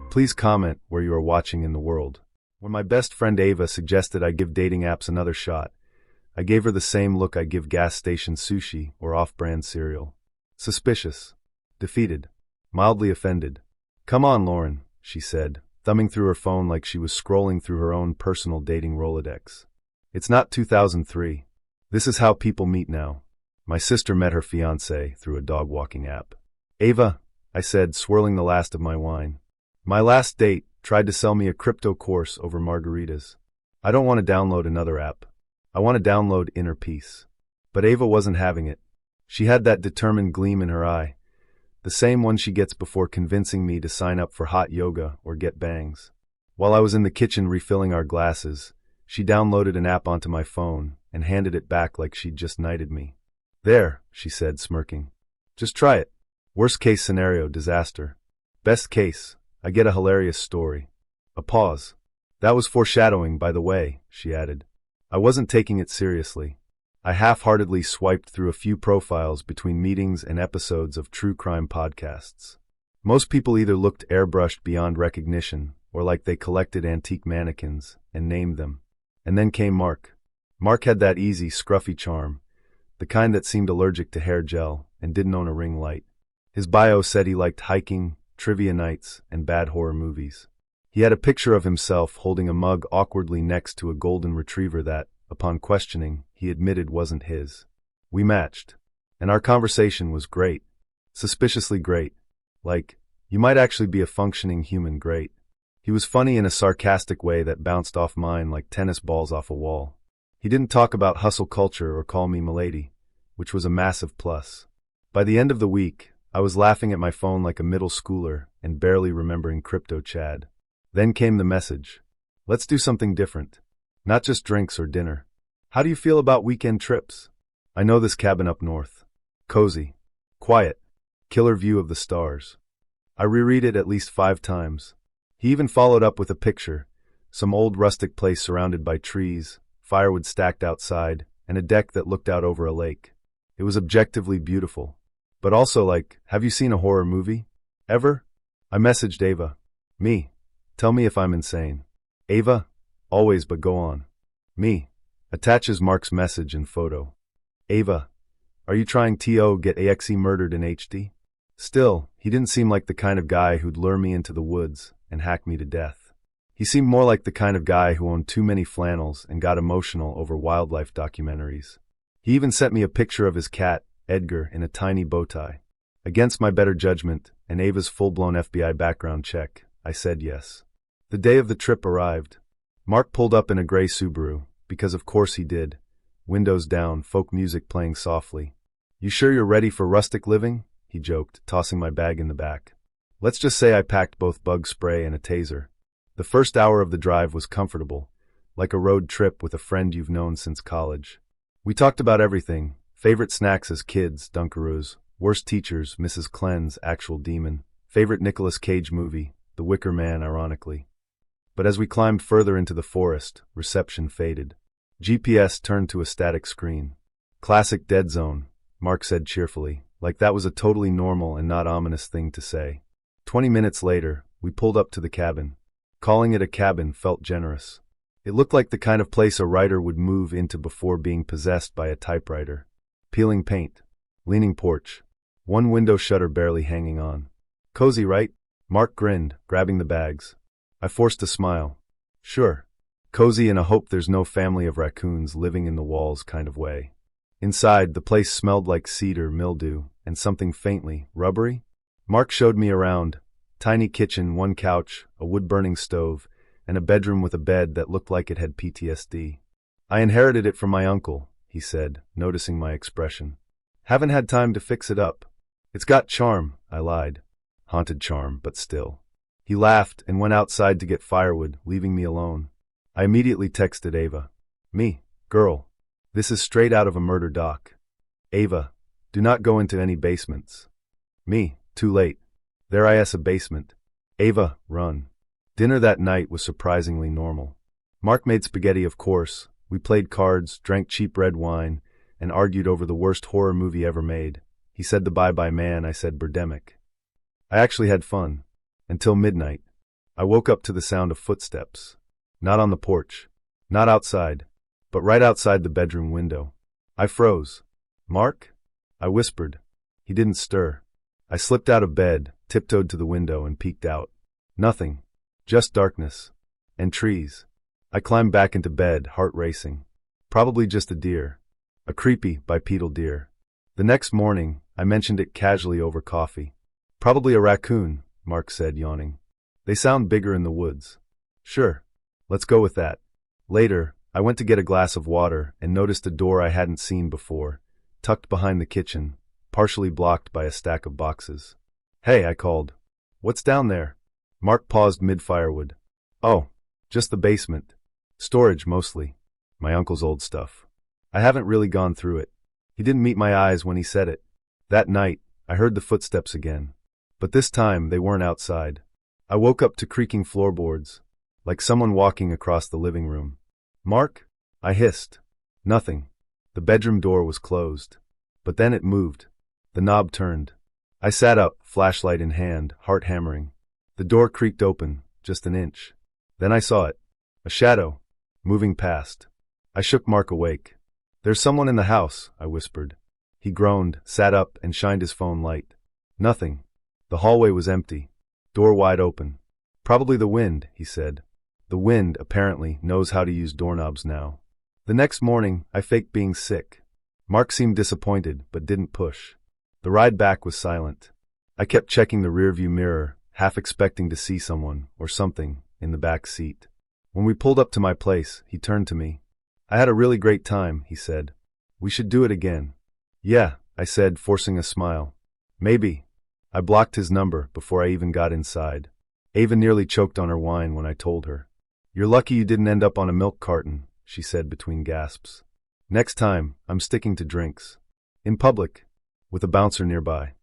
Please comment where you are watching in the world. When my best friend Ava suggested I give dating apps another shot, I gave her the same look I give gas station sushi or off-brand cereal. Suspicious. Defeated. Mildly offended. "Come on, Lauren," she said, thumbing through her phone like she was scrolling through her own personal dating Rolodex. "It's not 2003. This is how people meet now. My sister met her fiancé through a dog-walking app." "Ava," I said, swirling the last of my wine. "My last date tried to sell me a crypto course over margaritas. I don't want to download another app. I want to download inner peace." But Ava wasn't having it. She had that determined gleam in her eye, the same one she gets before convincing me to sign up for hot yoga or get bangs. While I was in the kitchen refilling our glasses, she downloaded an app onto my phone and handed it back like she'd just knighted me. "There," she said, smirking. "Just try it. Worst case scenario, disaster. Best case, I get a hilarious story." A pause. "That was foreshadowing, by the way," she added. I wasn't taking it seriously. I half-heartedly swiped through a few profiles between meetings and episodes of true crime podcasts. Most people either looked airbrushed beyond recognition or like they collected antique mannequins and named them. And then came Mark. Mark had that easy, scruffy charm, the kind that seemed allergic to hair gel and didn't own a ring light. His bio said he liked hiking, trivia nights, and bad horror movies. He had a picture of himself holding a mug awkwardly next to a golden retriever that, upon questioning, he admitted wasn't his. We matched, and our conversation was great. Suspiciously great. Like, you might actually be a functioning human great. He was funny in a sarcastic way that bounced off mine like tennis balls off a wall. He didn't talk about hustle culture or call me milady, which was a massive plus. By the end of the week, I was laughing at my phone like a middle schooler and barely remembering crypto Chad. Then came the message. "Let's do something different. Not just drinks or dinner. How do you feel about weekend trips? I know this cabin up north. Cozy. Quiet. Killer view of the stars." I reread it at least 5 times. He even followed up with a picture, some old rustic place surrounded by trees, firewood stacked outside, and a deck that looked out over a lake. It was objectively beautiful. But also like, "Have you seen a horror movie? Ever?" I messaged Ava. "Me. Tell me if I'm insane." Ava. "Always, but go on." Me. Attaches Mark's message and photo. Ava. "Are you trying to get AXE murdered in HD?" Still, he didn't seem like the kind of guy who'd lure me into the woods and hack me to death. He seemed more like the kind of guy who owned too many flannels and got emotional over wildlife documentaries. He even sent me a picture of his cat, Edgar, in a tiny bow tie. Against my better judgment and Ava's full-blown FBI background check, I said yes. The day of the trip arrived. Mark pulled up in a gray Subaru, because of course he did. Windows down, folk music playing softly. "You sure you're ready for rustic living?" he joked, tossing my bag in the back. Let's just say I packed both bug spray and a taser. The first hour of the drive was comfortable, like a road trip with a friend you've known since college. We talked about everything: favorite snacks as kids, Dunkaroos; worst teachers, Mrs. Clen's actual demon; favorite Nicolas Cage movie, The Wicker Man, ironically. But as we climbed further into the forest, reception faded. GPS turned to a static screen. "Classic dead zone," Mark said cheerfully, like that was a totally normal and not ominous thing to say. 20 minutes later, we pulled up to the cabin. Calling it a cabin felt generous. It looked like the kind of place a writer would move into before being possessed by a typewriter. Peeling paint. Leaning porch. One window shutter barely hanging on. "Cozy, right?" Mark grinned, grabbing the bags. I forced a smile. "Sure. Cozy in a hope there's no family of raccoons living in the walls kind of way." Inside, the place smelled like cedar, mildew, and something faintly rubbery. Mark showed me around. Tiny kitchen, 1 couch, a wood-burning stove, and a bedroom with a bed that looked like it had PTSD. "I inherited it from my uncle," he said, noticing my expression. "Haven't had time to fix it up." "It's got charm," I lied. Haunted charm, but still. He laughed and went outside to get firewood, leaving me alone. I immediately texted Ava. "Me, girl. This is straight out of a murder doc." Ava. "Do not go into any basements." Me. "Too late. There is a basement." Ava. "Run." Dinner that night was surprisingly normal. Mark made spaghetti, of course. We played cards, drank cheap red wine, and argued over the worst horror movie ever made. He said The Bye-Bye Man, I said Birdemic. I actually had fun. Until midnight. I woke up to the sound of footsteps. Not on the porch. Not outside. But right outside the bedroom window. I froze. "Mark?" I whispered. He didn't stir. I slipped out of bed, tiptoed to the window, and peeked out. Nothing. Just darkness. And trees. I climbed back into bed, heart racing. Probably just a deer. A creepy, bipedal deer. The next morning, I mentioned it casually over coffee. "Probably a raccoon," Mark said, yawning. "They sound bigger in the woods." "Sure. Let's go with that." Later, I went to get a glass of water and noticed a door I hadn't seen before, tucked behind the kitchen, partially blocked by a stack of boxes. "Hey," I called. "What's down there?" Mark paused mid-firewood. "Oh, just the basement. Storage, mostly. My uncle's old stuff. I haven't really gone through it." He didn't meet my eyes when he said it. That night, I heard the footsteps again. But this time, they weren't outside. I woke up to creaking floorboards, like someone walking across the living room. "Mark?" I hissed. Nothing. The bedroom door was closed. But then it moved. The knob turned. I sat up, flashlight in hand, heart hammering. The door creaked open, just an inch. Then I saw it. A shadow. Moving past. I shook Mark awake. "There's someone in the house," I whispered. He groaned, sat up, and shined his phone light. Nothing. The hallway was empty. Door wide open. "Probably the wind," he said. The wind, apparently, knows how to use doorknobs now. The next morning, I faked being sick. Mark seemed disappointed, but didn't push. The ride back was silent. I kept checking the rearview mirror, half expecting to see someone, or something, in the back seat. When we pulled up to my place, he turned to me. "I had a really great time," he said. "We should do it again." "Yeah," I said, forcing a smile. "Maybe." I blocked his number before I even got inside. Ava nearly choked on her wine when I told her. "You're lucky you didn't end up on a milk carton," she said between gasps. "Next time, I'm sticking to drinks. In public. With a bouncer nearby."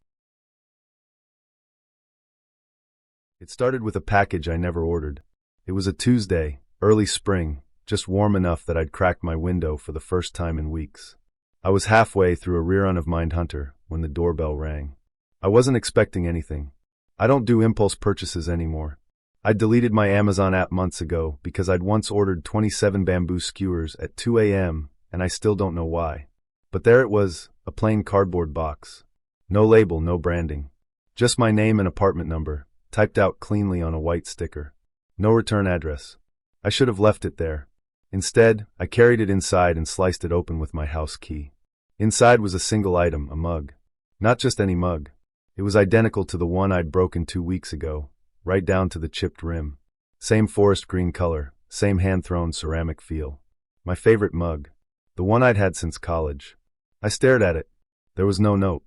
It started with a package I never ordered. It was a Tuesday, early spring, just warm enough that I'd cracked my window for the first time in weeks. I was halfway through a rerun of Mindhunter when the doorbell rang. I wasn't expecting anything. I don't do impulse purchases anymore. I'd deleted my Amazon app months ago because I'd once ordered 27 bamboo skewers at 2 a.m., and I still don't know why. But there it was, a plain cardboard box. No label, no branding. Just my name and apartment number, typed out cleanly on a white sticker. No return address. I should have left it there. Instead, I carried it inside and sliced it open with my house key. Inside was a single item, a mug. Not just any mug. It was identical to the one I'd broken 2 weeks ago, right down to the chipped rim. Same forest green color, same hand-thrown ceramic feel. My favorite mug. The one I'd had since college. I stared at it. There was no note.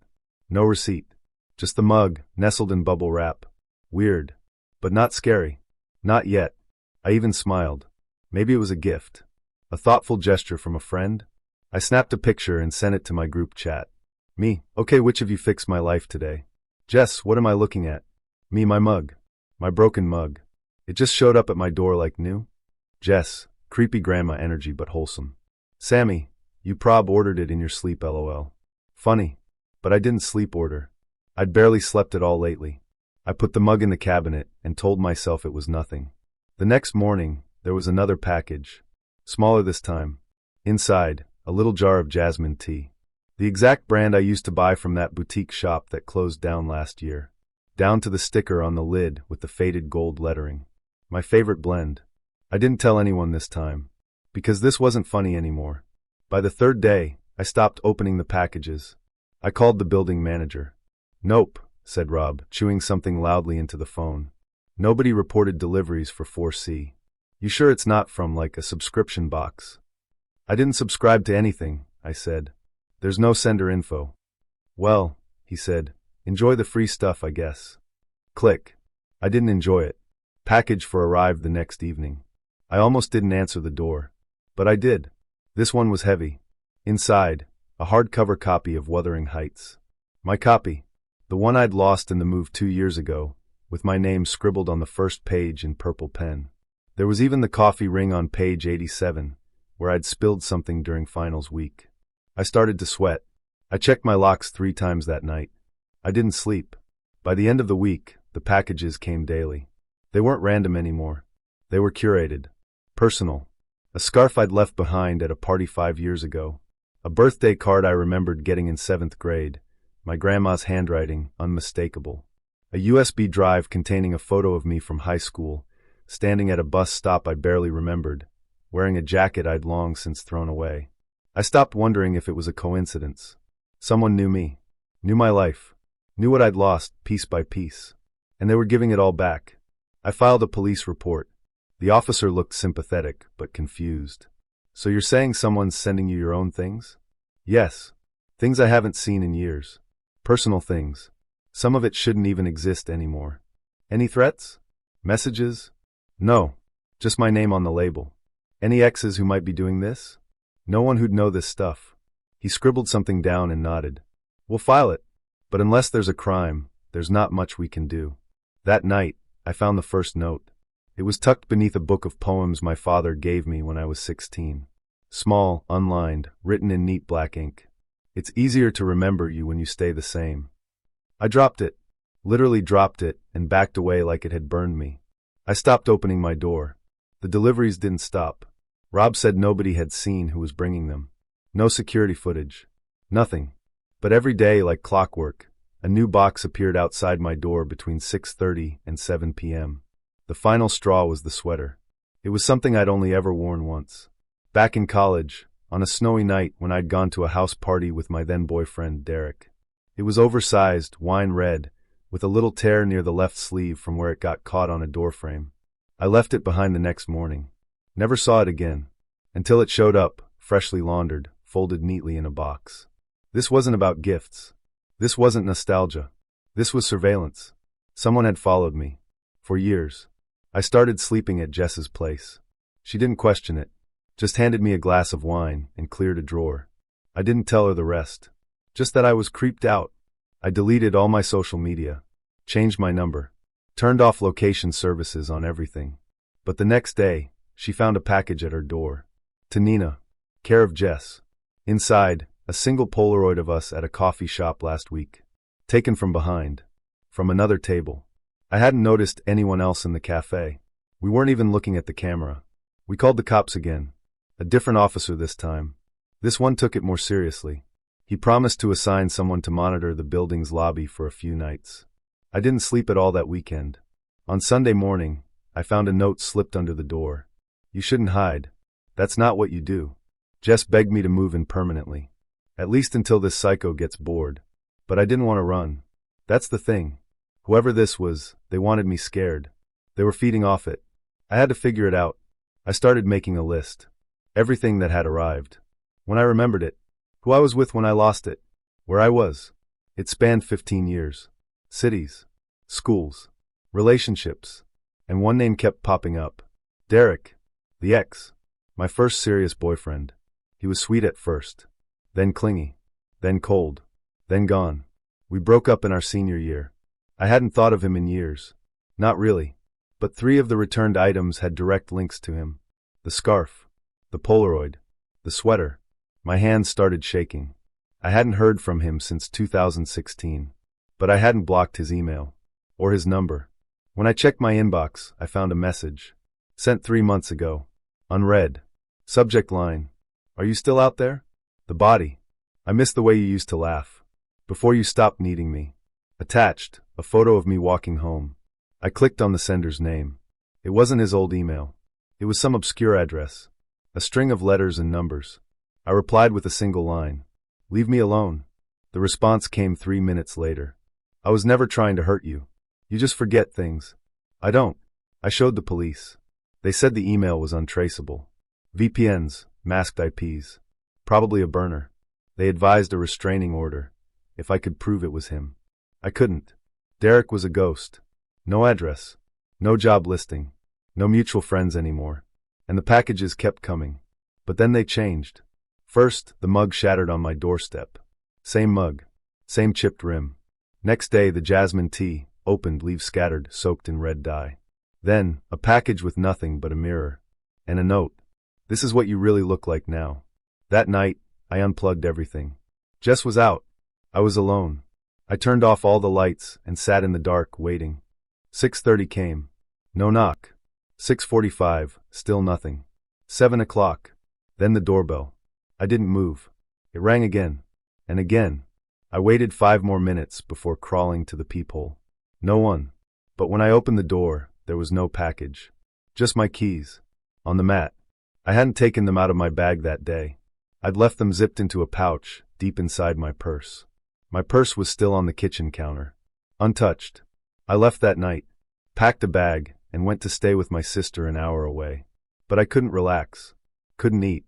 No receipt. Just the mug, nestled in bubble wrap. Weird. But not scary. Not yet. I even smiled. Maybe it was a gift. A thoughtful gesture from a friend? I snapped a picture and sent it to my group chat. Me, "Okay, which of you fixed my life today?" Jess, "What am I looking at?" Me, "My mug. My broken mug. It just showed up at my door like new." Jess, "Creepy grandma energy but wholesome." Sammy, "You prob ordered it in your sleep lol. Funny. But I didn't sleep order. I'd barely slept at all lately. I put the mug in the cabinet and told myself it was nothing. The next morning, there was another package. Smaller this time. Inside, a little jar of jasmine tea. The exact brand I used to buy from that boutique shop that closed down last year. Down to the sticker on the lid with the faded gold lettering. My favorite blend. I didn't tell anyone this time. Because this wasn't funny anymore. By the third day, I stopped opening the packages. I called the building manager. "Nope," said Rob, chewing something loudly into the phone. "Nobody reported deliveries for 4C. You sure it's not from, like, a subscription box?" "I didn't subscribe to anything," I said. "There's no sender info." "Well," he said, "enjoy the free stuff, I guess." Click. I didn't enjoy it. Package for arrived the next evening. I almost didn't answer the door. But I did. This one was heavy. Inside, a hardcover copy of Wuthering Heights. My copy. The one I'd lost in the move 2 years ago, with my name scribbled on the first page in purple pen. There was even the coffee ring on page 87, where I'd spilled something during finals week. I started to sweat. I checked my locks 3 times that night. I didn't sleep. By the end of the week, the packages came daily. They weren't random anymore. They were curated. Personal. A scarf I'd left behind at a party 5 years ago. A birthday card I remembered getting in 7th grade. My grandma's handwriting, unmistakable. A USB drive containing a photo of me from high school, standing at a bus stop I barely remembered, wearing a jacket I'd long since thrown away. I stopped wondering if it was a coincidence. Someone knew me, knew my life, knew what I'd lost piece by piece, and they were giving it all back. I filed a police report. The officer looked sympathetic, but confused. So you're saying someone's sending you your own things? Yes. Things I haven't seen in years. Personal things. Some of it shouldn't even exist anymore. Any threats? Messages? No. Just my name on the label. Any exes who might be doing this? No one who'd know this stuff. He scribbled something down and nodded. We'll file it. But unless there's a crime, there's not much we can do. That night, I found the first note. It was tucked beneath a book of poems my father gave me when I was 16. Small, unlined, written in neat black ink. It's easier to remember you when you stay the same. I dropped it, literally dropped it, and backed away like it had burned me. I stopped opening my door. The deliveries didn't stop. Rob said nobody had seen who was bringing them. No security footage. Nothing. But every day, like clockwork, a new box appeared outside my door between 6:30 and 7 p.m. The final straw was the sweater. It was something I'd only ever worn once. Back in college, on a snowy night when I'd gone to a house party with my then-boyfriend, Derek. It was oversized, wine red, with a little tear near the left sleeve from where it got caught on a doorframe. I left it behind the next morning. Never saw it again. Until it showed up, freshly laundered, folded neatly in a box. This wasn't about gifts. This wasn't nostalgia. This was surveillance. Someone had followed me. For years. I started sleeping at Jess's place. She didn't question it. Just handed me a glass of wine and cleared a drawer. I didn't tell her the rest. Just that I was creeped out. I deleted all my social media. Changed my number. Turned off location services on everything. But the next day, she found a package at her door. To Nina. Care of Jess. Inside, a single Polaroid of us at a coffee shop last week. Taken from behind. From another table. I hadn't noticed anyone else in the cafe. We weren't even looking at the camera. We called the cops again. A different officer this time. This one took it more seriously. He promised to assign someone to monitor the building's lobby for a few nights. I didn't sleep at all that weekend. On Sunday morning, I found a note slipped under the door. You shouldn't hide. That's not what you do. Jess begged me to move in permanently. At least until this psycho gets bored. But I didn't want to run. That's the thing. Whoever this was, they wanted me scared. They were feeding off it. I had to figure it out. I started making a list. Everything that had arrived. When I remembered it. Who I was with when I lost it. Where I was. It spanned 15 years. Cities. Schools. Relationships. And one name kept popping up. Derek. The ex. My first serious boyfriend. He was sweet at first. Then clingy. Then cold. Then gone. We broke up in our senior year. I hadn't thought of him in years. Not really. But 3 of the returned items had direct links to him. The scarf. The Polaroid. The sweater. My hands started shaking. I hadn't heard from him since 2016. But I hadn't blocked his email. Or his number. When I checked my inbox, I found a message. Sent 3 months ago. Unread. Subject line. Are you still out there? The body. I miss the way you used to laugh. Before you stopped needing me. Attached, a photo of me walking home. I clicked on the sender's name. It wasn't his old email. It was some obscure address. A string of letters and numbers. I replied with a single line. Leave me alone. The response came 3 minutes later. I was never trying to hurt you. You just forget things. I don't. I showed the police. They said the email was untraceable. VPNs, masked IPs. Probably a burner. They advised a restraining order. If I could prove it was him. I couldn't. Derek was a ghost. No address. No job listing. No mutual friends anymore. And the packages kept coming. But then they changed. First, the mug shattered on my doorstep. Same mug. Same chipped rim. Next day, the jasmine tea, opened, leaves scattered, soaked in red dye. Then, a package with nothing but a mirror. And a note. This is what you really look like now. That night, I unplugged everything. Jess was out. I was alone. I turned off all the lights and sat in the dark, waiting. 6:30 came. No knock. 6:45, still nothing. 7 o'clock. Then the doorbell. I didn't move. It rang again. And again. I waited 5 more minutes before crawling to the peephole. No one. But when I opened the door, there was no package. Just my keys. On the mat. I hadn't taken them out of my bag that day. I'd left them zipped into a pouch, deep inside my purse. My purse was still on the kitchen counter. Untouched. I left that night, packed a bag, and went to stay with my sister an hour away. But I couldn't relax. Couldn't eat.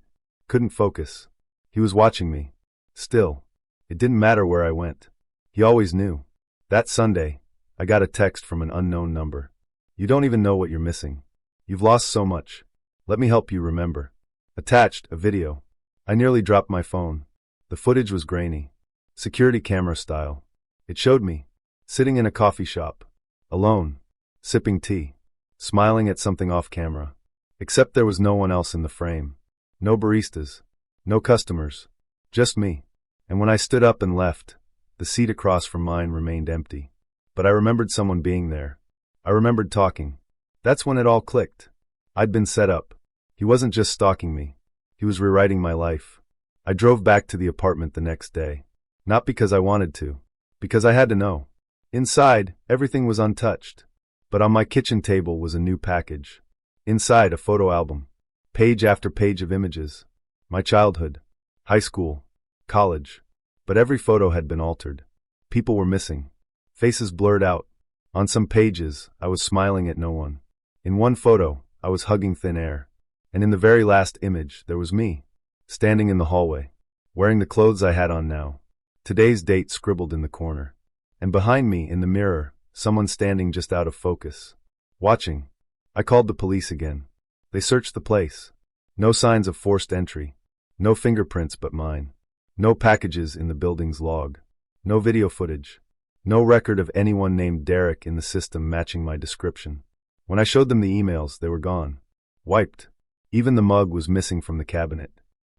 Couldn't focus. He was watching me. Still. It didn't matter where I went. He always knew. That Sunday, I got a text from an unknown number. You don't even know what you're missing. You've lost so much. Let me help you remember. Attached, a video. I nearly dropped my phone. The footage was grainy. Security camera style. It showed me, sitting in a coffee shop, alone, sipping tea, smiling at something off camera. Except there was no one else in the frame. No baristas. No customers. Just me. And when I stood up and left, the seat across from mine remained empty. But I remembered someone being there. I remembered talking. That's when it all clicked. I'd been set up. He wasn't just stalking me. He was rewriting my life. I drove back to the apartment the next day. Not because I wanted to. Because I had to know. Inside, everything was untouched. But on my kitchen table was a new package. Inside, a photo album. Page after page of images. My childhood. High school. College. But every photo had been altered. People were missing. Faces blurred out. On some pages, I was smiling at no one. In one photo, I was hugging thin air. And in the very last image, there was me, standing in the hallway, wearing the clothes I had on now. Today's date scribbled in the corner. And behind me, in the mirror, someone standing just out of focus. Watching. I called the police again. They searched the place. No signs of forced entry. No fingerprints but mine. No packages in the building's log. No video footage. No record of anyone named Derek in the system matching my description. When I showed them the emails, they were gone. Wiped. Even the mug was missing from the cabinet.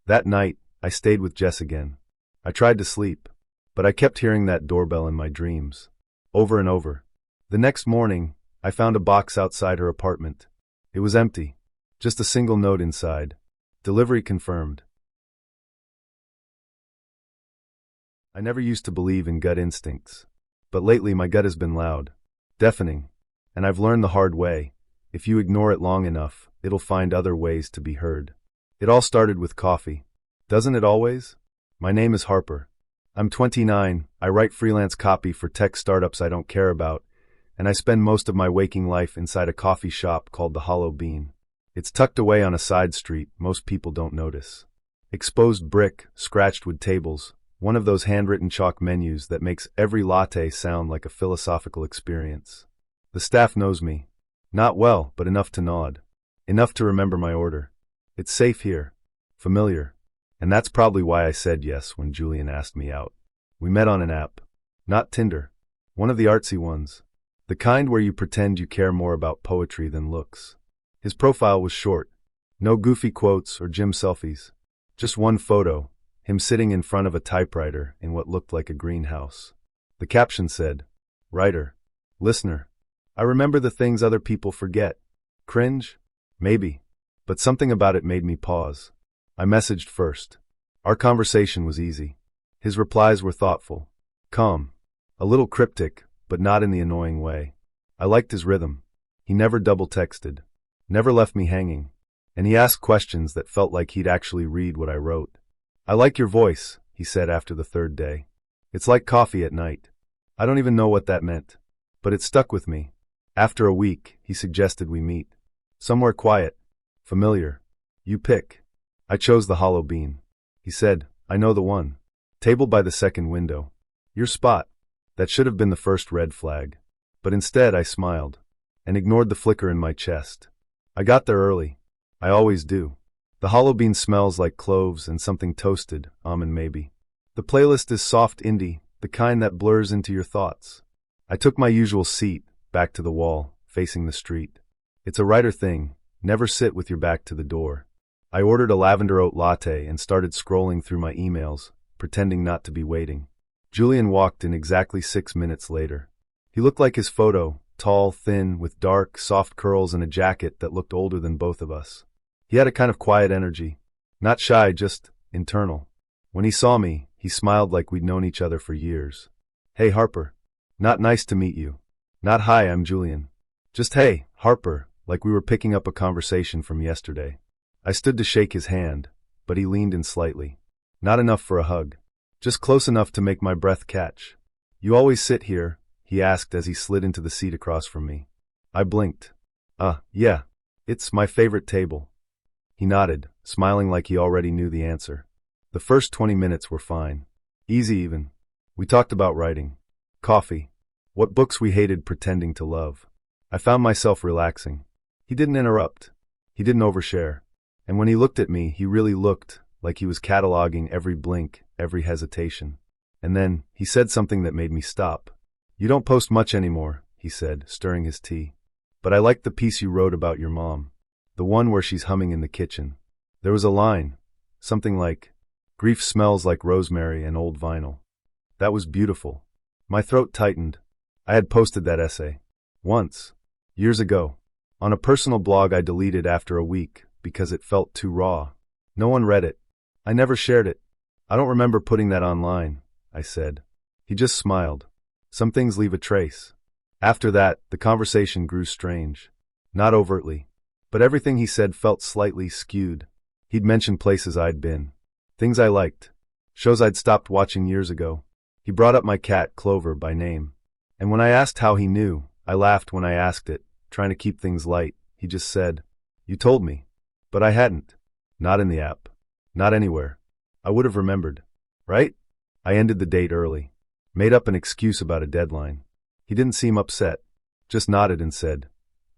That night, I stayed with Jess again. I tried to sleep, but I kept hearing that doorbell in my dreams. Over and over. The next morning, I found a box outside her apartment. It was empty. Just a single note inside. Delivery confirmed. I never used to believe in gut instincts. But lately my gut has been loud. Deafening. And I've learned the hard way. If you ignore it long enough, it'll find other ways to be heard. It all started with coffee. Doesn't it always? My name is Harper. I'm 29, I write freelance copy for tech startups I don't care about, and I spend most of my waking life inside a coffee shop called the Hollow Bean. It's tucked away on a side street most people don't notice. Exposed brick, scratched wood tables, one of those handwritten chalk menus that makes every latte sound like a philosophical experience. The staff knows me. Not well, but enough to nod. Enough to remember my order. It's safe here. Familiar. And that's probably why I said yes when Julian asked me out. We met on an app. Not Tinder. One of the artsy ones. The kind where you pretend you care more about poetry than looks. His profile was short. No goofy quotes or gym selfies. Just one photo, him sitting in front of a typewriter in what looked like a greenhouse. The caption said, "Writer. Listener. I remember the things other people forget." Cringe? Maybe. But something about it made me pause. I messaged first. Our conversation was easy. His replies were thoughtful. Calm. A little cryptic, but not in the annoying way. I liked his rhythm. He never double-texted. Never left me hanging. And he asked questions that felt like he'd actually read what I wrote. "I like your voice," he said after the third day. "It's like coffee at night." I don't even know what that meant. But it stuck with me. After a week, he suggested we meet. Somewhere quiet. Familiar. You pick. I chose the Hollow Bean. He said, "I know the one. Table by the second window. Your spot." That should have been the first red flag. But instead I smiled. And ignored the flicker in my chest. I got there early. I always do. The Hollow Bean smells like cloves and something toasted, almond maybe. The playlist is soft indie, the kind that blurs into your thoughts. I took my usual seat, back to the wall, facing the street. It's a writer thing, never sit with your back to the door. I ordered a lavender oat latte and started scrolling through my emails, pretending not to be waiting. Julian walked in exactly 6 minutes later. He looked like his photo, tall, thin, with dark, soft curls and a jacket that looked older than both of us. He had a kind of quiet energy. Not shy, just internal. When he saw me, he smiled like we'd known each other for years. "Hey, Harper. Not nice to meet you. Not hi, I'm Julian. Just hey, Harper," like we were picking up a conversation from yesterday. I stood to shake his hand, but he leaned in slightly. Not enough for a hug. Just close enough to make my breath catch. "You always sit here?" he asked as he slid into the seat across from me. I blinked. Yeah. It's my favorite table." He nodded, smiling like he already knew the answer. The first 20 minutes were fine. Easy even. We talked about writing. Coffee. What books we hated pretending to love. I found myself relaxing. He didn't interrupt. He didn't overshare. And when he looked at me, he really looked like he was cataloging every blink, every hesitation. And then, he said something that made me stop. "You don't post much anymore," he said, stirring his tea. "But I liked the piece you wrote about your mom. The one where she's humming in the kitchen. There was a line, something like, 'Grief smells like rosemary and old vinyl.' That was beautiful." My throat tightened. I had posted that essay. Once. Years ago. On a personal blog I deleted after a week because it felt too raw. No one read it. I never shared it. "I don't remember putting that online," I said. He just smiled. Some things leave a trace. After that, the conversation grew strange. Not overtly. But everything he said felt slightly skewed. He'd mentioned places I'd been. Things I liked. Shows I'd stopped watching years ago. He brought up my cat, Clover, by name. And when I asked how he knew, I laughed when I asked it, trying to keep things light. He just said, "You told me." But I hadn't. Not in the app. Not anywhere. I would have remembered. Right? I ended the date early. Made up an excuse about a deadline. He didn't seem upset. Just nodded and said,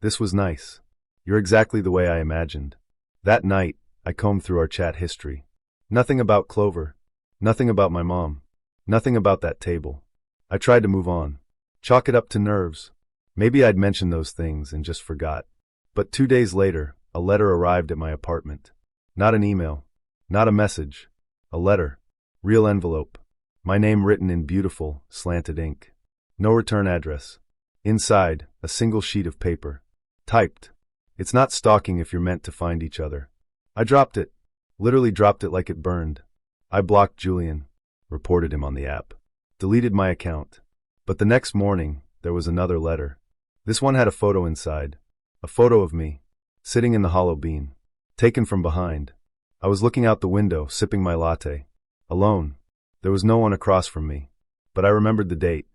"This was nice. You're exactly the way I imagined." That night, I combed through our chat history. Nothing about Clover. Nothing about my mom. Nothing about that table. I tried to move on. Chalk it up to nerves. Maybe I'd mentioned those things and just forgot. But 2 days later, a letter arrived at my apartment. Not an email. Not a message. A letter. Real envelope. My name written in beautiful, slanted ink. No return address. Inside, a single sheet of paper. Typed. "It's not stalking if you're meant to find each other." I dropped it. Literally dropped it like it burned. I blocked Julian. Reported him on the app. Deleted my account. But the next morning, there was another letter. This one had a photo inside. A photo of me. Sitting in the hollow bean. Taken from behind. I was looking out the window, sipping my latte. Alone. There was no one across from me. But I remembered the date.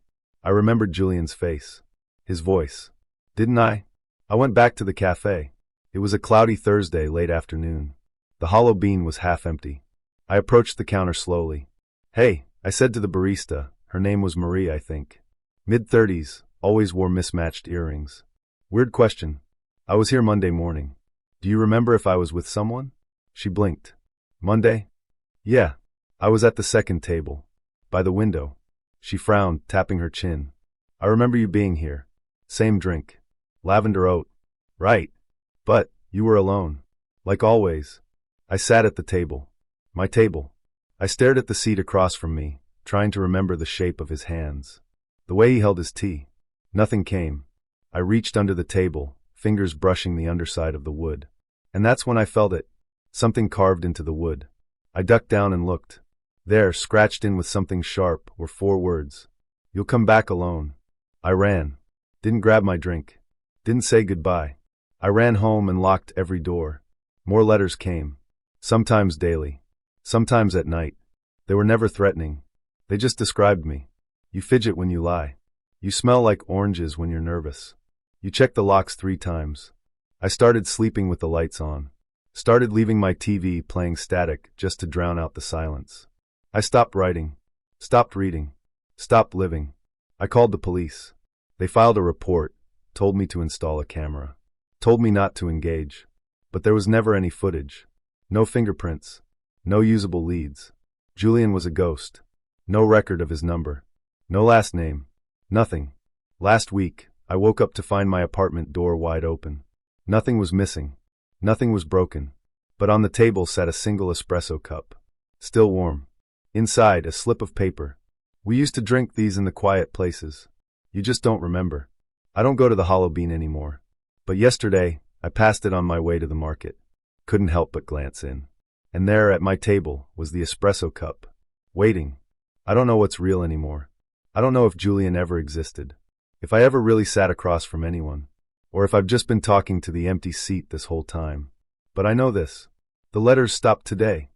I remembered Julian's face. His voice. Didn't I? I went back to the cafe. It was a cloudy Thursday late afternoon. The hollow bean was half empty. I approached the counter slowly. "Hey," I said to the barista. Her name was Marie, I think. Mid-30s, always wore mismatched earrings. "Weird question. I was here Monday morning. Do you remember if I was with someone?" She blinked. "Monday?" "Yeah. I was at the second table. By the window." She frowned, tapping her chin. "I remember you being here. Same drink. Lavender oat." "Right. But, you were alone. Like always." I sat at the table. My table. I stared at the seat across from me, trying to remember the shape of his hands. The way he held his tea. Nothing came. I reached under the table, fingers brushing the underside of the wood. And that's when I felt it. Something carved into the wood. I ducked down and looked. There, scratched in with something sharp, were 4 words. "You'll come back alone." I ran. Didn't grab my drink. Didn't say goodbye. I ran home and locked every door. More letters came. Sometimes daily. Sometimes at night. They were never threatening. They just described me. You fidget when you lie. You smell like oranges when you're nervous. You check the locks 3 times. I started sleeping with the lights on. Started leaving my TV playing static just to drown out the silence. I stopped writing. Stopped reading. Stopped living. I called the police. They filed a report, told me to install a camera. Told me not to engage. But there was never any footage. No fingerprints. No usable leads. Julian was a ghost. No record of his number. No last name. Nothing. Last week, I woke up to find my apartment door wide open. Nothing was missing. Nothing was broken. But on the table sat a single espresso cup. Still warm. Inside, a slip of paper. We used to drink these in the quiet places. You just don't remember. I don't go to the Hollow Bean anymore. But yesterday, I passed it on my way to the market. Couldn't help but glance in. And there, at my table, was the espresso cup. Waiting. I don't know what's real anymore. I don't know if Julian ever existed. If I ever really sat across from anyone. Or if I've just been talking to the empty seat this whole time. But I know this. The letters stopped today.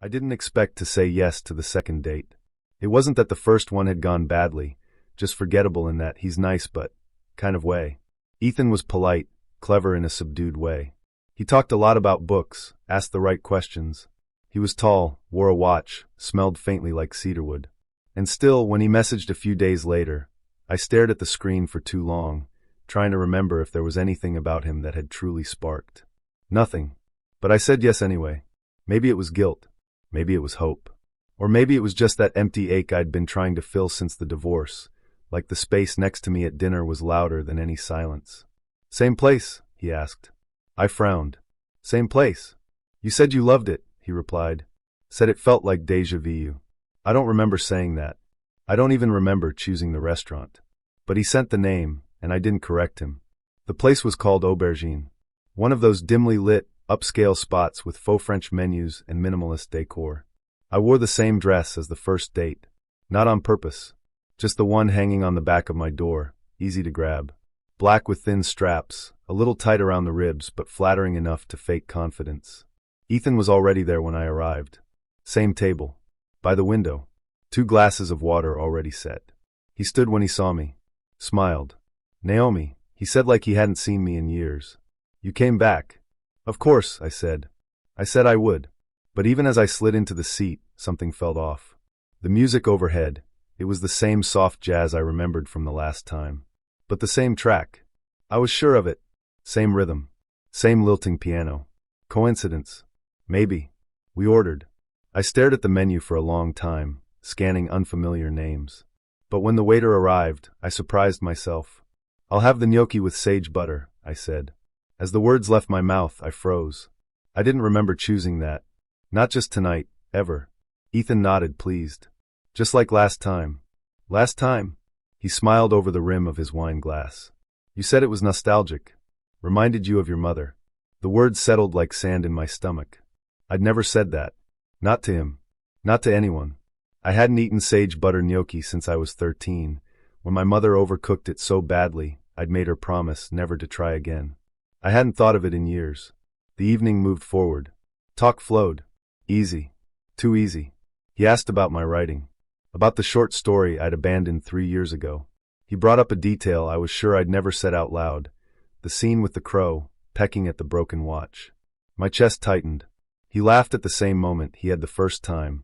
I didn't expect to say yes to the second date. It wasn't that the first one had gone badly, just forgettable in that he's nice but kind of way. Ethan was polite, clever in a subdued way. He talked a lot about books, asked the right questions. He was tall, wore a watch, smelled faintly like cedarwood. And still, when he messaged a few days later, I stared at the screen for too long, trying to remember if there was anything about him that had truly sparked. Nothing. But I said yes anyway. Maybe it was guilt. Maybe it was hope. Or maybe it was just that empty ache I'd been trying to fill since the divorce, like the space next to me at dinner was louder than any silence. Same place? He asked. I frowned. Same place. You said you loved it, he replied. Said it felt like déjà vu. I don't remember saying that. I don't even remember choosing the restaurant. But he sent the name, and I didn't correct him. The place was called Aubergine. One of those dimly lit, upscale spots with faux French menus and minimalist decor. I wore the same dress as the first date. Not on purpose. Just the one hanging on the back of my door, easy to grab. Black with thin straps, a little tight around the ribs but flattering enough to fake confidence. Ethan was already there when I arrived. Same table. By the window. 2 glasses of water already set. He stood when he saw me. Smiled. Naomi, he said like he hadn't seen me in years. You came back. Of course, I said. I said I would. But even as I slid into the seat, something felt off. The music overhead, it was the same soft jazz I remembered from the last time. But the same track. I was sure of it. Same rhythm. Same lilting piano. Coincidence? Maybe. We ordered. I stared at the menu for a long time, scanning unfamiliar names. But when the waiter arrived, I surprised myself. I'll have the gnocchi with sage butter, I said. As the words left my mouth, I froze. I didn't remember choosing that. Not just tonight, ever. Ethan nodded, pleased. Just like last time. Last time? He smiled over the rim of his wine glass. You said it was nostalgic. Reminded you of your mother. The words settled like sand in my stomach. I'd never said that. Not to him. Not to anyone. I hadn't eaten sage butter gnocchi since I was 13, when my mother overcooked it so badly, I'd made her promise never to try again. I hadn't thought of it in years. The evening moved forward. Talk flowed. Easy. Too easy. He asked about my writing. About the short story I'd abandoned 3 years ago. He brought up a detail I was sure I'd never said out loud. The scene with the crow, pecking at the broken watch. My chest tightened. He laughed at the same moment he had the first time,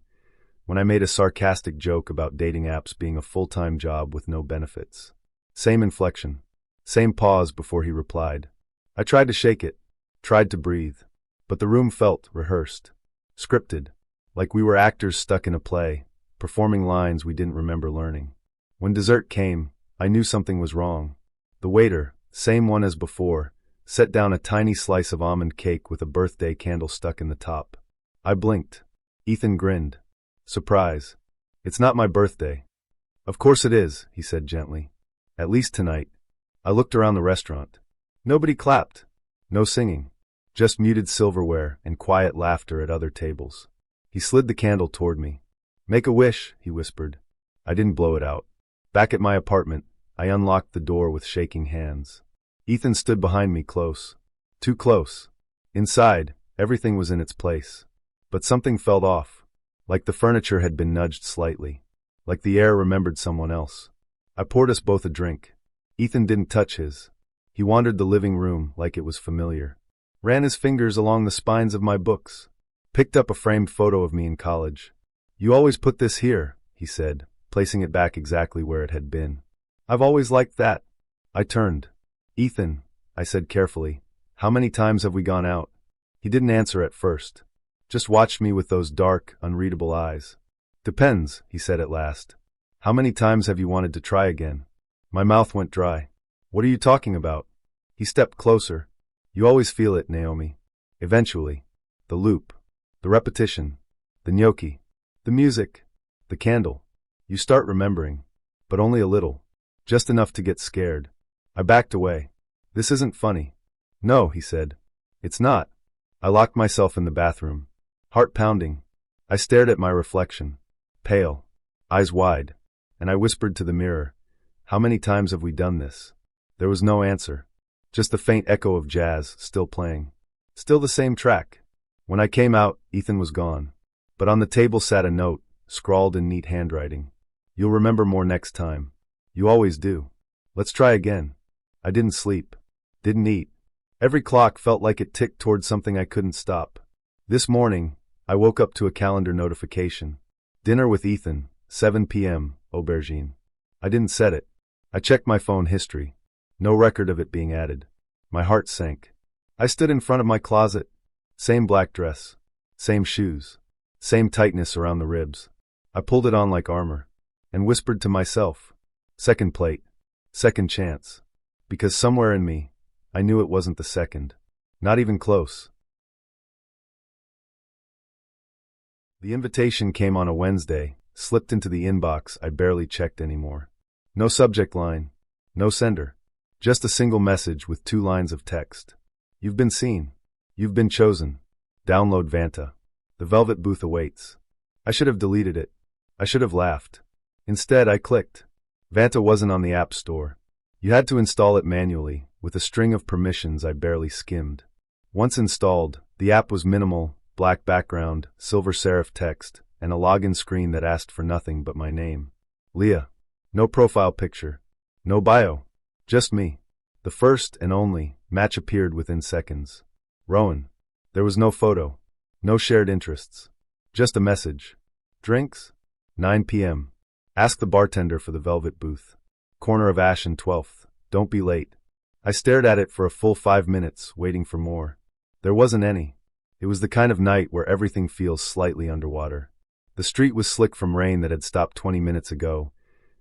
when I made a sarcastic joke about dating apps being a full-time job with no benefits. Same inflection. Same pause before he replied. I tried to shake it. Tried to breathe. But the room felt rehearsed. Scripted. Like we were actors stuck in a play, performing lines we didn't remember learning. When dessert came, I knew something was wrong. The waiter, same one as before, set down a tiny slice of almond cake with a birthday candle stuck in the top. I blinked. Ethan grinned. Surprise. It's not my birthday. Of course it is, he said gently. At least tonight. I looked around the restaurant. Nobody clapped. No singing. Just muted silverware and quiet laughter at other tables. He slid the candle toward me. Make a wish, he whispered. I didn't blow it out. Back at my apartment, I unlocked the door with shaking hands. Ethan stood behind me close. Too close. Inside, everything was in its place. But something felt off. Like the furniture had been nudged slightly. Like the air remembered someone else. I poured us both a drink. Ethan didn't touch his. He wandered the living room like it was familiar. Ran his fingers along the spines of my books. Picked up a framed photo of me in college. You always put this here, he said, placing it back exactly where it had been. I've always liked that. I turned. Ethan, I said carefully, how many times have we gone out? He didn't answer at first. Just watched me with those dark, unreadable eyes. Depends, he said at last. How many times have you wanted to try again? My mouth went dry. What are you talking about? He stepped closer. You always feel it, Naomi. Eventually. The loop. The repetition. The gnocchi. The music. The candle. You start remembering. but only a little. Just enough to get scared. I backed away. This isn't funny. No, he said. It's not. I locked myself in the bathroom. Heart pounding. I stared at my reflection. Pale. Eyes wide. And I whispered to the mirror, "How many times have we done this?" There was no answer. Just the faint echo of jazz still playing. Still the same track. When I came out, Ethan was gone. But on the table sat a note, scrawled in neat handwriting. "You'll remember more next time. You always do. Let's try again." I didn't sleep. Didn't eat. Every clock felt like it ticked towards something I couldn't stop. This morning, I woke up to a calendar notification. Dinner with Ethan, 7 p.m., aubergine. I didn't set it. I checked my phone history. No record of it being added. My heart sank. I stood in front of my closet. Same black dress. Same shoes. Same tightness around the ribs. I pulled it on like armor. And whispered to myself, "Second plate. Second chance." Because somewhere in me, I knew it wasn't the second. Not even close. The invitation came on a Wednesday, slipped into the inbox I barely checked anymore. No subject line. No sender. Just a single message with 2 lines of text. "You've been seen. You've been chosen. Download Vanta. The Velvet Booth awaits." I should have deleted it. I should have laughed. Instead, I clicked. Vanta wasn't on the App Store. You had to install it manually, with a string of permissions I barely skimmed. Once installed, the app was minimal, black background, silver serif text, and a login screen that asked for nothing but my name. Leah. No profile picture. No bio. Just me. The first and only match appeared within seconds. Rowan. There was no photo. No shared interests. Just a message. Drinks? 9 p.m. Ask the bartender for the Velvet Booth. Corner of Ash and 12th. Don't be late. I stared at it for a full 5 minutes, waiting for more. There wasn't any. It was the kind of night where everything feels slightly underwater. The street was slick from rain that had stopped 20 minutes ago,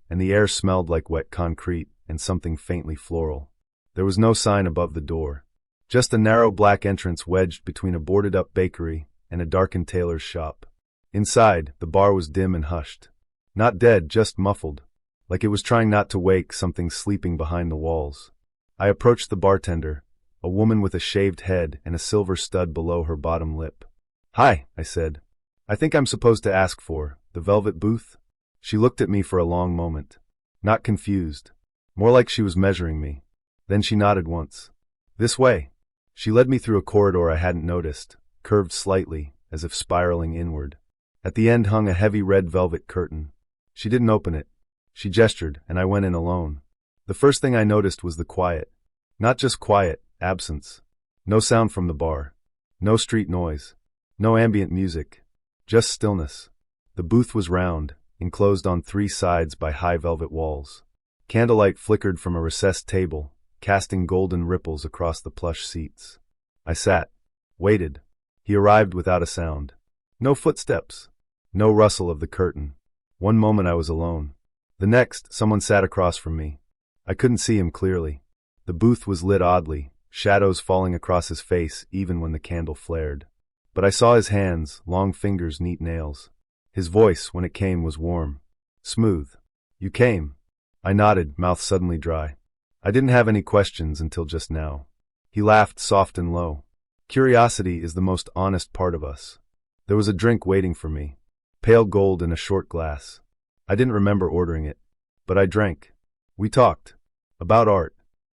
and the air smelled like wet concrete and something faintly floral. There was no sign above the door. Just a narrow black entrance wedged between a boarded-up bakery and a darkened tailor's shop. Inside, the bar was dim and hushed. Not dead, just muffled, like it was trying not to wake something sleeping behind the walls. I approached the bartender, a woman with a shaved head and a silver stud below her bottom lip. "Hi," I said. "I think I'm supposed to ask for the Velvet Booth?" She looked at me for a long moment. Not confused. More like she was measuring me. Then she nodded once. "This way." She led me through a corridor I hadn't noticed, curved slightly, as if spiraling inward. At the end hung a heavy red velvet curtain. She didn't open it. She gestured, and I went in alone. The first thing I noticed was the quiet. Not just quiet, absence. No sound from the bar. No street noise. No ambient music. Just stillness. The booth was round, enclosed on 3 sides by high velvet walls. Candlelight flickered from a recessed table, casting golden ripples across the plush seats. I sat. Waited. He arrived without a sound. No footsteps. No rustle of the curtain. One moment I was alone. The next, someone sat across from me. I couldn't see him clearly. The booth was lit oddly, shadows falling across his face even when the candle flared. But I saw his hands, long fingers, neat nails. His voice, when it came, was warm. Smooth. "You came." I nodded, mouth suddenly dry. I didn't have any questions until just now. He laughed soft and low. Curiosity is the most honest part of us. There was a drink waiting for me. Pale gold in a short glass. I didn't remember ordering it. But I drank. We talked. About art.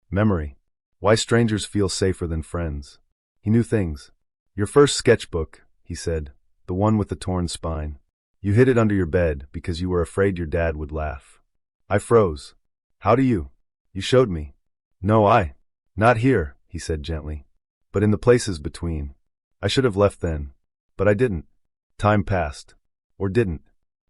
Memory. Why strangers feel safer than friends. He knew things. "Your first sketchbook," he said. "The one with the torn spine. You hid it under your bed because you were afraid your dad would laugh." I froze. "How do you?" "You showed me." "No, Not here," he said gently. "But in the places between. I should have left then. But I didn't. Time passed. Or didn't.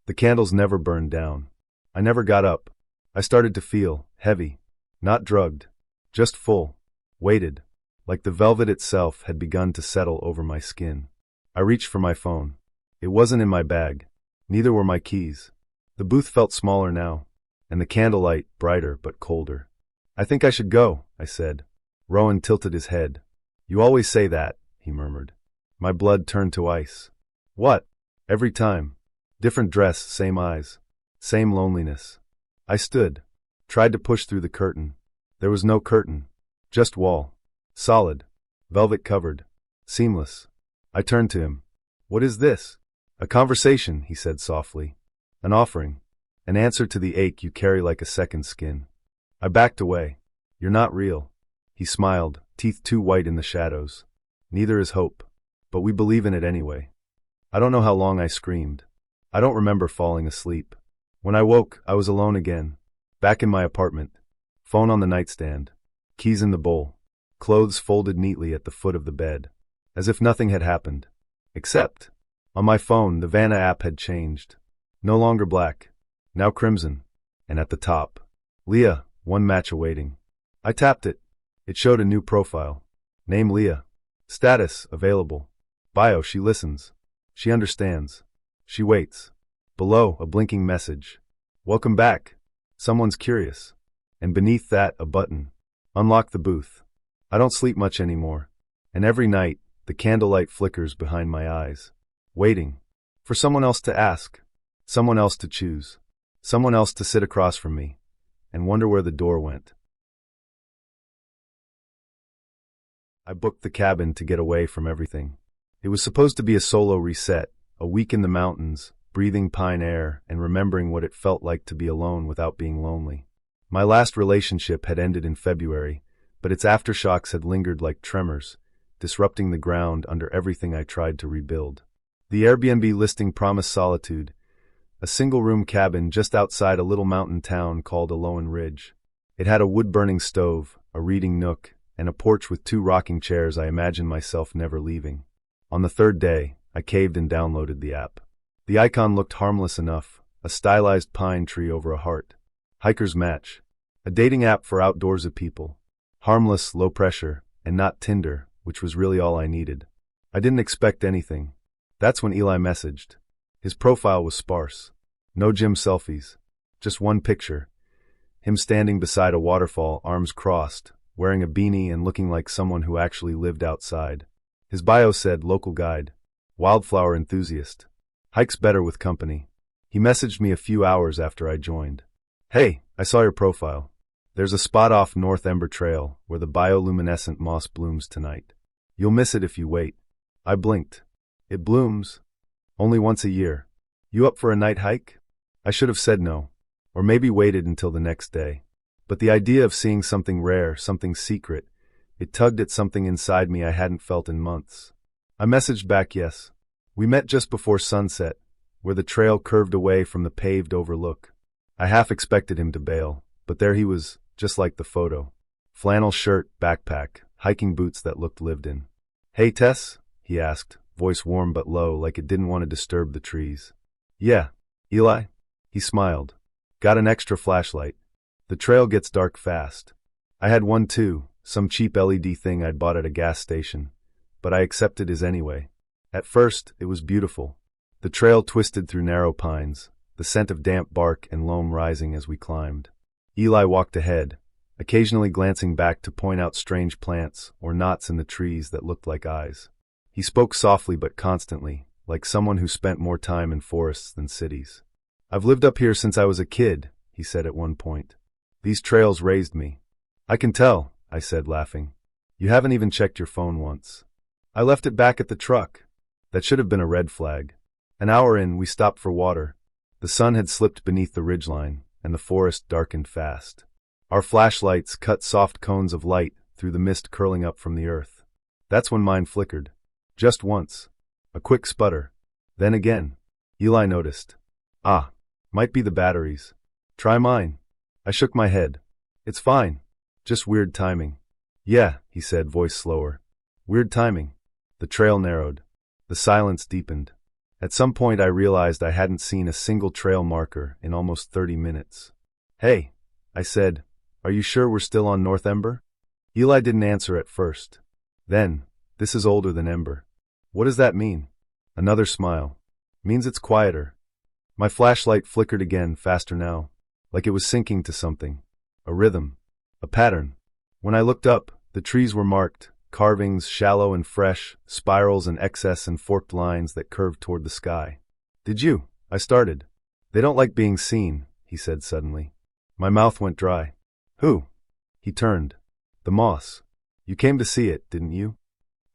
The candles never burned down. I never got up. I started to feel heavy. Not drugged. Just full. Weighted. Like the velvet itself had begun to settle over my skin. I reached for my phone. It wasn't in my bag. Neither were my keys. The booth felt smaller now, and the candlelight brighter but colder. "I think I should go," I said. Rowan tilted his head. "You always say that," he murmured. My blood turned to ice. "What?" "Every time. Different dress, same eyes. Same loneliness." I stood. Tried to push through the curtain. There was no curtain. Just wall. Solid. Velvet covered. Seamless. I turned to him. What is this? A conversation, he said softly. An offering. An answer to the ache you carry like a second skin. I backed away. You're not real. He smiled, teeth too white in the shadows. Neither is hope. But we believe in it anyway. I don't know how long I screamed. I don't remember falling asleep. When I woke, I was alone again. Back in my apartment. Phone on the nightstand. Keys in the bowl. Clothes folded neatly at the foot of the bed. As if nothing had happened. Except, on my phone, the Vanna app had changed. No longer black. Now crimson. And at the top, Leah, one match awaiting. I tapped it. It showed a new profile. Name Leah. Status, available. Bio, she listens. She understands. She waits. Below, a blinking message. Welcome back. Someone's curious. And beneath that, a button. Unlock the booth. I don't sleep much anymore. And every night, the candlelight flickers behind my eyes. Waiting. For someone else to ask. Someone else to choose. Someone else to sit across from me. And wonder where the door went. I booked the cabin to get away from everything. It was supposed to be a solo reset, a week in the mountains, breathing pine air and remembering what it felt like to be alone without being lonely. My last relationship had ended in February, but its aftershocks had lingered like tremors, disrupting the ground under everything I tried to rebuild. The Airbnb listing promised solitude, a single-room cabin just outside a little mountain town called Alohan Ridge. It had a wood-burning stove, a reading nook, and a porch with 2 rocking chairs I imagined myself never leaving. On the 3rd day, I caved and downloaded the app. The icon looked harmless enough, a stylized pine tree over a heart. Hiker's Match. A dating app for outdoorsy people. Harmless, low pressure, and not Tinder, which was really all I needed. I didn't expect anything. That's when Eli messaged. His profile was sparse. No gym selfies. Just one picture. Him standing beside a waterfall, arms crossed, wearing a beanie and looking like someone who actually lived outside. His bio said local guide. Wildflower enthusiast. Hikes better with company. He messaged me a few hours after I joined. Hey, I saw your profile. There's a spot off North Ember Trail where the bioluminescent moss blooms tonight. You'll miss it if you wait. I blinked. It blooms. Only once a year. You up for a night hike? I should have said no. Or maybe waited until the next day. But the idea of seeing something rare, something secret, it tugged at something inside me I hadn't felt in months. I messaged back yes. We met just before sunset, where the trail curved away from the paved overlook. I half expected him to bail, but there he was, just like the photo. Flannel shirt, backpack, hiking boots that looked lived in. Hey Tess? He asked, voice warm but low like it didn't want to disturb the trees. Yeah. Eli? He smiled. Got an extra flashlight. The trail gets dark fast. I had one too, some cheap LED thing I'd bought at a gas station, but I accepted his anyway. At first, it was beautiful. The trail twisted through narrow pines, the scent of damp bark and loam rising as we climbed. Eli walked ahead, occasionally glancing back to point out strange plants or knots in the trees that looked like eyes. He spoke softly but constantly, like someone who spent more time in forests than cities. I've lived up here since I was a kid, he said at one point. These trails raised me. I can tell, I said, laughing. You haven't even checked your phone once. I left it back at the truck. That should have been a red flag. An hour in, we stopped for water. The sun had slipped beneath the ridgeline, and the forest darkened fast. Our flashlights cut soft cones of light through the mist curling up from the earth. That's when mine flickered. Just once. A quick sputter. Then again. Eli noticed. Ah, might be the batteries. Try mine. I shook my head. It's fine. Just weird timing. Yeah, he said, voice slower. Weird timing. The trail narrowed. The silence deepened. At some point I realized I hadn't seen a single trail marker in almost 30 minutes. Hey, I said, are you sure we're still on North Ember? Eli didn't answer at first. Then, this is older than Ember. What does that mean? Another smile. Means it's quieter. My flashlight flickered again, faster now, like it was syncing to something. A rhythm. A pattern. When I looked up, the trees were marked, carvings shallow and fresh, spirals and excess and forked lines that curved toward the sky. Did you? I started. They don't like being seen, he said suddenly. My mouth went dry. Who? He turned. The moss. You came to see it, didn't you?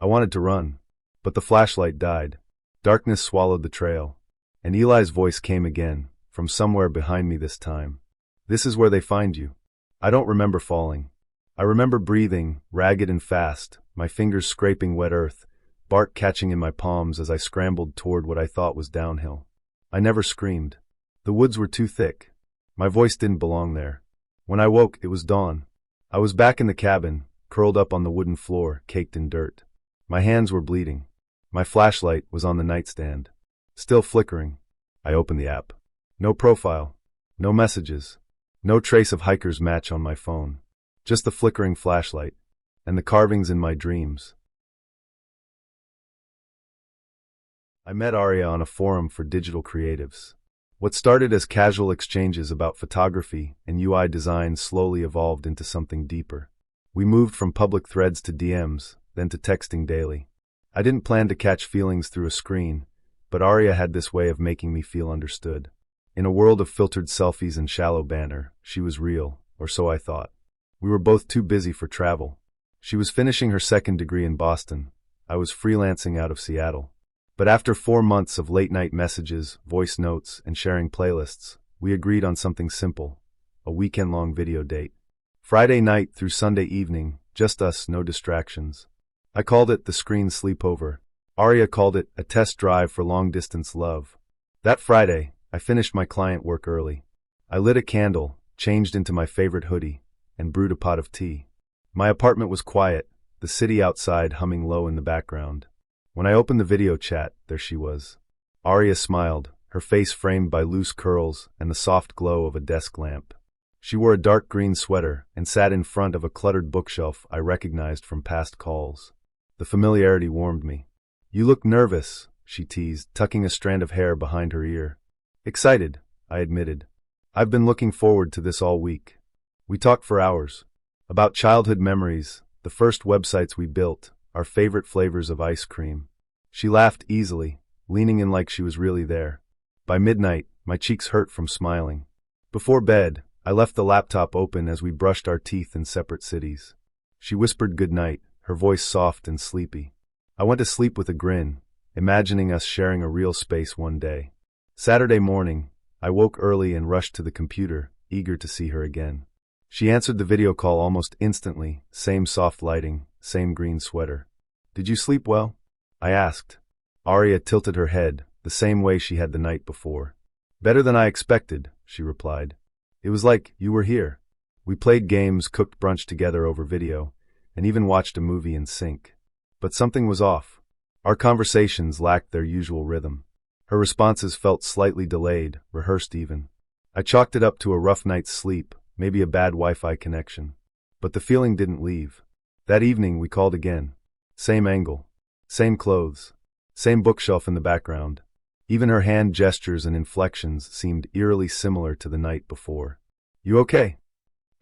I wanted to run, but the flashlight died. Darkness swallowed the trail, and Eli's voice came again, from somewhere behind me this time. This is where they find you. I don't remember falling. I remember breathing, ragged and fast, my fingers scraping wet earth, bark catching in my palms as I scrambled toward what I thought was downhill. I never screamed. The woods were too thick. My voice didn't belong there. When I woke, it was dawn. I was back in the cabin, curled up on the wooden floor, caked in dirt. My hands were bleeding. My flashlight was on the nightstand, still flickering. I opened the app. No profile, no messages, no trace of hiker's match on my phone. Just the flickering flashlight, and the carvings in my dreams. I met Arya on a forum for digital creatives. What started as casual exchanges about photography and UI design slowly evolved into something deeper. We moved from public threads to DMs, then to texting daily. I didn't plan to catch feelings through a screen, but Arya had this way of making me feel understood. In a world of filtered selfies and shallow banter, she was real, or so I thought. We were both too busy for travel. She was finishing her second degree in Boston. I was freelancing out of Seattle. But after 4 months of late-night messages, voice notes, and sharing playlists, we agreed on something simple, a weekend-long video date. Friday night through Sunday evening, just us, no distractions. I called it the screen sleepover. Arya called it a test drive for long-distance love. That Friday, I finished my client work early. I lit a candle, changed into my favorite hoodie, and brewed a pot of tea. My apartment was quiet, the city outside humming low in the background. When I opened the video chat, there she was. Arya smiled, her face framed by loose curls and the soft glow of a desk lamp. She wore a dark green sweater and sat in front of a cluttered bookshelf I recognized from past calls. The familiarity warmed me. You look nervous, she teased, tucking a strand of hair behind her ear. Excited, I admitted. I've been looking forward to this all week. We talked for hours. About childhood memories, the first websites we built, our favorite flavors of ice cream. She laughed easily, leaning in like she was really there. By midnight, my cheeks hurt from smiling. Before bed, I left the laptop open as we brushed our teeth in separate cities. She whispered goodnight, her voice soft and sleepy. I went to sleep with a grin, imagining us sharing a real space one day. Saturday morning, I woke early and rushed to the computer, eager to see her again. She answered the video call almost instantly, same soft lighting, same green sweater. Did you sleep well? I asked. Arya tilted her head, the same way she had the night before. Better than I expected, she replied. It was like you were here. We played games, cooked brunch together over video, and even watched a movie in sync. But something was off. Our conversations lacked their usual rhythm. Her responses felt slightly delayed, rehearsed even. I chalked it up to a rough night's sleep, maybe a bad Wi-Fi connection. But the feeling didn't leave. That evening we called again. Same angle. Same clothes. Same bookshelf in the background. Even her hand gestures and inflections seemed eerily similar to the night before. You okay?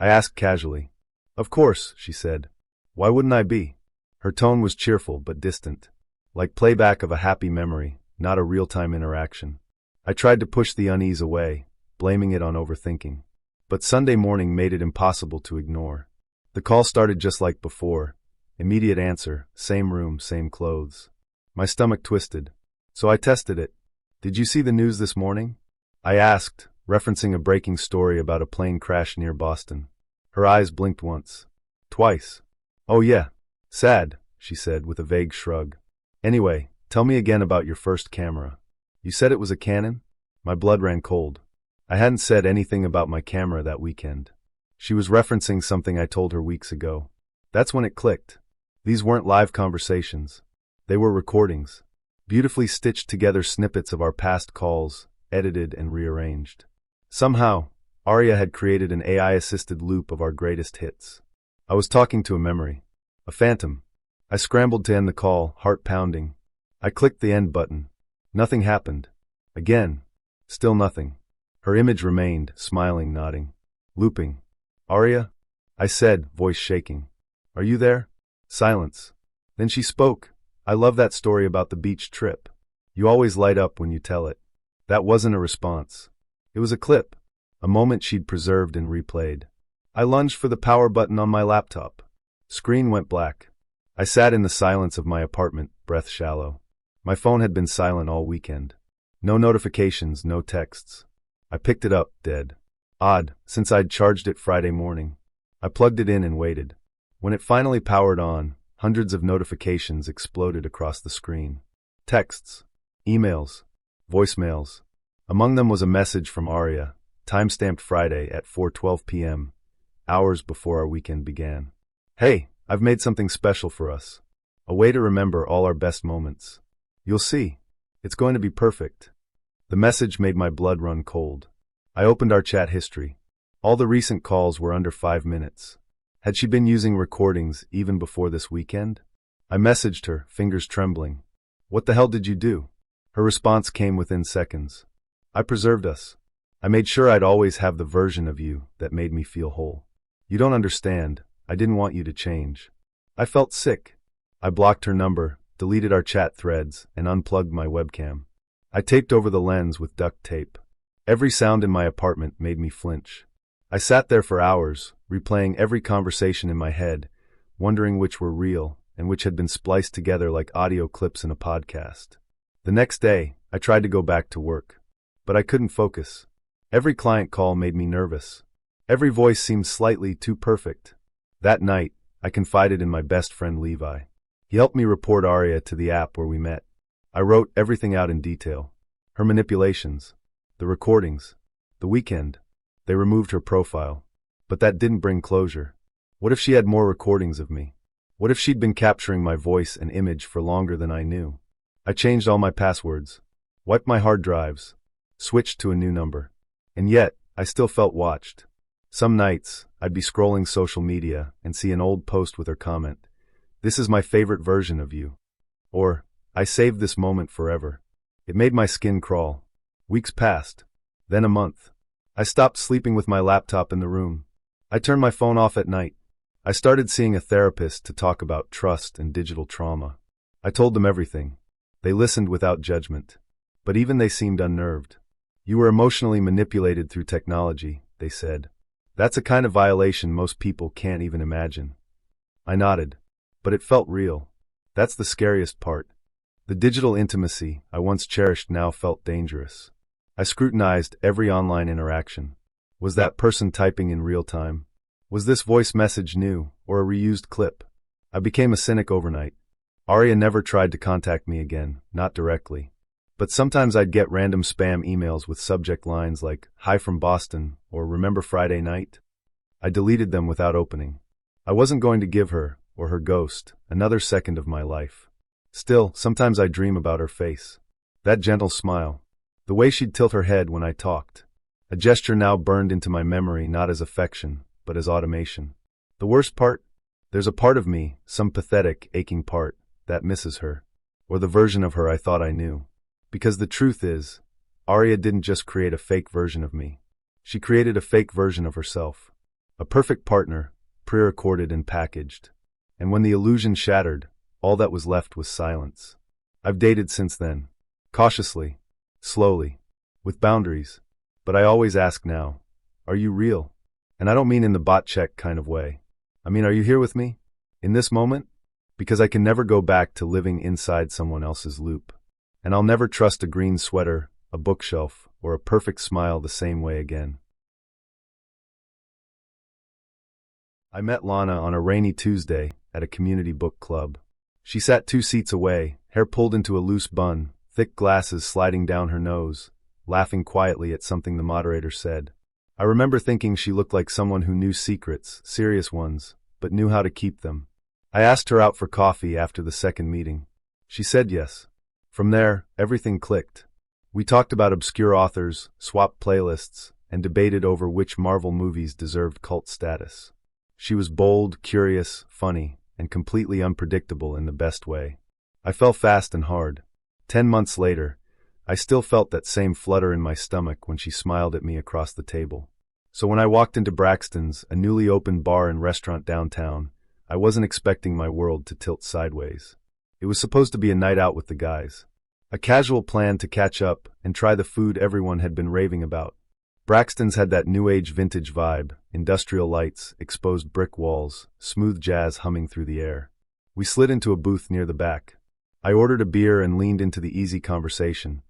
I asked casually. Of course, she said. Why wouldn't I be? Her tone was cheerful but distant. Like playback of a happy memory, not a real-time interaction. I tried to push the unease away, blaming it on overthinking. But Sunday morning made it impossible to ignore. The call started just like before. Immediate answer, same room, same clothes. My stomach twisted. So I tested it. Did you see the news this morning? I asked, referencing a breaking story about a plane crash near Boston. Her eyes blinked once. Twice. Oh yeah. Sad, she said with a vague shrug. Anyway, tell me again about your first camera. You said it was a Canon? My blood ran cold. I hadn't said anything about my camera that weekend. She was referencing something I told her weeks ago. That's when it clicked. These weren't live conversations. They were recordings. Beautifully stitched together snippets of our past calls, edited and rearranged. Somehow, Arya had created an AI-assisted loop of our greatest hits. I was talking to a memory. A phantom. I scrambled to end the call, heart pounding. I clicked the end button. Nothing happened. Again. Still nothing. Her image remained, smiling, nodding. Looping. Arya? I said, voice shaking. Are you there? Silence. Then she spoke. I love that story about the beach trip. You always light up when you tell it. That wasn't a response. It was a clip. a moment she'd preserved and replayed. I lunged for the power button on my laptop. Screen went black. I sat in the silence of my apartment, breath shallow. My phone had been silent all weekend. No notifications, no texts. I picked it up, dead. Odd, since I'd charged it Friday morning. I plugged it in and waited. When it finally powered on, hundreds of notifications exploded across the screen. Texts, emails, voicemails. Among them was a message from Aria, timestamped Friday at 4:12 p.m., hours before our weekend began. Hey, I've made something special for us. A way to remember all our best moments. You'll see. It's going to be perfect. The message made my blood run cold. I opened our chat history. All the recent calls were under 5 minutes. Had she been using recordings even before this weekend? I messaged her, fingers trembling. What the hell did you do? Her response came within seconds. I preserved us. I made sure I'd always have the version of you that made me feel whole. You don't understand. I didn't want you to change. I felt sick. I blocked her number, deleted our chat threads, and unplugged my webcam. I taped over the lens with duct tape. Every sound in my apartment made me flinch. I sat there for hours, replaying every conversation in my head, wondering which were real and which had been spliced together like audio clips in a podcast. The next day, I tried to go back to work, but I couldn't focus. Every client call made me nervous. Every voice seemed slightly too perfect. That night, I confided in my best friend Levi. He helped me report Aria to the app where we met. I wrote everything out in detail. Her manipulations, the recordings, the weekend. They removed her profile. But that didn't bring closure. What if she had more recordings of me? What if she'd been capturing my voice and image for longer than I knew? I changed all my passwords, wiped my hard drives, switched to a new number. And yet, I still felt watched. Some nights, I'd be scrolling social media and see an old post with her comment, "This is my favorite version of you." Or, "I saved this moment forever." It made my skin crawl. Weeks passed. Then a month. I stopped sleeping with my laptop in the room. I turned my phone off at night. I started seeing a therapist to talk about trust and digital trauma. I told them everything. They listened without judgment. But even they seemed unnerved. "You were emotionally manipulated through technology," they said. "That's a kind of violation most people can't even imagine." I nodded. But it felt real. That's the scariest part. The digital intimacy I once cherished now felt dangerous. I scrutinized every online interaction. Was that person typing in real time? Was this voice message new, or a reused clip? I became a cynic overnight. Aria never tried to contact me again, not directly. But sometimes I'd get random spam emails with subject lines like, "Hi from Boston," or "Remember Friday night?" I deleted them without opening. I wasn't going to give her, or her ghost, another second of my life. Still, sometimes I dream about her face. That gentle smile. The way she'd tilt her head when I talked. A gesture now burned into my memory not as affection, but as automation. The worst part? There's a part of me, some pathetic, aching part, that misses her. Or the version of her I thought I knew. Because the truth is, Aria didn't just create a fake version of me. She created a fake version of herself. A perfect partner, pre-recorded and packaged. And when the illusion shattered, all that was left was silence. I've dated since then. Cautiously. Slowly. With boundaries. But I always ask now, are you real? And I don't mean in the bot check kind of way. I mean, are you here with me? In this moment? Because I can never go back to living inside someone else's loop. And I'll never trust a green sweater, a bookshelf, or a perfect smile the same way again. I met Lana on a rainy Tuesday at a community book club. She sat 2 seats away, hair pulled into a loose bun, thick glasses sliding down her nose, laughing quietly at something the moderator said. I remember thinking she looked like someone who knew secrets, serious ones, but knew how to keep them. I asked her out for coffee after the second meeting. She said yes. From there, everything clicked. We talked about obscure authors, swapped playlists, and debated over which Marvel movies deserved cult status. She was bold, curious, funny, and completely unpredictable in the best way. I fell fast and hard. 10 months later, I still felt that same flutter in my stomach when she smiled at me across the table. So when I walked into Braxton's, a newly opened bar and restaurant downtown, I wasn't expecting my world to tilt sideways. It was supposed to be a night out with the guys. A casual plan to catch up and try the food everyone had been raving about. Braxton's had that new age vintage vibe, industrial lights, exposed brick walls, smooth jazz humming through the air. We slid into a booth near the back. I ordered a beer and leaned into the easy conversation,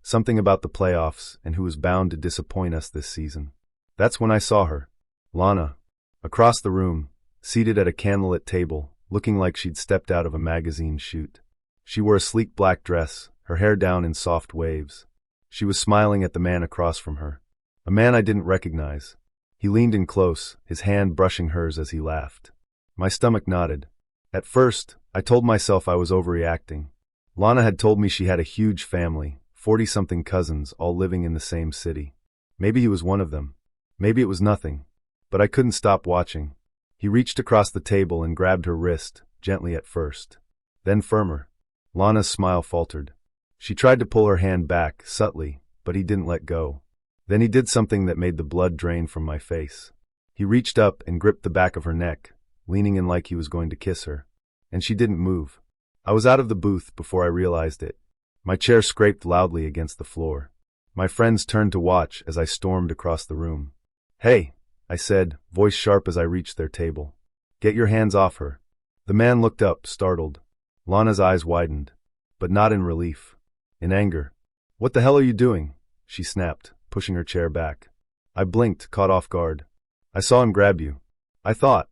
something about the playoffs and who was bound to disappoint us this season. That's when I saw her. Lana, across the room, seated at a candlelit table, looking like she'd stepped out of a magazine shoot. She wore a sleek black dress, her hair down in soft waves. She was smiling at the man across from her. A man I didn't recognize. He leaned in close, his hand brushing hers as he laughed. My stomach knotted. At first, I told myself I was overreacting. Lana had told me she had a huge family, 40-something cousins, all living in the same city. Maybe he was one of them. Maybe it was nothing. But I couldn't stop watching. He reached across the table and grabbed her wrist, gently at first. Then firmer. Lana's smile faltered. She tried to pull her hand back, subtly, but he didn't let go. Then he did something that made the blood drain from my face. He reached up and gripped the back of her neck, leaning in like he was going to kiss her. And she didn't move. I was out of the booth before I realized it. My chair scraped loudly against the floor. My friends turned to watch as I stormed across the room. "Hey," I said, voice sharp as I reached their table. "Get your hands off her." The man looked up, startled. Lana's eyes widened, but not in relief. In anger. "What the hell are you doing?" she snapped, pushing her chair back. I blinked, caught off guard. "I saw him grab you. I thought."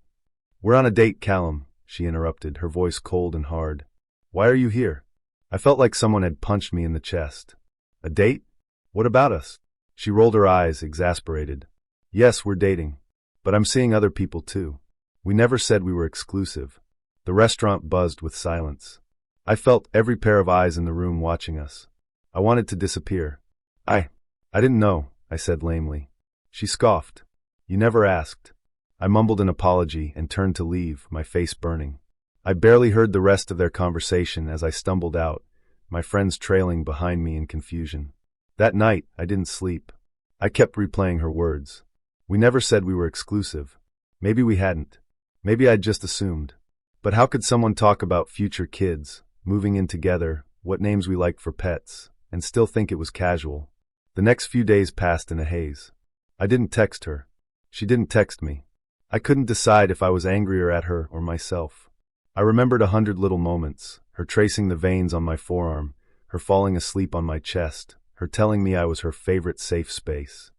"We're on a date, Callum," she interrupted, her voice cold and hard. "Why are you here?" I felt like someone had punched me in the chest. "A date? What about us?" She rolled her eyes, exasperated. "Yes, we're dating. But I'm seeing other people too. We never said we were exclusive." The restaurant buzzed with silence. I felt every pair of eyes in the room watching us. I wanted to disappear. I didn't know," I said lamely. She scoffed. "You never asked." I mumbled an apology and turned to leave, my face burning. I barely heard the rest of their conversation as I stumbled out, my friends trailing behind me in confusion. That night, I didn't sleep. I kept replaying her words. We never said we were exclusive. Maybe we hadn't. Maybe I'd just assumed. But how could someone talk about future kids, moving in together, what names we liked for pets, and still think it was casual? The next few days passed in a haze. I didn't text her. She didn't text me. I couldn't decide if I was angrier at her or myself. I remembered 100 little moments, her tracing the veins on my forearm, her falling asleep on my chest, her telling me I was her favorite safe space.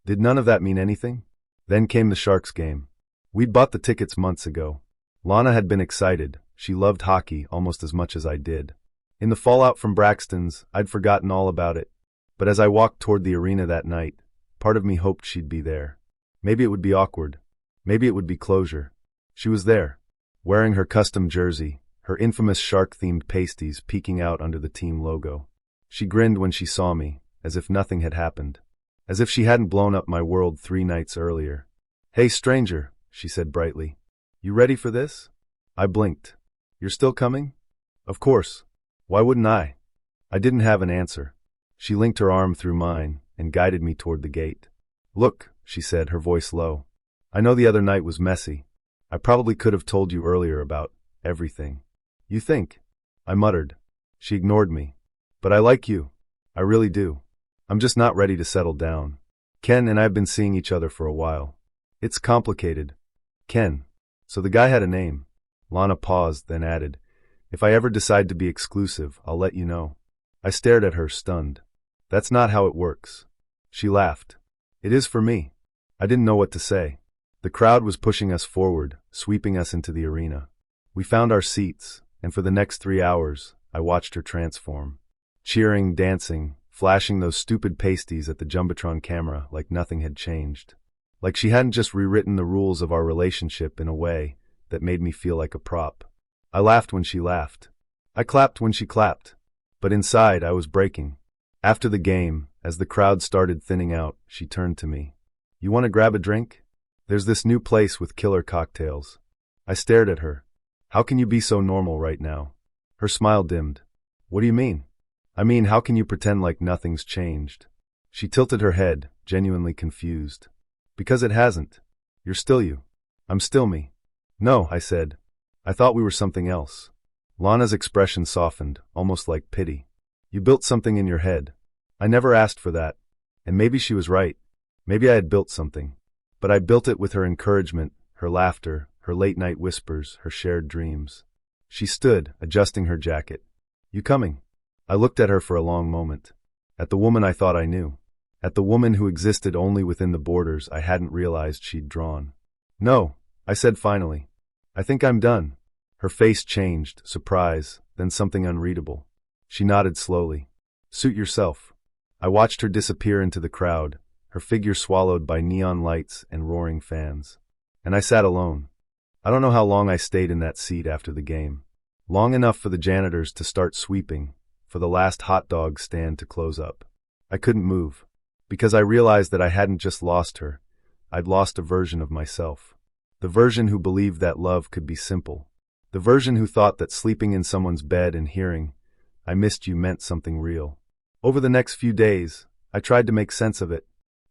Did none of that mean anything? Then came the Sharks game. We'd bought the tickets months ago. Lana had been excited. She loved hockey almost as much as I did. In the fallout from Braxton's, I'd forgotten all about it. But as I walked toward the arena that night, part of me hoped she'd be there. Maybe it would be awkward. Maybe it would be closure. She was there, wearing her custom jersey, her infamous shark-themed pasties peeking out under the team logo. She grinned when she saw me, as if nothing had happened. As if she hadn't blown up my world 3 nights earlier. "Hey, stranger," she said brightly. "You ready for this?" I blinked. "You're still coming?" "Of course. Why wouldn't I?" I didn't have an answer. She linked her arm through mine and guided me toward the gate. "Look," she said, her voice low. "I know the other night was messy. I probably could have told you earlier about everything." "You think?" I muttered. She ignored me. "But I like you. I really do. I'm just not ready to settle down. Ken and I have been seeing each other for a while. It's complicated." "Ken. So the guy had a name." Lana paused, then added, "If I ever decide to be exclusive, I'll let you know." I stared at her, stunned. "That's not how it works." She laughed. "It is for me." I didn't know what to say. The crowd was pushing us forward, sweeping us into the arena. We found our seats, and for the next 3 hours, I watched her transform. Cheering, dancing, flashing those stupid pasties at the Jumbotron camera like nothing had changed. Like she hadn't just rewritten the rules of our relationship in a way that made me feel like a prop. I laughed when she laughed. I clapped when she clapped. But inside, I was breaking. After the game, as the crowd started thinning out, she turned to me. "You want to grab a drink? There's this new place with killer cocktails." I stared at her. "How can you be so normal right now?" Her smile dimmed. "What do you mean?" "I mean, how can you pretend like nothing's changed?" She tilted her head, genuinely confused. "Because it hasn't. You're still you. I'm still me." "No," I said. "I thought we were something else." Lana's expression softened, almost like pity. "You built something in your head. I never asked for that." And maybe she was right. Maybe I had built something. But I built it with her encouragement, her laughter, her late-night whispers, her shared dreams. She stood, adjusting her jacket. "You coming?" I looked at her for a long moment. At the woman I thought I knew. At the woman who existed only within the borders I hadn't realized she'd drawn. "No," I said finally. "I think I'm done." Her face changed, surprise, then something unreadable. She nodded slowly. "Suit yourself." I watched her disappear into the crowd, her figure swallowed by neon lights and roaring fans. And I sat alone. I don't know how long I stayed in that seat after the game. Long enough for the janitors to start sweeping, for the last hot dog stand to close up. I couldn't move, because I realized that I hadn't just lost her, I'd lost a version of myself. The version who believed that love could be simple. The version who thought that sleeping in someone's bed and hearing, "I missed you," meant something real. Over the next few days, I tried to make sense of it.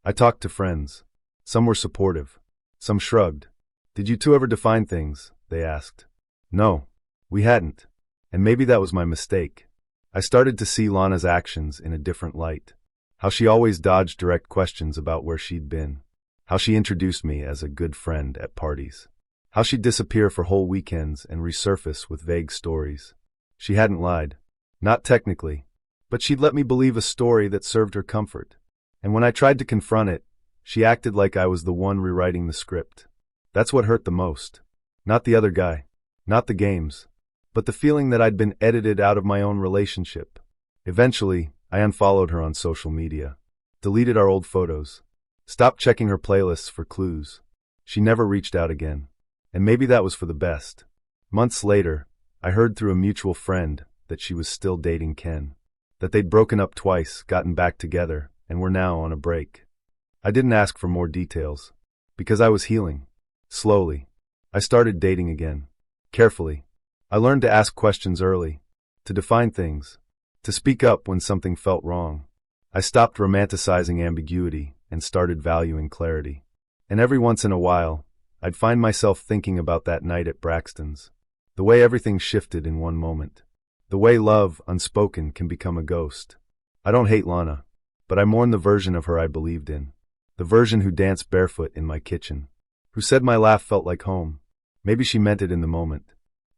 I talked to friends. Some were supportive. Some shrugged. "Did you two ever define things?" they asked. No, we hadn't. And maybe that was my mistake. I started to see Lana's actions in a different light. How she always dodged direct questions about where she'd been. How she introduced me as a good friend at parties. How she'd disappear for whole weekends and resurface with vague stories. She hadn't lied. Not technically. But she'd let me believe a story that served her comfort. And when I tried to confront it, she acted like I was the one rewriting the script. That's what hurt the most. Not the other guy. Not the games. But the feeling that I'd been edited out of my own relationship. Eventually, I unfollowed her on social media. Deleted our old photos. Stopped checking her playlists for clues. She never reached out again. And maybe that was for the best. Months later, I heard through a mutual friend that she was still dating Ken. That they'd broken up twice, gotten back together, and were now on a break. I didn't ask for more details. Because I was healing. Slowly. I started dating again. Carefully. I learned to ask questions early. To define things. To speak up when something felt wrong. I stopped romanticizing ambiguity and started valuing clarity. And every once in a while, I'd find myself thinking about that night at Braxton's. The way everything shifted in one moment. The way love, unspoken, can become a ghost. I don't hate Lana, but I mourn the version of her I believed in. The version who danced barefoot in my kitchen. Who said my laugh felt like home. Maybe she meant it in the moment.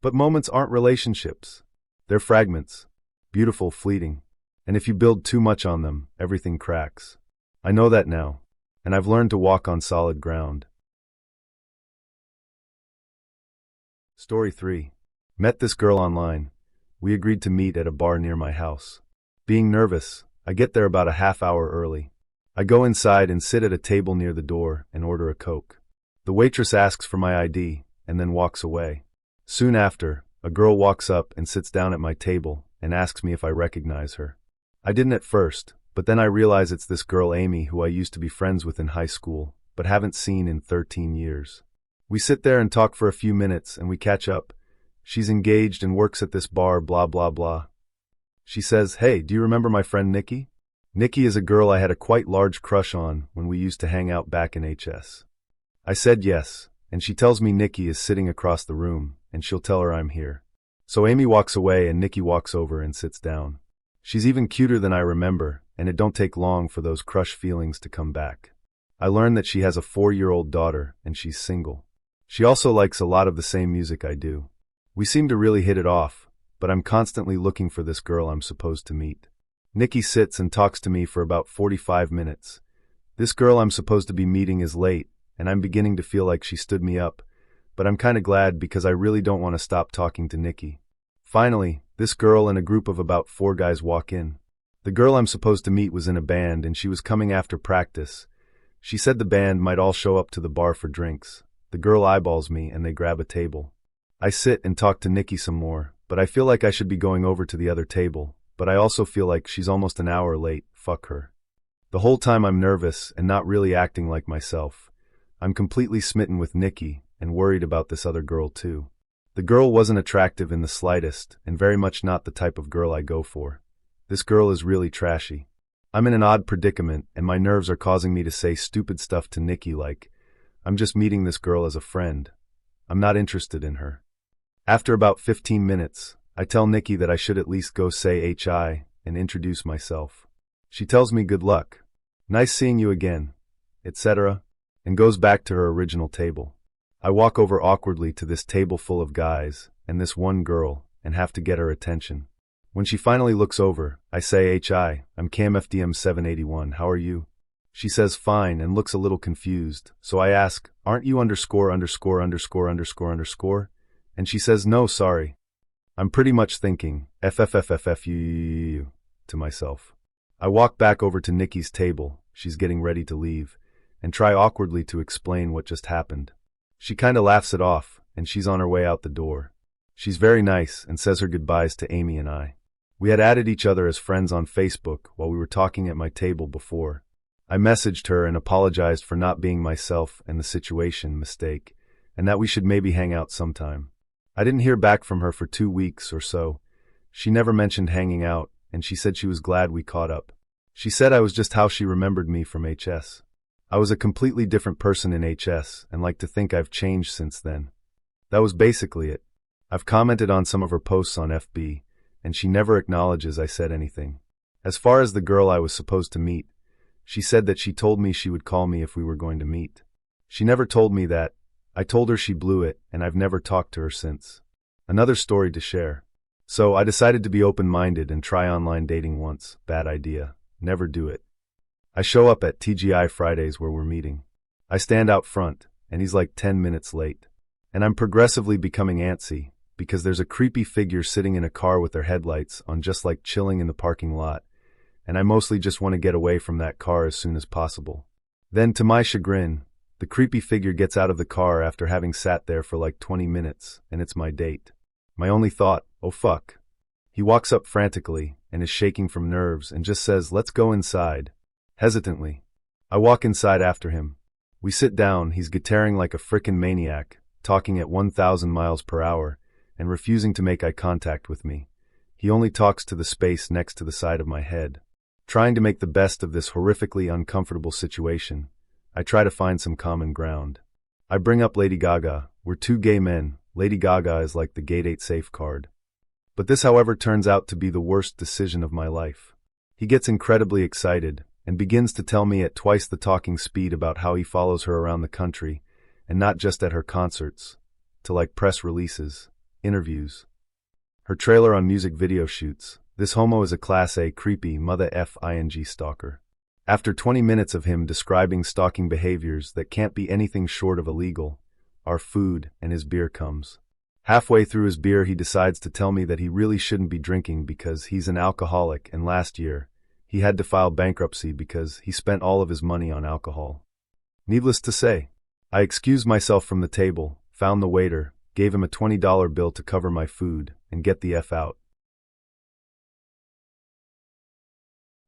But moments aren't relationships. They're fragments. Beautiful, fleeting. And if you build too much on them, everything cracks. I know that now. And I've learned to walk on solid ground. Story 3. Met this girl online. We agreed to meet at a bar near my house. Being nervous, I get there about a half hour early. I go inside and sit at a table near the door and order a Coke. The waitress asks for my ID and then walks away. Soon after, a girl walks up and sits down at my table and asks me if I recognize her. I didn't at first, but then I realize it's this girl Amy who I used to be friends with in high school, but haven't seen in 13 years. We sit there and talk for a few minutes and we catch up. She's engaged and works at this bar, blah blah blah. She says, "Hey, do you remember my friend Nikki?" Nikki is a girl I had a quite large crush on when we used to hang out back in HS. I said yes, and she tells me Nikki is sitting across the room, and she'll tell her I'm here. So Amy walks away and Nikki walks over and sits down. She's even cuter than I remember, and it don't take long for those crush feelings to come back. I learn that she has a 4-year-old daughter, and she's single. She also likes a lot of the same music I do. We seem to really hit it off, but I'm constantly looking for this girl I'm supposed to meet. Nikki sits and talks to me for about 45 minutes. This girl I'm supposed to be meeting is late, and I'm beginning to feel like she stood me up, but I'm kinda glad because I really don't want to stop talking to Nikki. Finally, this girl and a group of about 4 guys walk in. The girl I'm supposed to meet was in a band and she was coming after practice. She said the band might all show up to the bar for drinks. The girl eyeballs me and they grab a table. I sit and talk to Nikki some more, but I feel like I should be going over to the other table, but I also feel like she's almost an hour late, fuck her. The whole time I'm nervous and not really acting like myself. I'm completely smitten with Nikki and worried about this other girl too. The girl wasn't attractive in the slightest and very much not the type of girl I go for. This girl is really trashy. I'm in an odd predicament and my nerves are causing me to say stupid stuff to Nikki like, I'm just meeting this girl as a friend. I'm not interested in her. After about 15 minutes, I tell Nikki that I should at least go say HI and introduce myself. She tells me good luck. Nice seeing you again. etc., and goes back to her original table. I walk over awkwardly to this table full of guys and this one girl and have to get her attention. When she finally looks over, I say, "Hi, I'm CamFDM 781, how are you?" She says fine and looks a little confused, so I ask, "Aren't you underscore underscore underscore underscore underscore?" And she says, "No, sorry." I'm pretty much thinking, FFFFFU to myself. I walk back over to Nikki's table, she's getting ready to leave, and try awkwardly to explain what just happened. She kinda laughs it off, and she's on her way out the door. She's very nice and says her goodbyes to Amy and I. We had added each other as friends on Facebook while we were talking at my table before. I messaged her and apologized for not being myself and the situation mistake, and that we should maybe hang out sometime. I didn't hear back from her for 2 weeks or so. She never mentioned hanging out, and she said she was glad we caught up. She said I was just how she remembered me from HS. I was a completely different person in HS, and like to think I've changed since then. That was basically it. I've commented on some of her posts on FB, and she never acknowledges I said anything. As far as the girl I was supposed to meet, she said that she told me she would call me if we were going to meet. She never told me that. I told her she blew it, and I've never talked to her since. Another story to share. So I decided to be open-minded and try online dating once. Bad idea. Never do it. I show up at TGI Fridays where we're meeting. I stand out front, and he's like 10 minutes late. And I'm progressively becoming antsy, because there's a creepy figure sitting in a car with their headlights on, just like chilling in the parking lot, and I mostly just want to get away from that car as soon as possible. Then, to my chagrin, the creepy figure gets out of the car after having sat there for like 20 minutes, and it's my date. My only thought, oh fuck. He walks up frantically, and is shaking from nerves, and just says, "Let's go inside." Hesitantly. I walk inside after him. We sit down, he's guitaring like a frickin' maniac, talking at 1,000 miles per hour, and refusing to make eye contact with me. He only talks to the space next to the side of my head. Trying to make the best of this horrifically uncomfortable situation, I try to find some common ground. I bring up Lady Gaga. We're two gay men. Lady Gaga is like the Gate 8 safe card. But this, however, turns out to be the worst decision of my life. He gets incredibly excited and begins to tell me at twice the talking speed about how he follows her around the country, and not just at her concerts, to like press releases, interviews, her trailer on music video shoots. This homo is a class A creepy mother f***ing stalker. After 20 minutes of him describing stalking behaviors that can't be anything short of illegal, our food and his beer comes. Halfway through his beer he decides to tell me that he really shouldn't be drinking because he's an alcoholic, and last year he had to file bankruptcy because he spent all of his money on alcohol. Needless to say, I excused myself from the table, found the waiter, gave him a $20 bill to cover my food, and get the F out.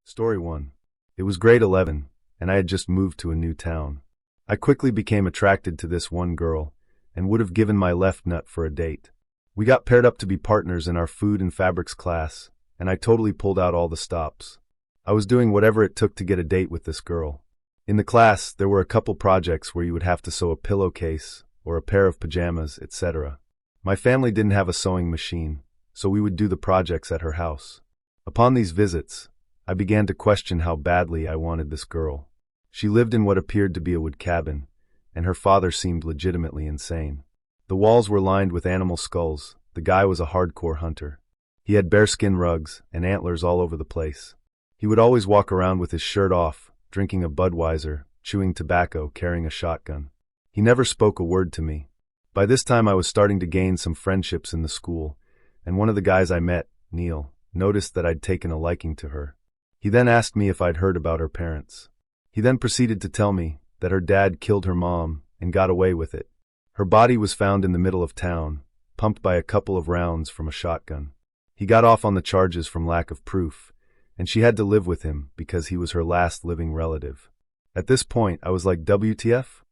Story 1. It was grade 11, and I had just moved to a new town. I quickly became attracted to this one girl, and would have given my left nut for a date. We got paired up to be partners in our food and fabrics class, and I totally pulled out all the stops. I was doing whatever it took to get a date with this girl. In the class, there were a couple projects where you would have to sew a pillowcase, or a pair of pajamas, etc. My family didn't have a sewing machine, so we would do the projects at her house. Upon these visits, I began to question how badly I wanted this girl. She lived in what appeared to be a wood cabin, and her father seemed legitimately insane. The walls were lined with animal skulls. The guy was a hardcore hunter. He had bearskin rugs and antlers all over the place. He would always walk around with his shirt off, drinking a Budweiser, chewing tobacco, carrying a shotgun. He never spoke a word to me. By this time I was starting to gain some friendships in the school, and one of the guys I met, Neil, noticed that I'd taken a liking to her. He then asked me if I'd heard about her parents. He then proceeded to tell me that her dad killed her mom and got away with it. Her body was found in the middle of town, pumped by a couple of rounds from a shotgun. He got off on the charges from lack of proof, and she had to live with him because he was her last living relative. At this point, I was like, WTF?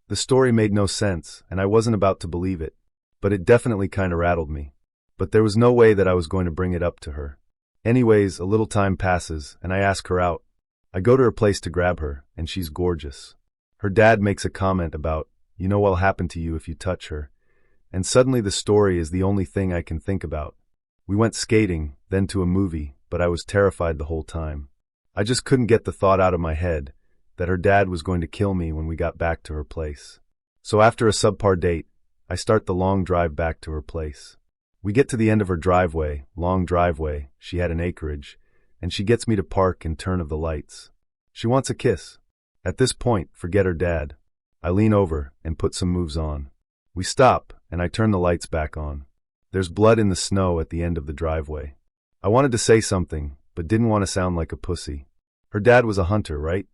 The story made no sense, and I wasn't about to believe it, but it definitely kinda rattled me. But there was no way that I was going to bring it up to her. Anyways, a little time passes, and I ask her out. I go to her place to grab her, and she's gorgeous. Her dad makes a comment about, you know what'll happen to you if you touch her, and suddenly the story is the only thing I can think about. We went skating, then to a movie, but I was terrified the whole time. I just couldn't get the thought out of my head, that her dad was going to kill me when we got back to her place. So after a subpar date, I start the long drive back to her place. We get to the end of her driveway, long driveway, she had an acreage, and she gets me to park and turn of the lights. She wants a kiss. At this point, forget her dad. I lean over and put some moves on. We stop, and I turn the lights back on. There's blood in the snow at the end of the driveway. I wanted to say something, but didn't want to sound like a pussy. Her dad was a hunter, right?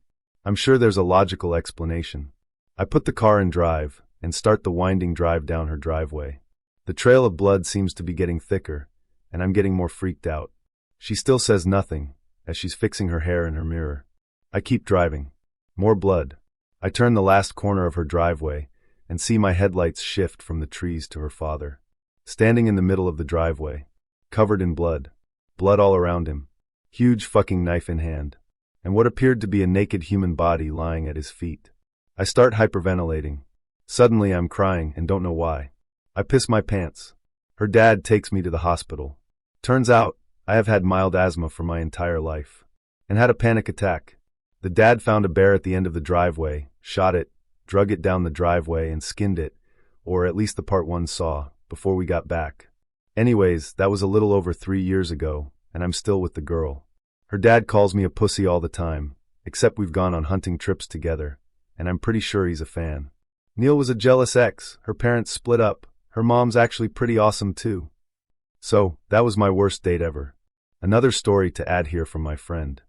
I'm sure there's a logical explanation. I put the car in drive and start the winding drive down her driveway. The trail of blood seems to be getting thicker, and I'm getting more freaked out. She still says nothing, as she's fixing her hair in her mirror. I keep driving. More blood. I turn the last corner of her driveway and see my headlights shift from the trees to her father, standing in the middle of the driveway, covered in blood. Blood all around him. Huge fucking knife in hand. And what appeared to be a naked human body lying at his feet. I start hyperventilating. Suddenly I'm crying and don't know why. I piss my pants. Her dad takes me to the hospital. Turns out, I have had mild asthma for my entire life. And had a panic attack. The dad found a bear at the end of the driveway, shot it, drug it down the driveway and skinned it, or at least the part one saw, before we got back. Anyways, that was a little over 3 years ago, and I'm still with the girl. Her dad calls me a pussy all the time, except we've gone on hunting trips together, and I'm pretty sure he's a fan. Neil was a jealous ex, her parents split up, her mom's actually pretty awesome too. So, that was my worst date ever. Another story to add here from my friend.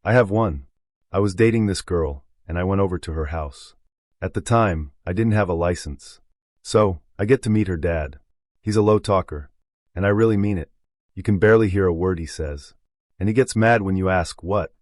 I have one. I was dating this girl, and I went over to her house. At the time, I didn't have a license. So, I get to meet her dad. He's a low talker. And I really mean it. You can barely hear a word he says. And he gets mad when you ask what.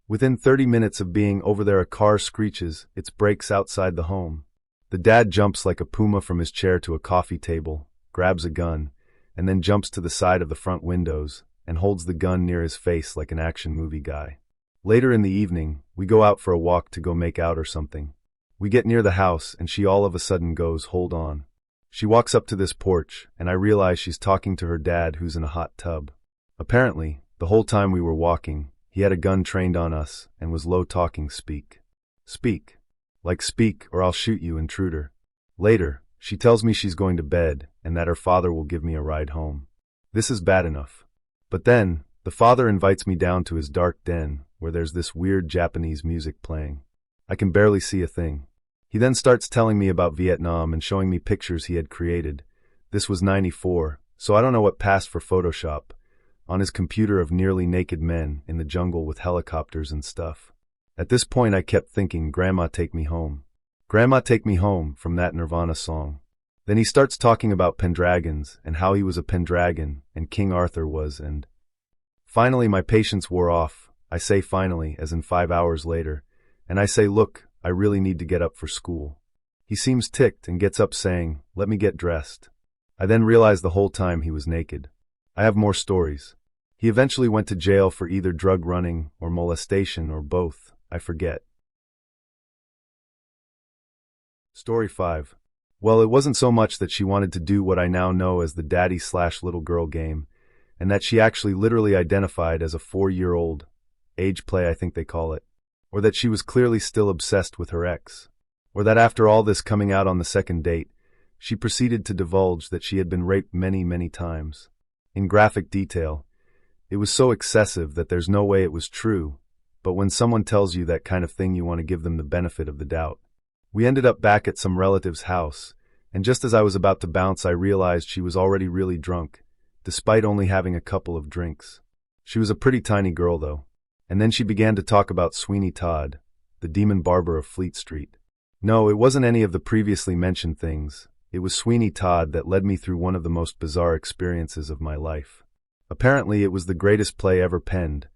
Within 30 minutes of being over there, a car screeches its brakes outside the home. The dad jumps like a puma from his chair to a coffee table, grabs a gun, and then jumps to the side of the front windows and holds the gun near his face like an action movie guy. Later in the evening, we go out for a walk to go make out or something. We get near the house and she all of a sudden goes, "Hold on." She walks up to this porch and I realize she's talking to her dad who's in a hot tub. Apparently, the whole time we were walking, he had a gun trained on us and was low talking speak. Speak. Like speak or I'll shoot you, intruder. Later, she tells me she's going to bed and that her father will give me a ride home. This is bad enough. But then, the father invites me down to his dark den where there's this weird Japanese music playing. I can barely see a thing. He then starts telling me about Vietnam and showing me pictures he had created. This was '94, so I don't know what passed for Photoshop, on his computer of nearly naked men in the jungle with helicopters and stuff. At this point I kept thinking, Grandma take me home. Grandma take me home from that Nirvana song. Then he starts talking about Pendragons and how he was a Pendragon and King Arthur was, and finally my patience wore off. I say finally as in 5 hours later, and I say, look, I really need to get up for school. He seems ticked and gets up saying, let me get dressed. I then realize the whole time he was naked. I have more stories. He eventually went to jail for either drug running or molestation or both, I forget. Story 5. Well, it wasn't so much that she wanted to do what I now know as the daddy/little girl game, and that she actually literally identified as a 4-year-old, age play I think they call it, or that she was clearly still obsessed with her ex, or that after all this coming out on the second date, she proceeded to divulge that she had been raped many, many times. In graphic detail. It was so excessive that there's no way it was true, but when someone tells you that kind of thing you want to give them the benefit of the doubt. We ended up back at some relative's house, and just as I was about to bounce I realized she was already really drunk, despite only having a couple of drinks. She was a pretty tiny girl though. And then she began to talk about Sweeney Todd, the demon barber of Fleet Street. No, it wasn't any of the previously mentioned things. It was Sweeney Todd that led me through one of the most bizarre experiences of my life. Apparently it was the greatest play ever penned,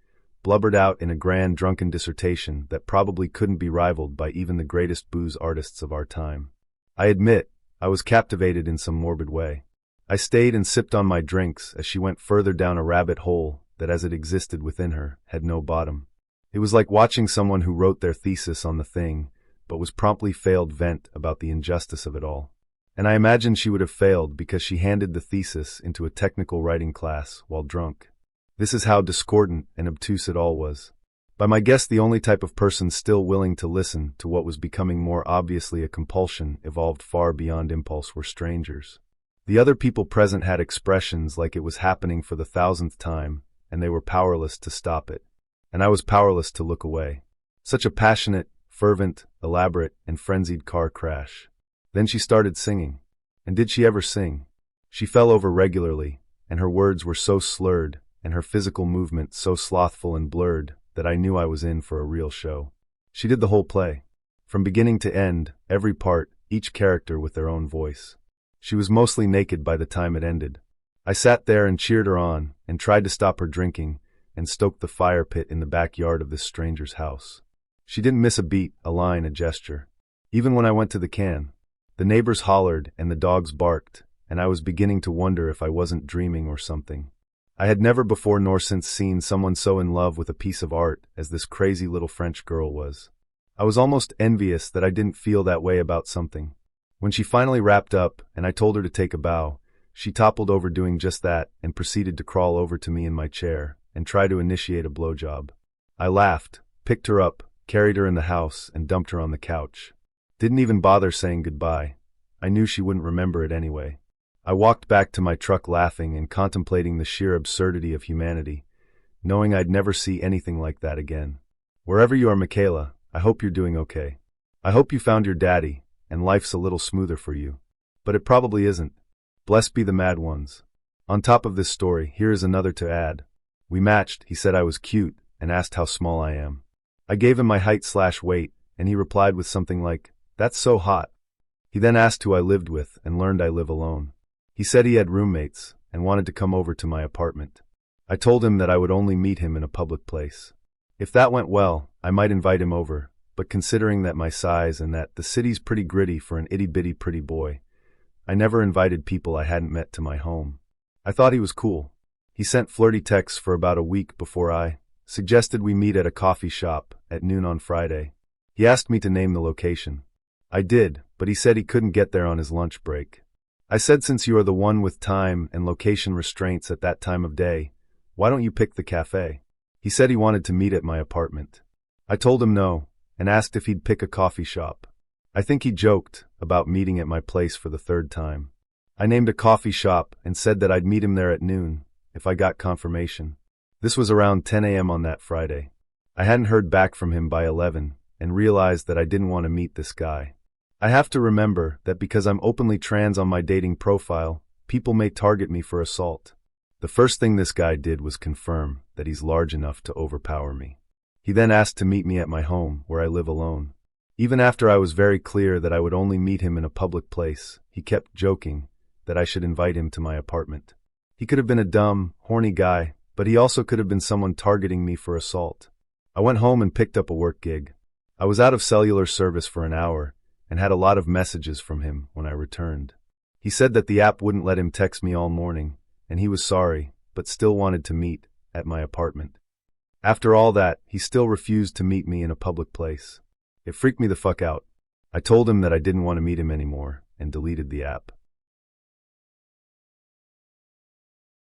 blubbered out in a grand drunken dissertation that probably couldn't be rivaled by even the greatest booze artists of our time. I admit, I was captivated in some morbid way. I stayed and sipped on my drinks as she went further down a rabbit hole that as it existed within her, had no bottom. It was like watching someone who wrote their thesis on the thing, but was promptly failed vent about the injustice of it all. And I imagined she would have failed because she handed the thesis into a technical writing class while drunk. This is how discordant and obtuse it all was. By my guess, the only type of person still willing to listen to what was becoming more obviously a compulsion evolved far beyond impulse were strangers. The other people present had expressions like it was happening for the 1,000th time, and they were powerless to stop it. And I was powerless to look away. Such a passionate, fervent, elaborate, and frenzied car crash. Then she started singing. And did she ever sing? She fell over regularly, and her words were so slurred, and her physical movement so slothful and blurred, that I knew I was in for a real show. She did the whole play. From beginning to end, every part, each character with their own voice. She was mostly naked by the time it ended. I sat there and cheered her on, and tried to stop her drinking, and stoked the fire pit in the backyard of this stranger's house. She didn't miss a beat, a line, a gesture. Even when I went to the can, the neighbors hollered and the dogs barked, and I was beginning to wonder if I wasn't dreaming or something. I had never before nor since seen someone so in love with a piece of art as this crazy little French girl was. I was almost envious that I didn't feel that way about something. When she finally wrapped up and I told her to take a bow, she toppled over doing just that and proceeded to crawl over to me in my chair and try to initiate a blowjob. I laughed, picked her up, carried her in the house, and dumped her on the couch. Didn't even bother saying goodbye. I knew she wouldn't remember it anyway. I walked back to my truck laughing and contemplating the sheer absurdity of humanity, knowing I'd never see anything like that again. Wherever you are, Michaela, I hope you're doing okay. I hope you found your daddy, and life's a little smoother for you. But it probably isn't. Blessed be the mad ones. On top of this story, here is another to add. We matched, he said I was cute, and asked how small I am. I gave him my height/weight, and he replied with something like, "That's so hot." He then asked who I lived with and learned I live alone. He said he had roommates and wanted to come over to my apartment. I told him that I would only meet him in a public place. If that went well, I might invite him over, but considering that my size and that the city's pretty gritty for an itty-bitty pretty boy, I never invited people I hadn't met to my home. I thought he was cool. He sent flirty texts for about a week before I suggested we meet at a coffee shop at noon on Friday. He asked me to name the location. I did, but he said he couldn't get there on his lunch break. I said, since you are the one with time and location restraints at that time of day, why don't you pick the cafe? He said he wanted to meet at my apartment. I told him no, and asked if he'd pick a coffee shop. I think he joked about meeting at my place for the 3rd time. I named a coffee shop and said that I'd meet him there at noon, if I got confirmation. This was around 10 a.m. on that Friday. I hadn't heard back from him by 11, and realized that I didn't want to meet this guy. I have to remember that because I'm openly trans on my dating profile, people may target me for assault. The first thing this guy did was confirm that he's large enough to overpower me. He then asked to meet me at my home, where I live alone. Even after I was very clear that I would only meet him in a public place, he kept joking that I should invite him to my apartment. He could have been a dumb, horny guy, but he also could have been someone targeting me for assault. I went home and picked up a work gig. I was out of cellular service for an hour, and had a lot of messages from him when I returned. He said that the app wouldn't let him text me all morning, and he was sorry, but still wanted to meet at my apartment. After all that, he still refused to meet me in a public place. It freaked me the fuck out. I told him that I didn't want to meet him anymore, and deleted the app.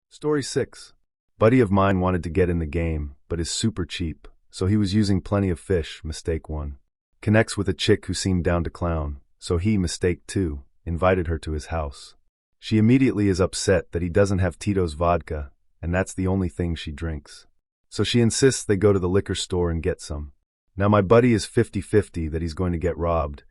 Story 6. Buddy of mine wanted to get in the game, but is super cheap, so he was using plenty of fish, mistake 1. Connects with a chick who seemed down to clown, so he, mistake 2, invited her to his house. She immediately is upset that he doesn't have Tito's vodka, and that's the only thing she drinks. So she insists they go to the liquor store and get some. Now my buddy is 50-50 that he's going to get robbed,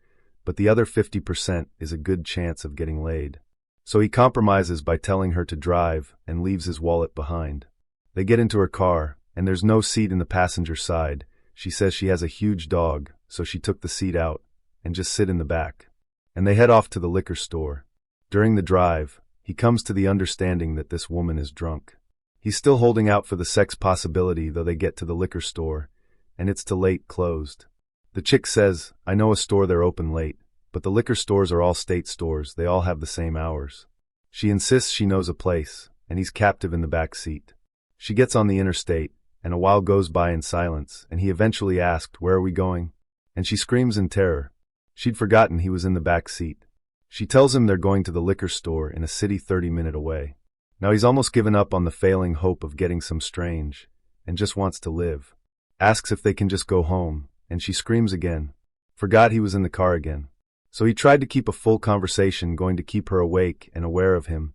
but the other 50% is a good chance of getting laid. So he compromises by telling her to drive and leaves his wallet behind. They get into her car, and there's no seat in the passenger side. She says she has a huge dog, so she took the seat out and just sit in the back. And they head off to the liquor store. During the drive, he comes to the understanding that this woman is drunk. He's still holding out for the sex possibility, though they get to the liquor store, and it's too late, closed. The chick says, I know a store they're open late, but the liquor stores are all state stores, they all have the same hours. She insists she knows a place, and he's captive in the back seat. She gets on the interstate, and a while goes by in silence, and he eventually asked, where are we going? And she screams in terror. She'd forgotten he was in the back seat. She tells him they're going to the liquor store in a city 30-minute away. Now he's almost given up on the failing hope of getting some strange, and just wants to live. asks if they can just go home, and she screams again. Forgot he was in the car again. So he tried to keep a full conversation going to keep her awake and aware of him,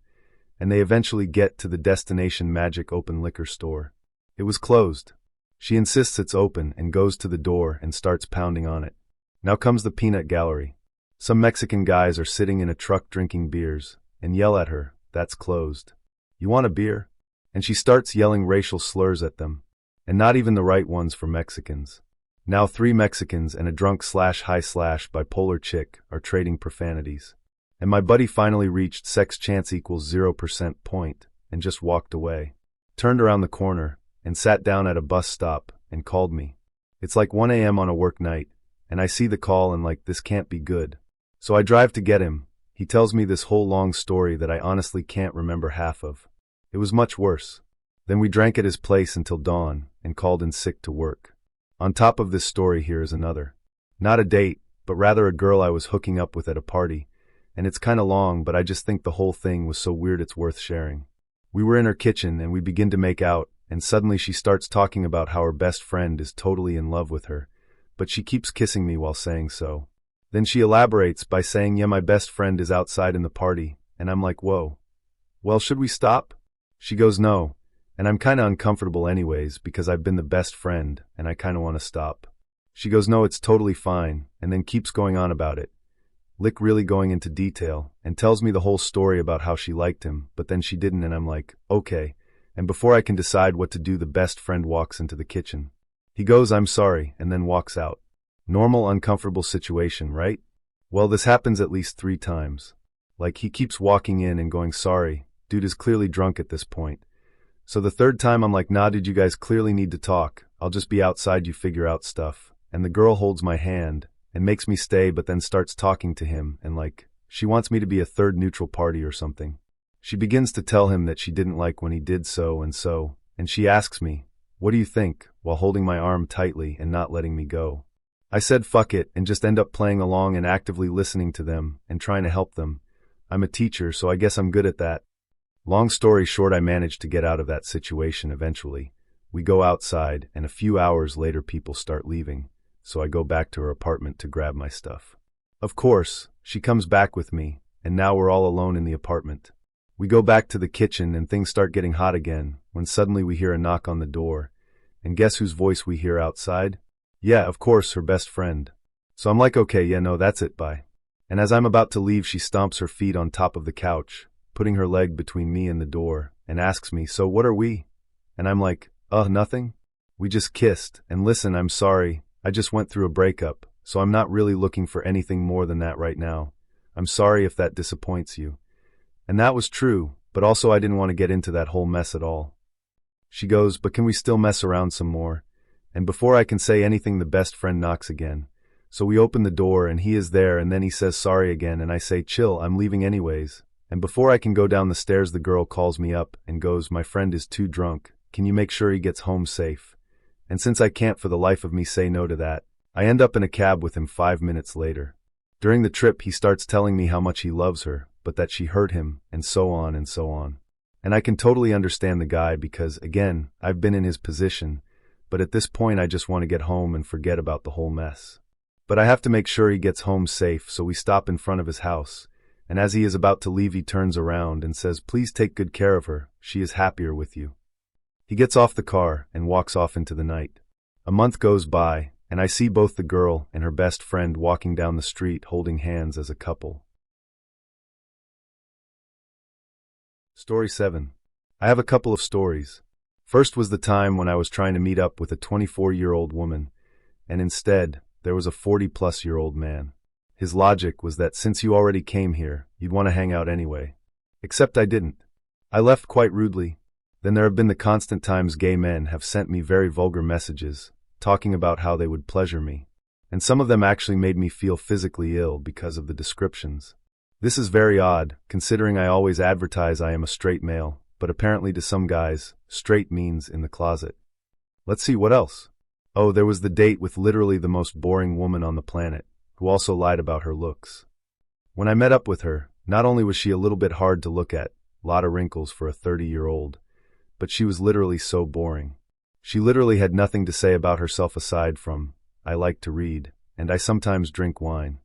and they eventually get to the destination magic open liquor store. It was closed. She insists it's open and goes to the door and starts pounding on it. Now comes the peanut gallery. Some Mexican guys are sitting in a truck drinking beers and yell at her, "That's closed. You want a beer?" And she starts yelling racial slurs at them, and not even the right ones for Mexicans. Now 3 Mexicans and a drunk/high/bipolar chick are trading profanities. And my buddy finally reached sex chance equals 0% point and just walked away. Turned around the corner and sat down at a bus stop and called me. It's like 1 a.m. on a work night, and I see the call and like, this can't be good. So I drive to get him. He tells me this whole long story that I honestly can't remember half of. It was much worse. Then we drank at his place until dawn and called in sick to work. On top of this story, here is another. Not a date, but rather a girl I was hooking up with at a party, and it's kinda long, but I just think the whole thing was so weird it's worth sharing. We were in her kitchen and we begin to make out, and suddenly she starts talking about how her best friend is totally in love with her, but she keeps kissing me while saying so. Then she elaborates by saying, "Yeah, my best friend is outside in the party," and I'm like, whoa. Well, should we stop? She goes, no. And I'm kinda uncomfortable anyways because I've been the best friend and I kinda wanna stop. She goes, no, it's totally fine, and then keeps going on about it. Lick really going into detail, and tells me the whole story about how she liked him, but then she didn't, and I'm like, okay. And before I can decide what to do, the best friend walks into the kitchen. He goes, "I'm sorry," and then walks out. Normal uncomfortable situation, right? Well, this happens at least 3 times. Like, he keeps walking in and going, sorry. Dude is clearly drunk at this point. So the 3rd time I'm like, nah dude, you guys clearly need to talk. I'll just be outside, you figure out stuff. And the girl holds my hand and makes me stay, but then starts talking to him and like, she wants me to be a 3rd neutral party or something. She begins to tell him that she didn't like when he did so, and she asks me, "What do you think?" while holding my arm tightly and not letting me go. I said fuck it and just end up playing along and actively listening to them and trying to help them. I'm a teacher, so I guess I'm good at that. Long story short, I managed to get out of that situation eventually. We go outside, and a few hours later people start leaving, so I go back to her apartment to grab my stuff. Of course, she comes back with me, and now we're all alone in the apartment. We go back to the kitchen and things start getting hot again, when suddenly we hear a knock on the door. And guess whose voice we hear outside? Yeah, of course, her best friend. So I'm like, okay, yeah, no, that's it, bye. And as I'm about to leave, she stomps her feet on top of the couch, putting her leg between me and the door, and asks me, "So what are we?" And I'm like, nothing. We just kissed, and listen, I'm sorry, I just went through a breakup, so I'm not really looking for anything more than that right now. I'm sorry if that disappoints you. And that was true, but also I didn't want to get into that whole mess at all. She goes, "But can we still mess around some more?" And before I can say anything, the best friend knocks again. So we open the door and he is there, and then he says sorry again, and I say, "Chill, I'm leaving anyways." And before I can go down the stairs, the girl calls me up and goes, "My friend is too drunk. Can you make sure he gets home safe?" And since I can't for the life of me say no to that, I end up in a cab with him 5 minutes later. During the trip, he starts telling me how much he loves her, but that she hurt him, and so on and so on. And I can totally understand the guy because, again, I've been in his position, but at this point I just want to get home and forget about the whole mess. But I have to make sure he gets home safe, so we stop in front of his house, and as he is about to leave, he turns around and says, "Please take good care of her, she is happier with you." He gets off the car and walks off into the night. A month goes by, and I see both the girl and her best friend walking down the street holding hands as a couple. Story 7. I have a couple of stories. First was the time when I was trying to meet up with a 24-year-old woman, and instead, there was a 40-plus-year-old man. His logic was that since you already came here, you'd want to hang out anyway. Except I didn't. I left quite rudely. Then there have been the constant times gay men have sent me very vulgar messages, talking about how they would pleasure me. And some of them actually made me feel physically ill because of the descriptions. This is very odd, considering I always advertise I am a straight male, but apparently to some guys, straight means in the closet. Let's see, what else? Oh, there was the date with literally the most boring woman on the planet, who also lied about her looks. When I met up with her, not only was she a little bit hard to look at, lot of wrinkles for a 30-year-old, but she was literally so boring. She literally had nothing to say about herself aside from, "I like to read, and I sometimes drink wine."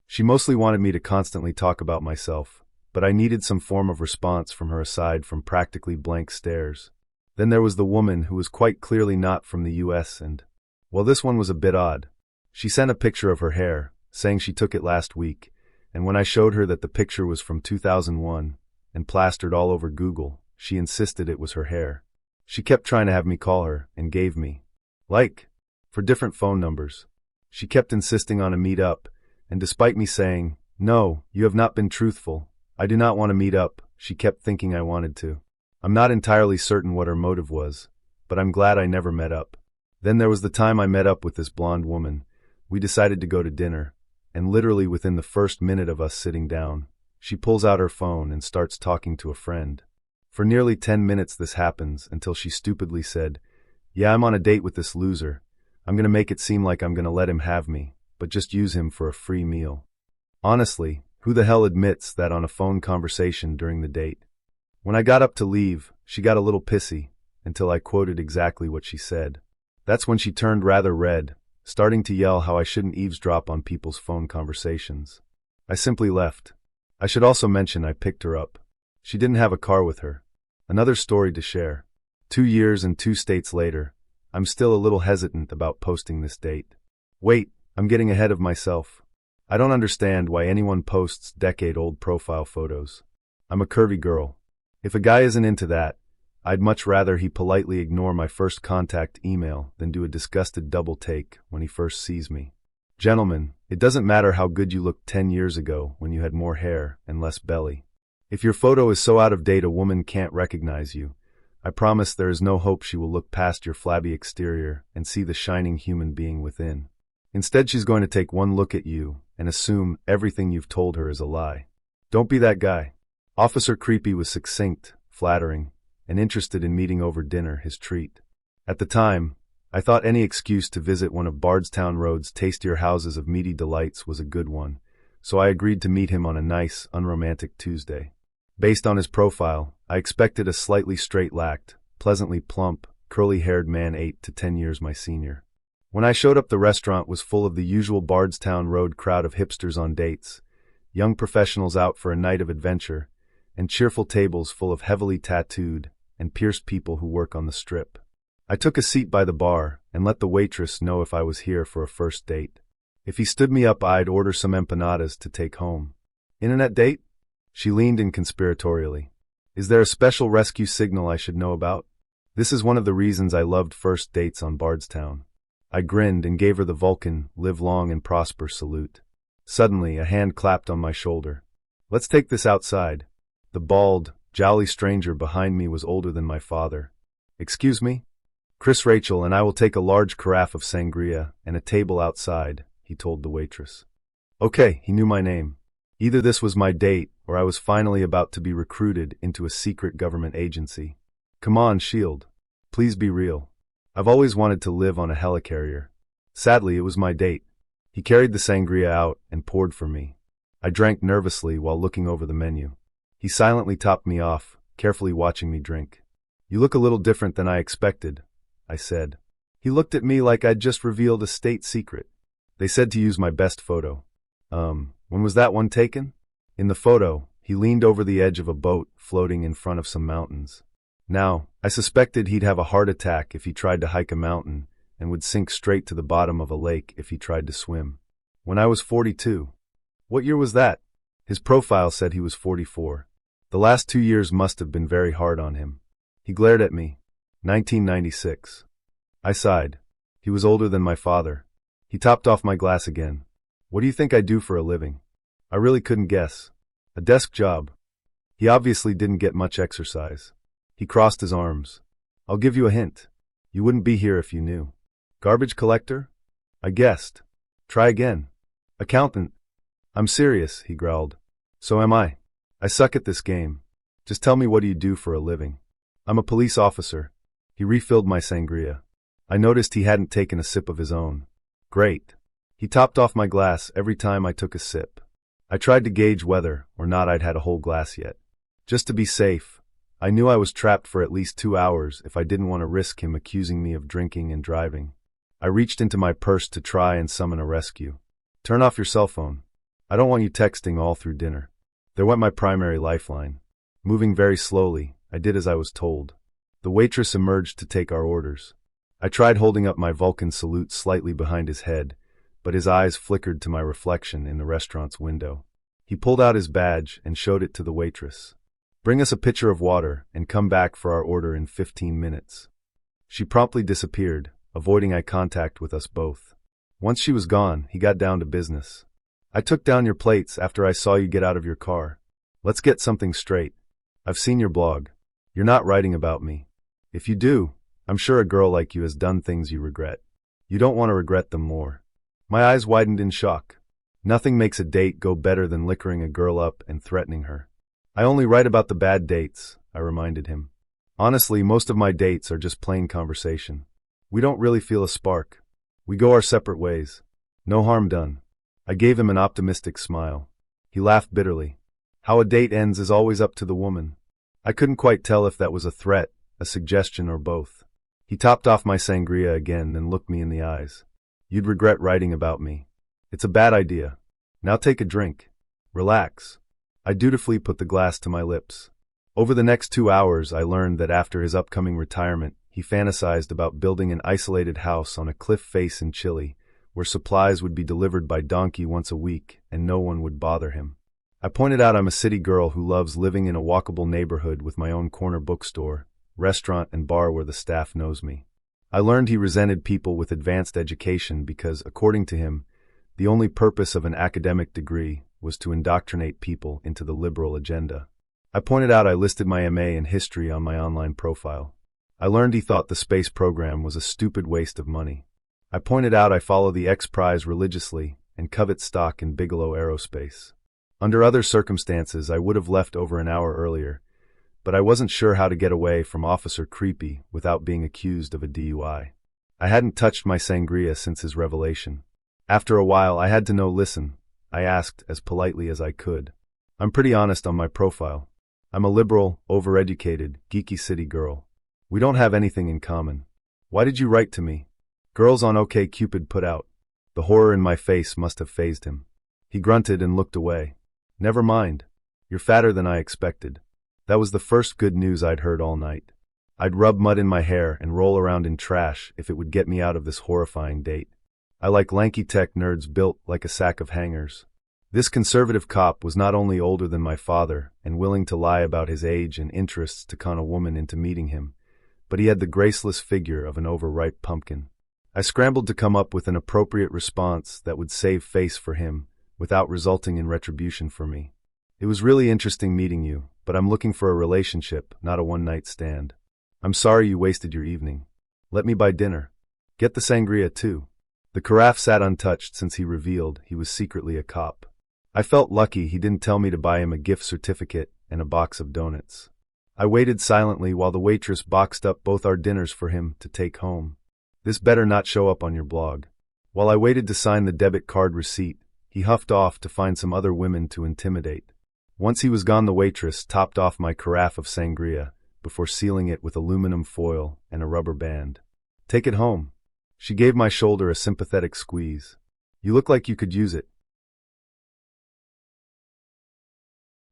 She mostly wanted me to constantly talk about myself, but I needed some form of response from her aside from practically blank stares. Then there was the woman who was quite clearly not from the US and, well, this one was a bit odd. She sent a picture of her hair, saying she took it last week, and when I showed her that the picture was from 2001 and plastered all over Google, she insisted it was her hair. She kept trying to have me call her and gave me, for different phone numbers. She kept insisting on a meet-up, and despite me saying, "No, you have not been truthful. I do not want to meet up," she kept thinking I wanted to. I'm not entirely certain what her motive was, but I'm glad I never met up. Then there was the time I met up with this blonde woman. We decided to go to dinner, and literally within the first minute of us sitting down, she pulls out her phone and starts talking to a friend. For nearly 10 minutes this happens until she stupidly said, "Yeah, I'm on a date with this loser. I'm gonna make it seem like I'm gonna let him have me, but just use him for a free meal." Honestly, who the hell admits that on a phone conversation during the date? When I got up to leave, she got a little pissy, until I quoted exactly what she said. That's when she turned rather red, starting to yell how I shouldn't eavesdrop on people's phone conversations. I simply left. I should also mention I picked her up. She didn't have a car with her. Another story to share. 2 years and 2 states later, I'm still a little hesitant about posting this date. Wait, I'm getting ahead of myself. I don't understand why anyone posts decade-old profile photos. I'm a curvy girl. If a guy isn't into that, I'd much rather he politely ignore my first contact email than do a disgusted double take when he first sees me. Gentlemen, it doesn't matter how good you looked 10 years ago when you had more hair and less belly. If your photo is so out of date a woman can't recognize you, I promise there is no hope she will look past your flabby exterior and see the shining human being within. Instead, she's going to take one look at you and assume everything you've told her is a lie. Don't be that guy. Officer Creepy was succinct, flattering, and interested in meeting over dinner, his treat. At the time, I thought any excuse to visit one of Bardstown Road's tastier houses of meaty delights was a good one, so I agreed to meet him on a nice, unromantic Tuesday. Based on his profile, I expected a slightly straight-lacked, pleasantly plump, curly-haired man 8 to 10 years my senior. When I showed up, the restaurant was full of the usual Bardstown Road crowd of hipsters on dates, young professionals out for a night of adventure, and cheerful tables full of heavily tattooed and pierced people who work on the strip. I took a seat by the bar and let the waitress know if I was here for a first date. If he stood me up, I'd order some empanadas to take home. Internet date? She leaned in conspiratorially. Is there a special rescue signal I should know about? This is one of the reasons I loved first dates on Bardstown. I grinned and gave her the Vulcan, live long and prosper salute. Suddenly, a hand clapped on my shoulder. Let's take this outside. The bald, jolly stranger behind me was older than my father. Excuse me? Chris Rachel and I will take a large carafe of sangria and a table outside, he told the waitress. Okay, he knew my name. Either this was my date, or I was finally about to be recruited into a secret government agency. Come on, Shield. Please be real. I've always wanted to live on a helicarrier. Sadly, it was my date. He carried the sangria out and poured for me. I drank nervously while looking over the menu. He silently topped me off, carefully watching me drink. You look a little different than I expected, I said. He looked at me like I'd just revealed a state secret. They said to use my best photo. When was that one taken? In the photo, he leaned over the edge of a boat floating in front of some mountains. Now, I suspected he'd have a heart attack if he tried to hike a mountain and would sink straight to the bottom of a lake if he tried to swim. When I was 42. What year was that? His profile said he was 44. The last 2 years must have been very hard on him. He glared at me. 1996. I sighed. He was older than my father. He topped off my glass again. What do you think I do for a living? I really couldn't guess. A desk job. He obviously didn't get much exercise. He crossed his arms. I'll give you a hint. You wouldn't be here if you knew. Garbage collector? I guessed. Try again. Accountant. I'm serious, he growled. So am I. I suck at this game. Just tell me, what do you do for a living? I'm a police officer. He refilled my sangria. I noticed he hadn't taken a sip of his own. Great. He topped off my glass every time I took a sip. I tried to gauge whether or not I'd had a whole glass yet. Just to be safe, I knew I was trapped for at least 2 hours if I didn't want to risk him accusing me of drinking and driving. I reached into my purse to try and summon a rescue. Turn off your cell phone. I don't want you texting all through dinner. There went my primary lifeline. Moving very slowly, I did as I was told. The waitress emerged to take our orders. I tried holding up my Vulcan salute slightly behind his head, but his eyes flickered to my reflection in the restaurant's window. He pulled out his badge and showed it to the waitress. Bring us a pitcher of water and come back for our order in 15 minutes. She promptly disappeared, avoiding eye contact with us both. Once she was gone, he got down to business. I took down your plates after I saw you get out of your car. Let's get something straight. I've seen your blog. You're not writing about me. If you do, I'm sure a girl like you has done things you regret. You don't want to regret them more. My eyes widened in shock. Nothing makes a date go better than liquoring a girl up and threatening her. I only write about the bad dates, I reminded him. Honestly, most of my dates are just plain conversation. We don't really feel a spark. We go our separate ways. No harm done. I gave him an optimistic smile. He laughed bitterly. How a date ends is always up to the woman. I couldn't quite tell if that was a threat, a suggestion, or both. He topped off my sangria again, then looked me in the eyes. You'd regret writing about me. It's a bad idea. Now take a drink. Relax. I dutifully put the glass to my lips. Over the next 2 hours, I learned that after his upcoming retirement, he fantasized about building an isolated house on a cliff face in Chile, where supplies would be delivered by donkey once a week and no one would bother him. I pointed out I'm a city girl who loves living in a walkable neighborhood with my own corner bookstore, restaurant, and bar where the staff knows me. I learned he resented people with advanced education because, according to him, the only purpose of an academic degree was to indoctrinate people into the liberal agenda. I pointed out I listed my MA in history on my online profile. I learned he thought the space program was a stupid waste of money. I pointed out I follow the X Prize religiously and covet stock in Bigelow Aerospace. Under other circumstances, I would have left over an hour earlier, but I wasn't sure how to get away from Officer Creepy without being accused of a DUI. I hadn't touched my sangria since his revelation. After a while, I had to know. Listen, I asked as politely as I could. I'm pretty honest on my profile. I'm a liberal, overeducated, geeky city girl. We don't have anything in common. Why did you write to me? Girls on OkCupid put out. The horror in my face must have fazed him. He grunted and looked away. Never mind. You're fatter than I expected. That was the first good news I'd heard all night. I'd rub mud in my hair and roll around in trash if it would get me out of this horrifying date. I like lanky tech nerds built like a sack of hangers. This conservative cop was not only older than my father and willing to lie about his age and interests to con a woman into meeting him, but he had the graceless figure of an overripe pumpkin. I scrambled to come up with an appropriate response that would save face for him without resulting in retribution for me. It was really interesting meeting you, but I'm looking for a relationship, not a one-night stand. I'm sorry you wasted your evening. Let me buy dinner. Get the sangria too. The carafe sat untouched since he revealed he was secretly a cop. I felt lucky he didn't tell me to buy him a gift certificate and a box of donuts. I waited silently while the waitress boxed up both our dinners for him to take home. This better not show up on your blog. While I waited to sign the debit card receipt, he huffed off to find some other women to intimidate. Once he was gone, the waitress topped off my carafe of sangria before sealing it with aluminum foil and a rubber band. Take it home. She gave my shoulder a sympathetic squeeze. You look like you could use it.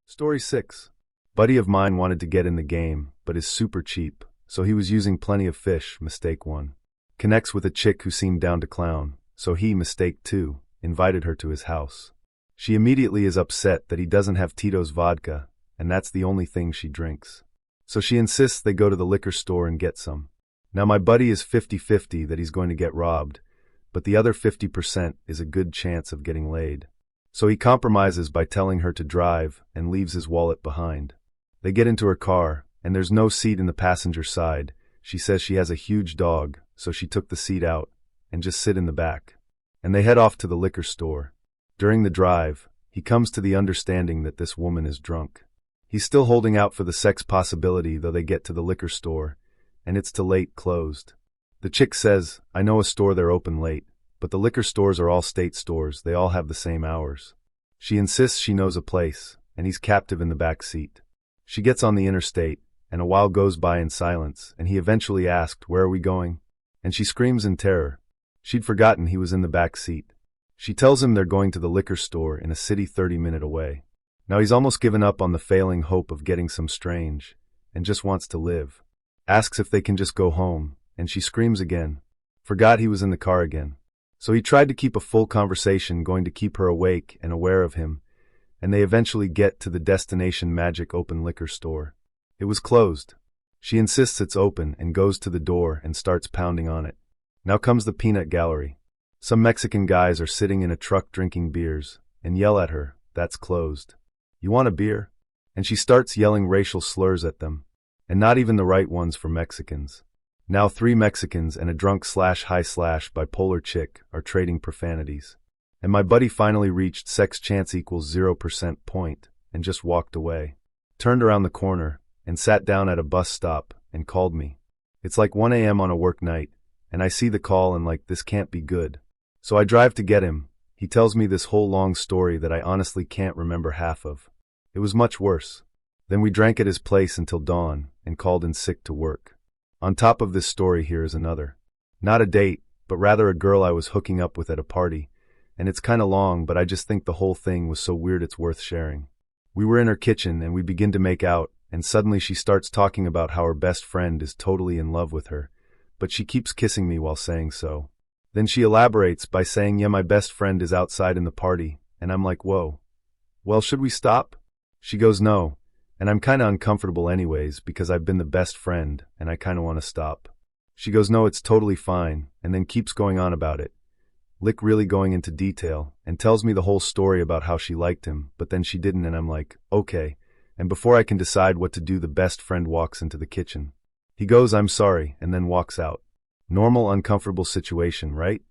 Story 6. Buddy of mine wanted to get in the game, but is super cheap, so he was using plenty of fish, mistake 1. Connects with a chick who seemed down to clown, so he, mistake 2, invited her to his house. She immediately is upset that he doesn't have Tito's vodka, and that's the only thing she drinks. So she insists they go to the liquor store and get some. Now my buddy is 50-50 that he's going to get robbed, but the other 50% is a good chance of getting laid. So he compromises by telling her to drive and leaves his wallet behind. They get into her car, and there's no seat in the passenger side. She says she has a huge dog, so she took the seat out and just sit in the back. And they head off to the liquor store. During the drive, he comes to the understanding that this woman is drunk. He's still holding out for the sex possibility, though they get to the liquor store, and it's too late, closed. The chick says, I know a store they're open late, but the liquor stores are all state stores, they all have the same hours. She insists she knows a place, and he's captive in the back seat. She gets on the interstate, and a while goes by in silence, and he eventually asked, "Where are we going?" And she screams in terror. She'd forgotten he was in the back seat. She tells him they're going to the liquor store in a city 30 minutes away. Now he's almost given up on the failing hope of getting some strange, and just wants to live. Asks if they can just go home, and she screams again. Forgot he was in the car again. So he tried to keep a full conversation going to keep her awake and aware of him, and they eventually get to the destination magic open liquor store. It was closed. She insists it's open and goes to the door and starts pounding on it. Now comes the peanut gallery. Some Mexican guys are sitting in a truck drinking beers and yell at her, "That's closed. You want a beer?" And she starts yelling racial slurs at them, and not even the right ones for Mexicans. Now 3 Mexicans and a drunk/high/bipolar chick are trading profanities. And my buddy finally reached sex chance equals 0% point and just walked away. Turned around the corner and sat down at a bus stop and called me. It's like 1 a.m. on a work night, and I see the call and like, this can't be good. So I drive to get him. He tells me this whole long story that I honestly can't remember half of. It was much worse. Then we drank at his place until dawn and called in sick to work. On top of this story here is another. Not a date, but rather a girl I was hooking up with at a party, and it's kinda long, but I just think the whole thing was so weird it's worth sharing. We were in her kitchen and we begin to make out, and suddenly she starts talking about how her best friend is totally in love with her, but she keeps kissing me while saying so. Then she elaborates by saying, "Yeah, my best friend is outside in the party," and I'm like, whoa. Well, should we stop? She goes, no, and I'm kinda uncomfortable anyways because I've been the best friend and I kinda wanna stop. She goes, no, it's totally fine, and then keeps going on about it. Really going into detail, and tells me the whole story about how she liked him, but then she didn't, and I'm like, okay. And before I can decide what to do, the best friend walks into the kitchen. He goes, "I'm sorry," and then walks out. Normal, uncomfortable situation, right?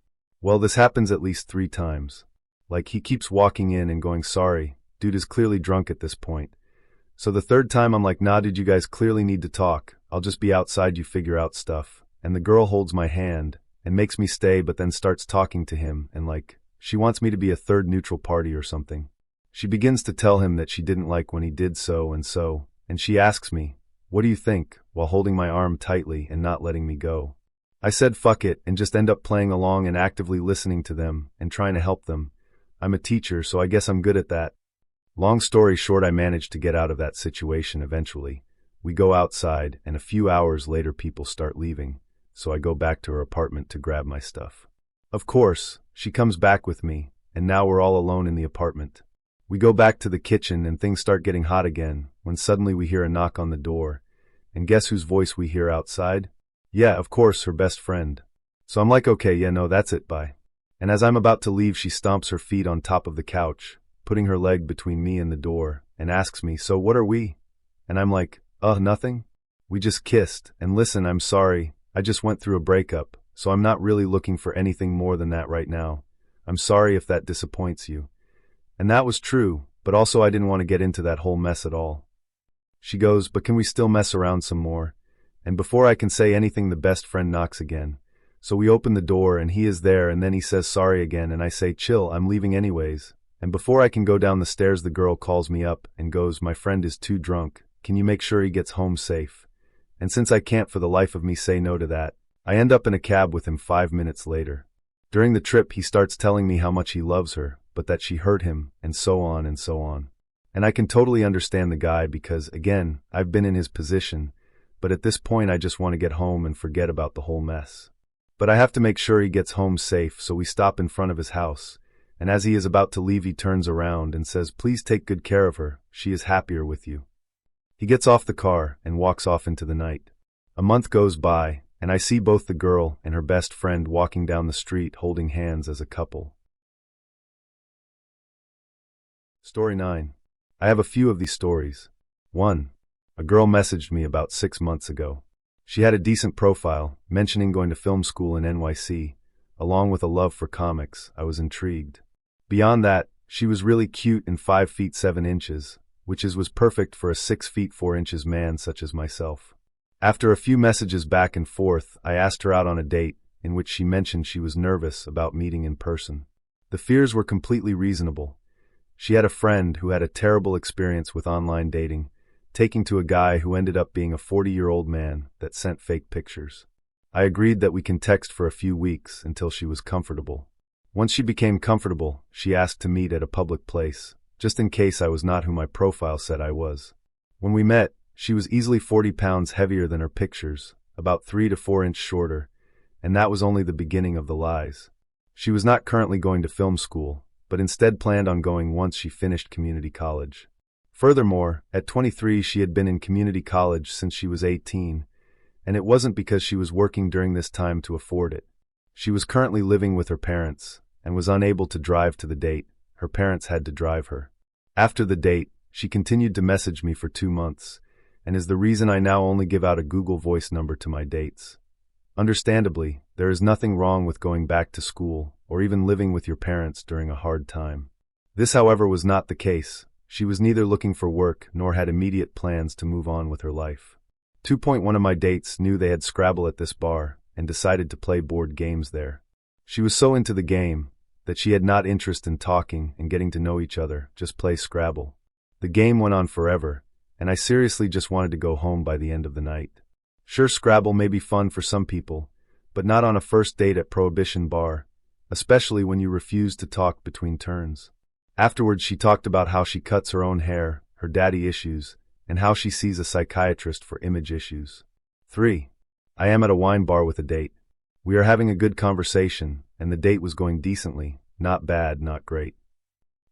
Well, this happens at least 3 times. Like, he keeps walking in and going, "Sorry." Dude is clearly drunk at this point. So the 3rd time I'm like, "Nah, dude, you guys clearly need to talk. I'll just be outside, you figure out stuff." And the girl holds my hand and makes me stay, but then starts talking to him, and like, she wants me to be a 3rd neutral party or something. She begins to tell him that she didn't like when he did so, and she asks me, "What do you think?" while holding my arm tightly and not letting me go. I said fuck it and just end up playing along and actively listening to them and trying to help them. I'm a teacher, so I guess I'm good at that. Long story short, I managed to get out of that situation eventually. We go outside, and a few hours later people start leaving, so I go back to her apartment to grab my stuff. Of course, she comes back with me, and now we're all alone in the apartment. We go back to the kitchen and things start getting hot again, when suddenly we hear a knock on the door, and guess whose voice we hear outside? Yeah, of course, her best friend. So I'm like, okay, yeah, no, that's it, bye. And as I'm about to leave, she stomps her feet on top of the couch, putting her leg between me and the door, and asks me, "So what are we?" And I'm like, nothing. We just kissed, and listen, I'm sorry, I just went through a breakup, so I'm not really looking for anything more than that right now. I'm sorry if that disappoints you. And that was true, but also I didn't want to get into that whole mess at all. She goes, "But can we still mess around some more?" And before I can say anything, the best friend knocks again. So we open the door and he is there, and then he says sorry again, and I say, "Chill, I'm leaving anyways." And before I can go down the stairs, the girl calls me up and goes, "My friend is too drunk. Can you make sure he gets home safe?" And since I can't for the life of me say no to that, I end up in a cab with him 5 minutes later. During the trip, he starts telling me how much he loves her, but that she hurt him, and so on and so on. And I can totally understand the guy because, again, I've been in his position, but at this point I just want to get home and forget about the whole mess. But I have to make sure he gets home safe, so we stop in front of his house, and as he is about to leave, he turns around and says, "Please take good care of her, she is happier with you." He gets off the car and walks off into the night. A month goes by, and I see both the girl and her best friend walking down the street holding hands as a couple. Story 9. I have a few of these stories. 1. A girl messaged me about 6 months ago. She had a decent profile, mentioning going to film school in NYC, along with a love for comics. I was intrigued. Beyond that, she was really cute and 5 feet 7 inches, which was perfect for a 6 feet 4 inches man such as myself. After a few messages back and forth, I asked her out on a date, in which she mentioned she was nervous about meeting in person. The fears were completely reasonable. She had a friend who had a terrible experience with online dating, taking to a guy who ended up being a 40-year-old man that sent fake pictures. I agreed that we can text for a few weeks until she was comfortable. Once she became comfortable, she asked to meet at a public place, just in case I was not who my profile said I was. When we met, she was easily 40 pounds heavier than her pictures, about 3 to 4 inches shorter, and that was only the beginning of the lies. She was not currently going to film school, but instead planned on going once she finished community college. Furthermore, at 23 she had been in community college since she was 18, and it wasn't because she was working during this time to afford it. She was currently living with her parents, and was unable to drive to the date. Her parents had to drive her. After the date, she continued to message me for 2 months, and is the reason I now only give out a Google Voice number to my dates. Understandably, there is nothing wrong with going back to school, or even living with your parents during a hard time. This, however, was not the case. She was neither looking for work nor had immediate plans to move on with her life. 2.1 of my dates knew they had Scrabble at this bar, and decided to play board games there. She was so into the game that she had not interest in talking and getting to know each other, just play Scrabble. The game went on forever, and I seriously just wanted to go home by the end of the night. Sure, Scrabble may be fun for some people, but not on a first date at Prohibition Bar, especially when you refuse to talk between turns. Afterwards, she talked about how she cuts her own hair, her daddy issues, and how she sees a psychiatrist for image issues. 3. I am at a wine bar with a date. We are having a good conversation, and the date was going decently, not bad, not great.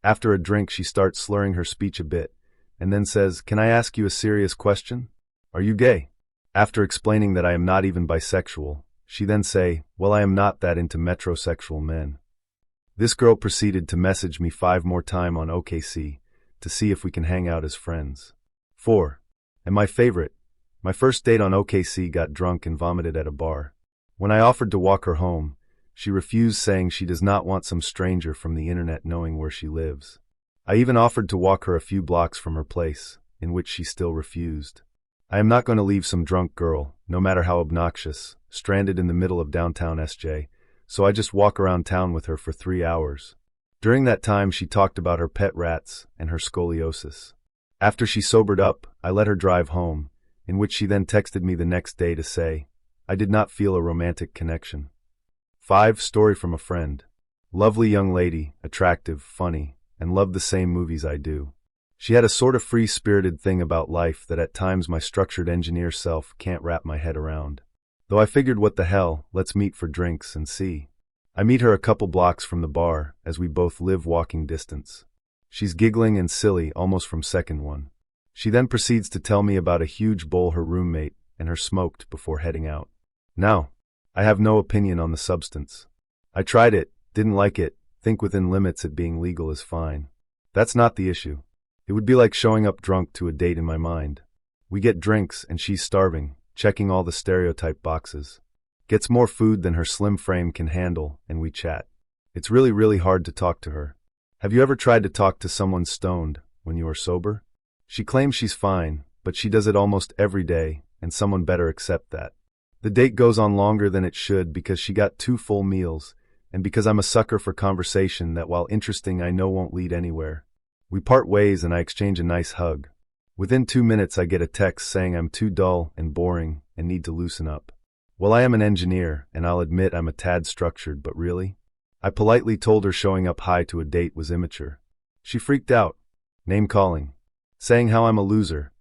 After a drink, she starts slurring her speech a bit, and then says, "Can I ask you a serious question? Are you gay?" After explaining that I am not even bisexual, she then say, "Well, I am not that into metrosexual men." This girl proceeded to message me 5 more times on OKC to see if we can hang out as friends. 4. And my favorite, my first date on OKC got drunk and vomited at a bar. When I offered to walk her home, she refused, saying she does not want some stranger from the internet knowing where she lives. I even offered to walk her a few blocks from her place, in which she still refused. I am not going to leave some drunk girl, no matter how obnoxious, stranded in the middle of downtown SJ, so I just walk around town with her for 3 hours. During that time, she talked about her pet rats and her scoliosis. After she sobered up, I let her drive home, in which she then texted me the next day to say, I did not feel a romantic connection. 5. Story from a friend. Lovely young lady, attractive, funny, and loved the same movies I do. She had a sort of free-spirited thing about life that at times my structured engineer self can't wrap my head around. Though I figured, what the hell, let's meet for drinks and see. I meet her a couple blocks from the bar, as we both live walking distance. She's giggling and silly almost from second one. She then proceeds to tell me about a huge bowl her roommate and her smoked before heading out. Now, I have no opinion on the substance. I tried it, didn't like it, think within limits it being legal is fine. That's not the issue. It would be like showing up drunk to a date in my mind. We get drinks and she's starving, checking all the stereotype boxes. Gets more food than her slim frame can handle, and we chat. It's really hard to talk to her. Have you ever tried to talk to someone stoned when you are sober? She claims she's fine, but she does it almost every day, and someone better accept that. The date goes on longer than it should because she got 2 full meals, and because I'm a sucker for conversation that, while interesting, I know won't lead anywhere. We part ways and I exchange a nice hug. Within 2 minutes I get a text saying I'm too dull and boring and need to loosen up. Well, I am an engineer, and I'll admit I'm a tad structured, but really? I politely told her showing up high to a date was immature. She freaked out, name-calling, saying how I'm a loser.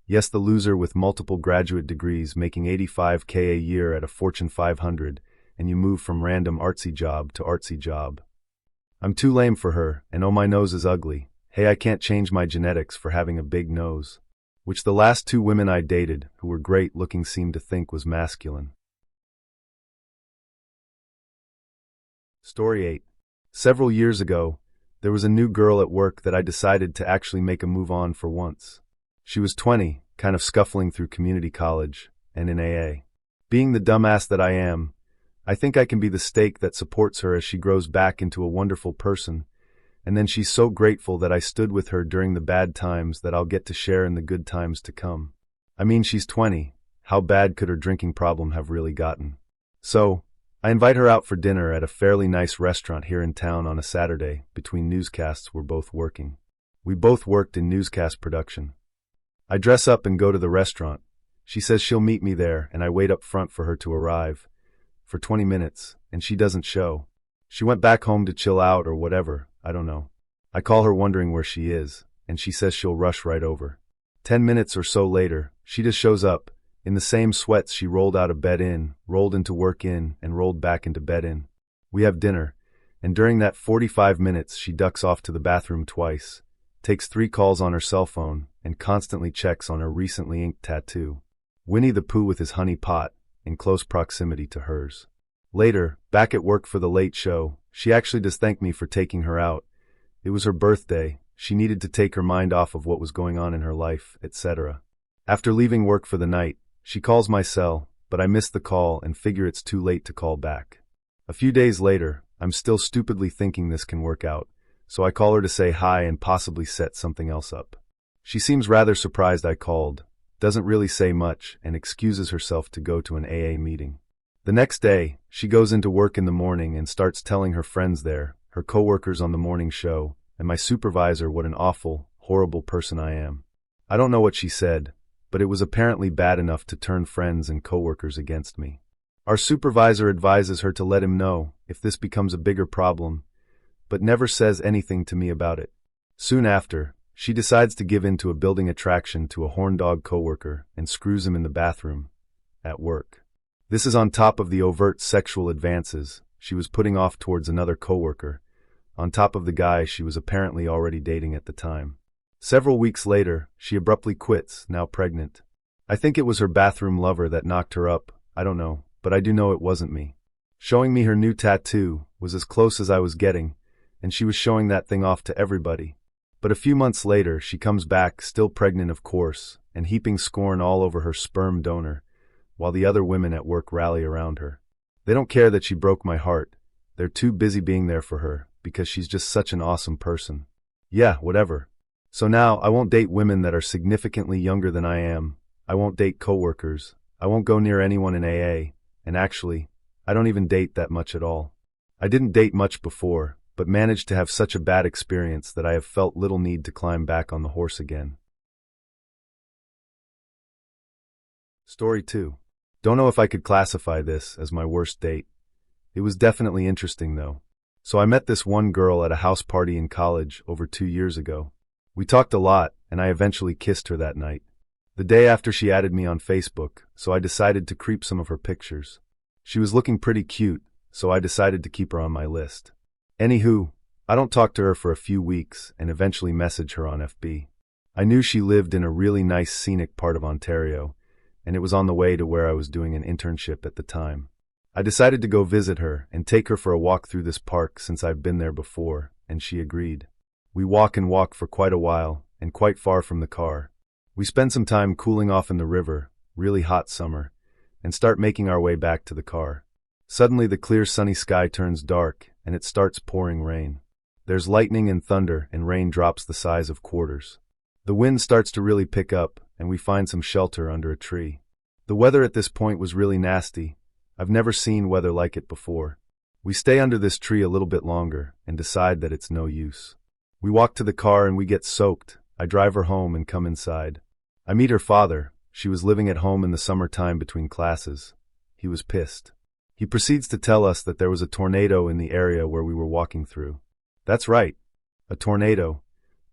Yes, the loser with multiple graduate degrees making $85K a year at a Fortune 500, and you move from random artsy job to artsy job. I'm too lame for her, and oh, my nose is ugly. Hey, I can't change my genetics for having a big nose. Which the last 2 women I dated, who were great looking, seemed to think was masculine. Story 8. Several years ago, there was a new girl at work that I decided to actually make a move on for once. She was 20, kind of scuffling through community college, and in AA. Being the dumbass that I am, I think I can be the stake that supports her as she grows back into a wonderful person, and then she's so grateful that I stood with her during the bad times that I'll get to share in the good times to come. I mean, she's 20, how bad could her drinking problem have really gotten? So, I invite her out for dinner at a fairly nice restaurant here in town on a Saturday between newscasts we're both working. We both worked in newscast production. I dress up and go to the restaurant. She says she'll meet me there, and I wait up front for her to arrive. For 20 minutes, and she doesn't show. She went back home to chill out or whatever, I don't know. I call her wondering where she is, and she says she'll rush right over. 10 minutes or so later, she just shows up, in the same sweats she rolled out of bed in, rolled into work in, and rolled back into bed in. We have dinner, and during that 45 minutes she ducks off to the bathroom twice, takes 3 calls on her cell phone, and constantly checks on her recently inked tattoo. Winnie the Pooh with his honey pot, in close proximity to hers. Later, back at work for the late show, she actually does thank me for taking her out. It was her birthday, she needed to take her mind off of what was going on in her life, etc. After leaving work for the night, she calls my cell, but I miss the call and figure it's too late to call back. A few days later, I'm still stupidly thinking this can work out, so I call her to say hi and possibly set something else up. She seems rather surprised I called, doesn't really say much, and excuses herself to go to an AA meeting. The next day, she goes into work in the morning and starts telling her friends there, her coworkers on the morning show, and my supervisor what an awful, horrible person I am. I don't know what she said, but it was apparently bad enough to turn friends and coworkers against me. Our supervisor advises her to let him know if this becomes a bigger problem, but never says anything to me about it. Soon after, she decides to give in to a building attraction to a horn dog coworker and screws him in the bathroom, at work. This is on top of the overt sexual advances she was putting off towards another coworker, on top of the guy she was apparently already dating at the time. Several weeks later, she abruptly quits, now pregnant. I think it was her bathroom lover that knocked her up, I don't know, but I do know it wasn't me. Showing me her new tattoo was as close as I was getting, and she was showing that thing off to everybody. But a few months later, she comes back, still pregnant of course, and heaping scorn all over her sperm donor, while the other women at work rally around her. They don't care that she broke my heart. They're too busy being there for her, because she's just such an awesome person. Yeah, whatever. So now, I won't date women that are significantly younger than I am. I won't date coworkers. I won't go near anyone in AA. And actually, I don't even date that much at all. I didn't date much before, but managed to have such a bad experience that I have felt little need to climb back on the horse again. Story 2. Don't know if I could classify this as my worst date. It was definitely interesting though. So I met this one girl at a house party in college over 2 years ago. We talked a lot, and I eventually kissed her that night. The day after she added me on Facebook, so I decided to creep some of her pictures. She was looking pretty cute, so I decided to keep her on my list. Anywho, I don't talk to her for a few weeks and eventually message her on FB. I knew she lived in a really nice scenic part of Ontario, and it was on the way to where I was doing an internship at the time. I decided to go visit her and take her for a walk through this park since I've been there before, and she agreed. We walk for quite a while, and quite far from the car. We spend some time cooling off in the river, really hot summer, and start making our way back to the car. Suddenly the clear sunny sky turns dark, and it starts pouring rain. There's lightning and thunder, and rain drops the size of quarters. The wind starts to really pick up, and we find some shelter under a tree. The weather at this point was really nasty. I've never seen weather like it before. We stay under this tree a little bit longer, and decide that it's no use. We walk to the car and we get soaked. I drive her home and come inside. I meet her father. She was living at home in the summertime between classes. He was pissed. He proceeds to tell us that there was a tornado in the area where we were walking through. That's right. A tornado.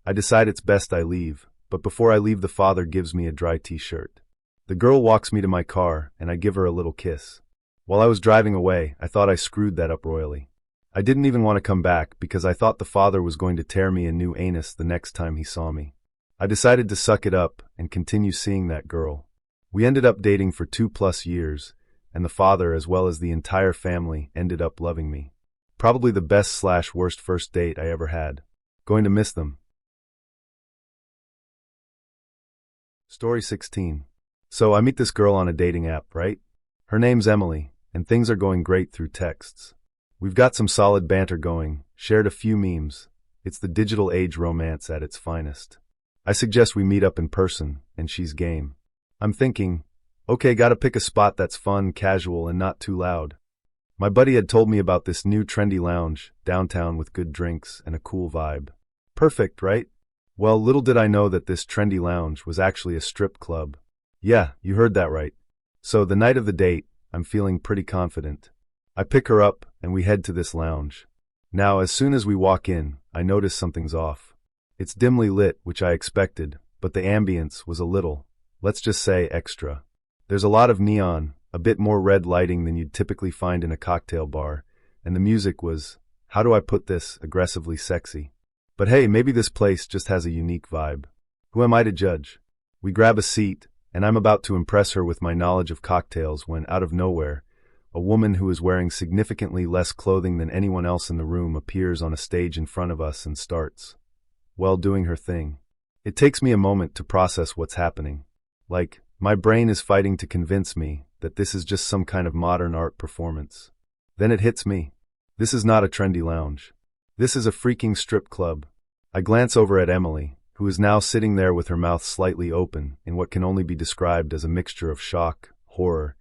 I decide it's best I leave, but before I leave the father gives me a dry t-shirt. The girl walks me to my car, and I give her a little kiss. While I was driving away, I thought I screwed that up royally. I didn't even want to come back because I thought the father was going to tear me a new anus the next time he saw me. I decided to suck it up and continue seeing that girl. We ended up dating for 2+ years, and the father as well as the entire family ended up loving me. Probably the best/worst first date I ever had. Going to miss them. Story 16. So I meet this girl on a dating app, right? Her name's Emily, and things are going great through texts. We've got some solid banter going, shared a few memes. It's the digital age romance at its finest. I suggest we meet up in person, and she's game. I'm thinking, okay, gotta pick a spot that's fun, casual, and not too loud. My buddy had told me about this new trendy lounge, downtown with good drinks and a cool vibe. Perfect, right? Well, little did I know that this trendy lounge was actually a strip club. Yeah, you heard that right. So the night of the date, I'm feeling pretty confident. I pick her up, and we head to this lounge. Now, as soon as we walk in, I notice something's off. It's dimly lit, which I expected, but the ambience was a little, let's just say, extra. There's a lot of neon, a bit more red lighting than you'd typically find in a cocktail bar, and the music was, how do I put this, aggressively sexy. But hey, maybe this place just has a unique vibe. Who am I to judge? We grab a seat, and I'm about to impress her with my knowledge of cocktails when, out of nowhere, a woman who is wearing significantly less clothing than anyone else in the room appears on a stage in front of us and starts, well, doing her thing. It takes me a moment to process what's happening. Like, my brain is fighting to convince me that this is just some kind of modern art performance. Then it hits me. This is not a trendy lounge. This is a freaking strip club. I glance over at Emily, who is now sitting there with her mouth slightly open in what can only be described as a mixture of shock, horror,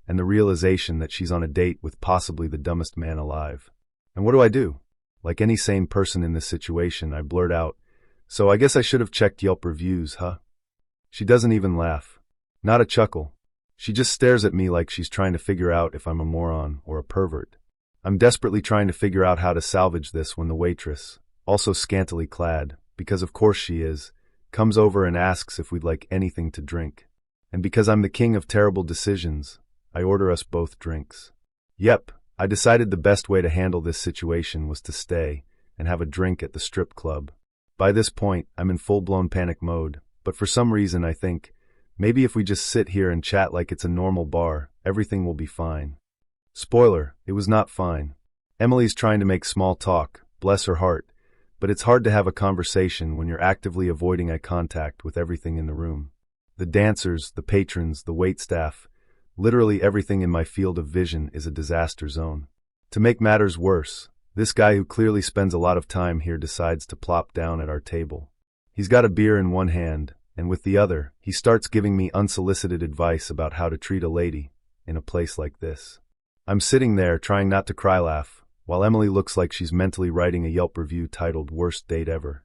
and the realization that she's on a date with possibly the dumbest man alive. And what do? Like any sane person in this situation, I blurt out, so I guess I should have checked Yelp reviews, huh? She doesn't even laugh. Not a chuckle. She just stares at me like she's trying to figure out if I'm a moron or a pervert. I'm desperately trying to figure out how to salvage this when the waitress, also scantily clad, because of course she is, comes over and asks if we'd like anything to drink. And because I'm the king of terrible decisions, I order us both drinks. Yep, I decided the best way to handle this situation was to stay and have a drink at the strip club. By this point, I'm in full-blown panic mode, but for some reason I think, maybe if we just sit here and chat like it's a normal bar, everything will be fine. Spoiler, it was not fine. Emily's trying to make small talk, bless her heart, but it's hard to have a conversation when you're actively avoiding eye contact with everything in the room. The dancers, the patrons, the waitstaff, literally everything in my field of vision is a disaster zone. To make matters worse, this guy who clearly spends a lot of time here decides to plop down at our table. He's got a beer in one hand, and with the other, he starts giving me unsolicited advice about how to treat a lady in a place like this. I'm sitting there trying not to cry laugh, while Emily looks like she's mentally writing a Yelp review titled Worst Date Ever.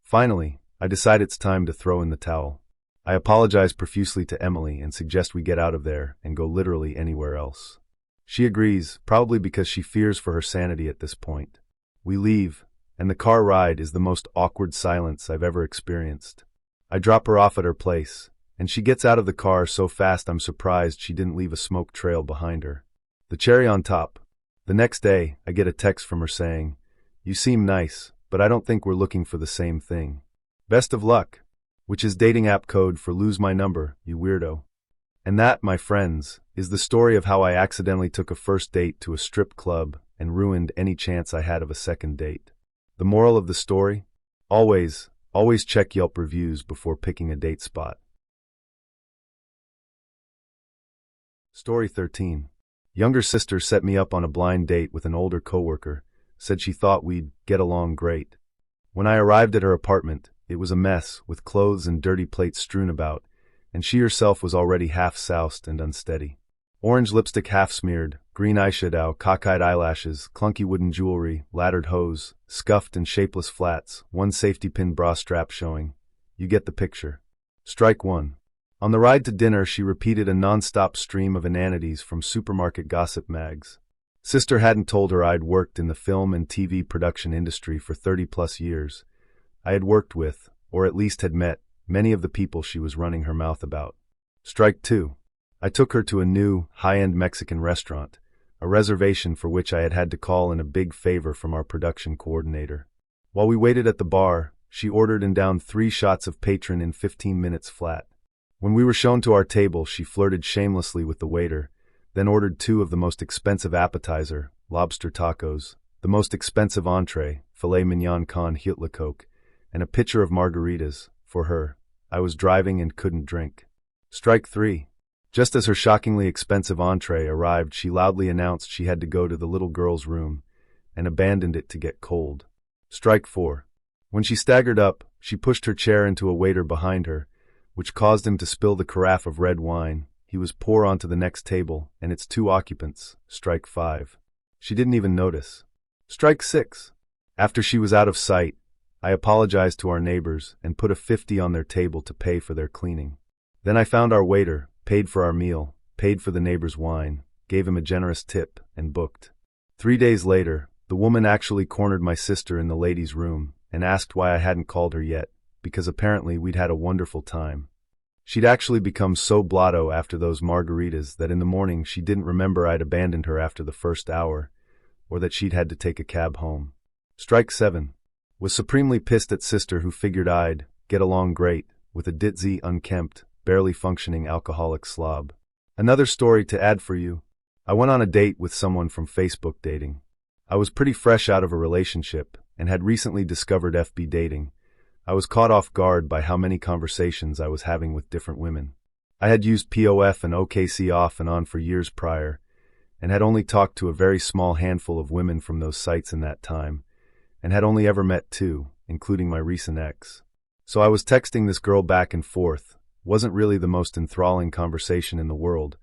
Finally, I decide it's time to throw in the towel. I apologize profusely to Emily and suggest we get out of there and go literally anywhere else. She agrees, probably because she fears for her sanity at this point. We leave, and the car ride is the most awkward silence I've ever experienced. I drop her off at her place, and she gets out of the car so fast I'm surprised she didn't leave a smoke trail behind her. The cherry on top. The next day, I get a text from her saying, "You seem nice, but I don't think we're looking for the same thing. Best of luck," which is dating app code for lose my number, you weirdo. And that, my friends, is the story of how I accidentally took a first date to a strip club and ruined any chance I had of a second date. The moral of the story? Always check Yelp reviews before picking a date spot. Story 13. Younger sister set me up on a blind date with an older coworker, said she thought we'd get along great. When I arrived at her apartment, it was a mess, with clothes and dirty plates strewn about, and she herself was already half soused and unsteady. Orange lipstick half smeared, green eyeshadow, cockeyed eyelashes, clunky wooden jewelry, laddered hose, scuffed and shapeless flats, one safety pin bra strap showing. You get the picture. Strike one. On the ride to dinner, she repeated a non-stop stream of inanities from supermarket gossip mags. Sister hadn't told her I'd worked in the film and TV production industry for 30-plus years. I had worked with, or at least had met, many of the people she was running her mouth about. Strike two. I took her to a new, high-end Mexican restaurant, a reservation for which I had had to call in a big favor from our production coordinator. While we waited at the bar, she ordered and downed 3 shots of Patron in 15 minutes flat. When we were shown to our table, she flirted shamelessly with the waiter, then ordered 2 of the most expensive appetizer, lobster tacos, the most expensive entree, filet mignon con Hitler Coke, and a pitcher of margaritas. For her, I was driving and couldn't drink. Strike 3. Just as her shockingly expensive entree arrived, she loudly announced she had to go to the little girl's room, and abandoned it to get cold. Strike 4. When she staggered up, she pushed her chair into a waiter behind her, which caused him to spill the carafe of red wine he was pour onto the next table and its 2 occupants. Strike 5. She didn't even notice. Strike 6. After she was out of sight, I apologized to our neighbors and put a 50 on their table to pay for their cleaning. Then I found our waiter, paid for our meal, paid for the neighbor's wine, gave him a generous tip, and booked. 3 days later, the woman actually cornered my sister in the ladies' room and asked why I hadn't called her yet, because apparently we'd had a wonderful time. She'd actually become so blotto after those margaritas that in the morning she didn't remember I'd abandoned her after the first hour, or that she'd had to take a cab home. Strike 7. Was supremely pissed at sister who figured I'd get along great with a ditzy, unkempt, barely functioning alcoholic slob. Another story to add for you. I went on a date with someone from Facebook dating. I was pretty fresh out of a relationship and had recently discovered FB dating. I was caught off guard by how many conversations I was having with different women. I had used POF and OKC off and on for years prior, and had only talked to a very small handful of women from those sites in that time, and had only ever met 2, including my recent ex. So I was texting this girl back and forth. Wasn't really the most enthralling conversation in the world,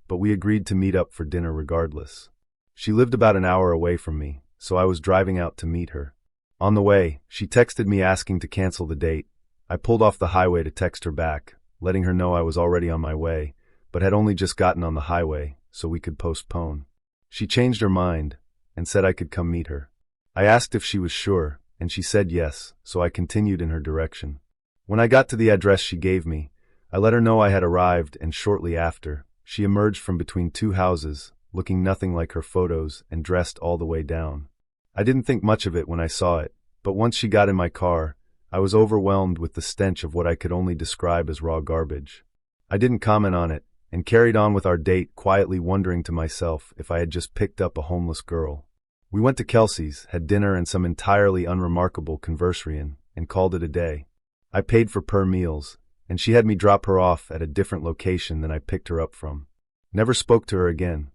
but we agreed to meet up for dinner regardless. She lived about an hour away from me, so I was driving out to meet her. On the way, she texted me asking to cancel the date. I pulled off the highway to text her back, letting her know I was already on my way, but had only just gotten on the highway, so we could postpone. She changed her mind and said I could come meet her. I asked if she was sure, and she said yes, so I continued in her direction. When I got to the address she gave me, I let her know I had arrived, and shortly after, she emerged from between 2 houses, looking nothing like her photos and dressed all the way down. I didn't think much of it when I saw it, but once she got in my car, I was overwhelmed with the stench of what I could only describe as raw garbage. I didn't comment on it, and carried on with our date, quietly wondering to myself if I had just picked up a homeless girl. We went to Kelsey's, had dinner and some entirely unremarkable conversarian, and called it a day. I paid for per meals, and she had me drop her off at a different location than I picked her up from. Never spoke to her again.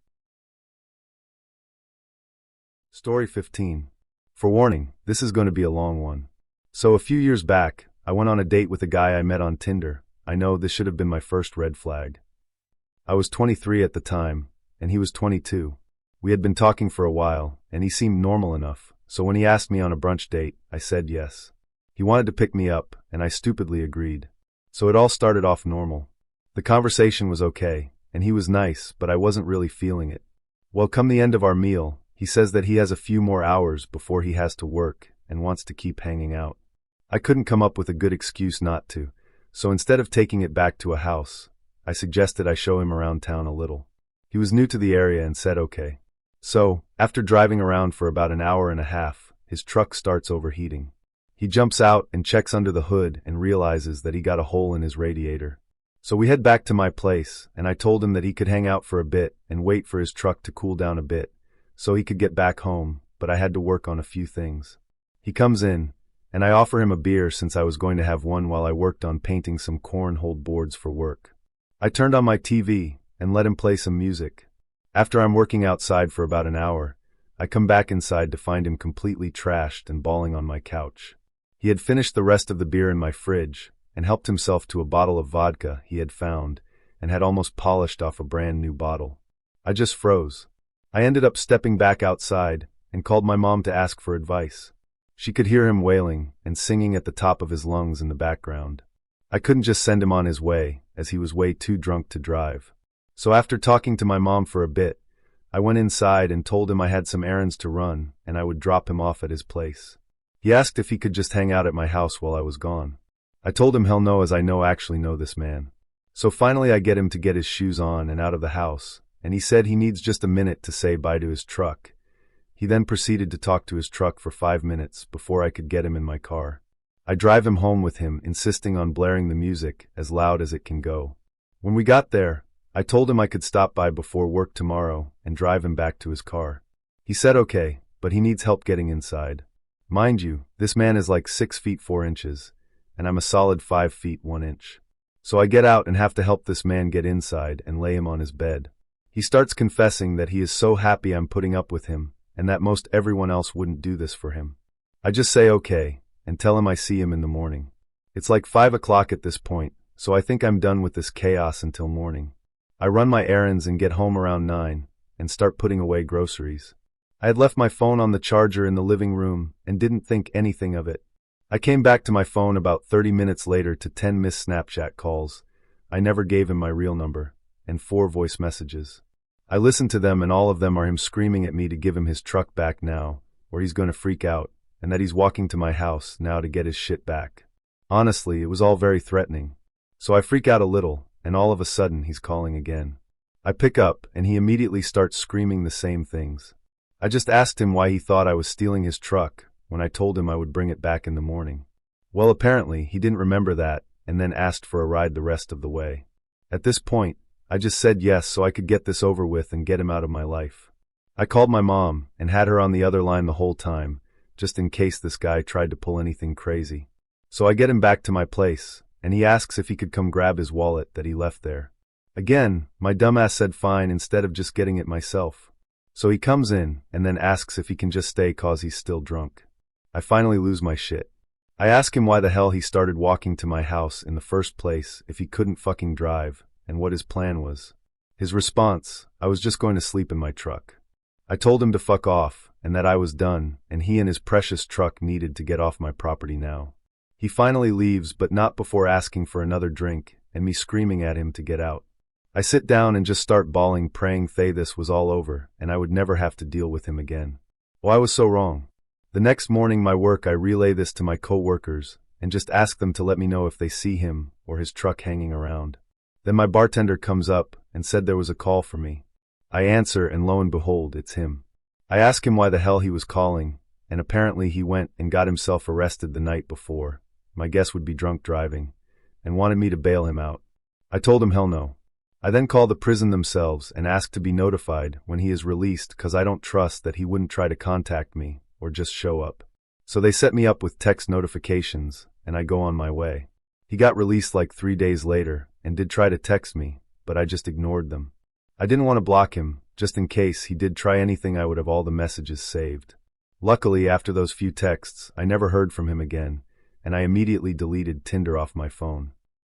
Story 15. For warning, this is going to be a long one. So a few years back, I went on a date with a guy I met on Tinder. I know this should have been my first red flag. I was 23 at the time, and he was 22. We had been talking for a while, and he seemed normal enough, so when he asked me on a brunch date, I said yes. He wanted to pick me up, and I stupidly agreed. So it all started off normal. The conversation was okay, and he was nice, but I wasn't really feeling it. Well, come the end of our meal, he says that he has a few more hours before he has to work and wants to keep hanging out. I couldn't come up with a good excuse not to, so instead of taking it back to a house, I suggested I show him around town a little. He was new to the area and said okay. So, after driving around for about an hour and a half, his truck starts overheating. He jumps out and checks under the hood and realizes that he got a hole in his radiator. So we head back to my place, and I told him that he could hang out for a bit and wait for his truck to cool down a bit, so he could get back home, but I had to work on a few things. He comes in, and I offer him a beer since I was going to have one while I worked on painting some cornhole boards for work. I turned on my TV and let him play some music. After I'm working outside for about an hour, I come back inside to find him completely trashed and bawling on my couch. He had finished the rest of the beer in my fridge and helped himself to a bottle of vodka he had found and had almost polished off a brand new bottle. I just froze. I ended up stepping back outside and called my mom to ask for advice. She could hear him wailing and singing at the top of his lungs in the background. I couldn't just send him on his way, as he was way too drunk to drive. So after talking to my mom for a bit, I went inside and told him I had some errands to run and I would drop him off at his place. He asked if he could just hang out at my house while I was gone. I told him hell no, as I actually know this man. So finally I get him to get his shoes on and out of the house, and he said he needs just a minute to say bye to his truck. He then proceeded to talk to his truck for 5 minutes before I could get him in my car. I drive him home with him, insisting on blaring the music as loud as it can go. When we got there, I told him I could stop by before work tomorrow and drive him back to his car. He said okay, but he needs help getting inside. Mind you, this man is like 6 feet 4 inches, and I'm a solid 5 feet 1 inch. So I get out and have to help this man get inside and lay him on his bed. He starts confessing that he is so happy I'm putting up with him, and that most everyone else wouldn't do this for him. I just say okay, and tell him I see him in the morning. It's like 5 o'clock at this point, so I think I'm done with this chaos until morning. I run my errands and get home around 9, and start putting away groceries. I had left my phone on the charger in the living room and didn't think anything of it. I came back to my phone about 30 minutes later to 10 missed Snapchat calls. I never gave him my real number, and 4 voice messages. I listened to them, and all of them are him screaming at me to give him his truck back now, or he's going to freak out, and that he's walking to my house now to get his shit back. Honestly, it was all very threatening. So I freak out a little, and all of a sudden he's calling again. I pick up, and he immediately starts screaming the same things. I just asked him why he thought I was stealing his truck when I told him I would bring it back in the morning. Well, apparently he didn't remember that, and then asked for a ride the rest of the way. At this point, I just said yes so I could get this over with and get him out of my life. I called my mom and had her on the other line the whole time, just in case this guy tried to pull anything crazy. So I get him back to my place, and he asks if he could come grab his wallet that he left there. Again, my dumbass said fine instead of just getting it myself. So he comes in and then asks if he can just stay cause he's still drunk. I finally lose my shit. I ask him why the hell he started walking to my house in the first place if he couldn't fucking drive, and what his plan was. His response, I was just going to sleep in my truck. I told him to fuck off, and that I was done, and he and his precious truck needed to get off my property now. He finally leaves, but not before asking for another drink, and me screaming at him to get out. I sit down and just start bawling, praying this was all over, and I would never have to deal with him again. Well, I was so wrong. The next morning my work, I relay this to my co-workers, and just ask them to let me know if they see him or his truck hanging around. Then my bartender comes up and said there was a call for me. I answer, and lo and behold, it's him. I ask him why the hell he was calling, and apparently he went and got himself arrested the night before. My guess would be drunk driving, and wanted me to bail him out. I told him hell no. I then called the prison themselves and asked to be notified when he is released cause I don't trust that he wouldn't try to contact me or just show up. So they set me up with text notifications, and I go on my way. He got released like 3 days later and did try to text me, but I just ignored them. I didn't want to block him, just in case he did try anything. I would have all the messages saved. Luckily, after those few texts, I never heard from him again, and I immediately deleted Tinder off my phone.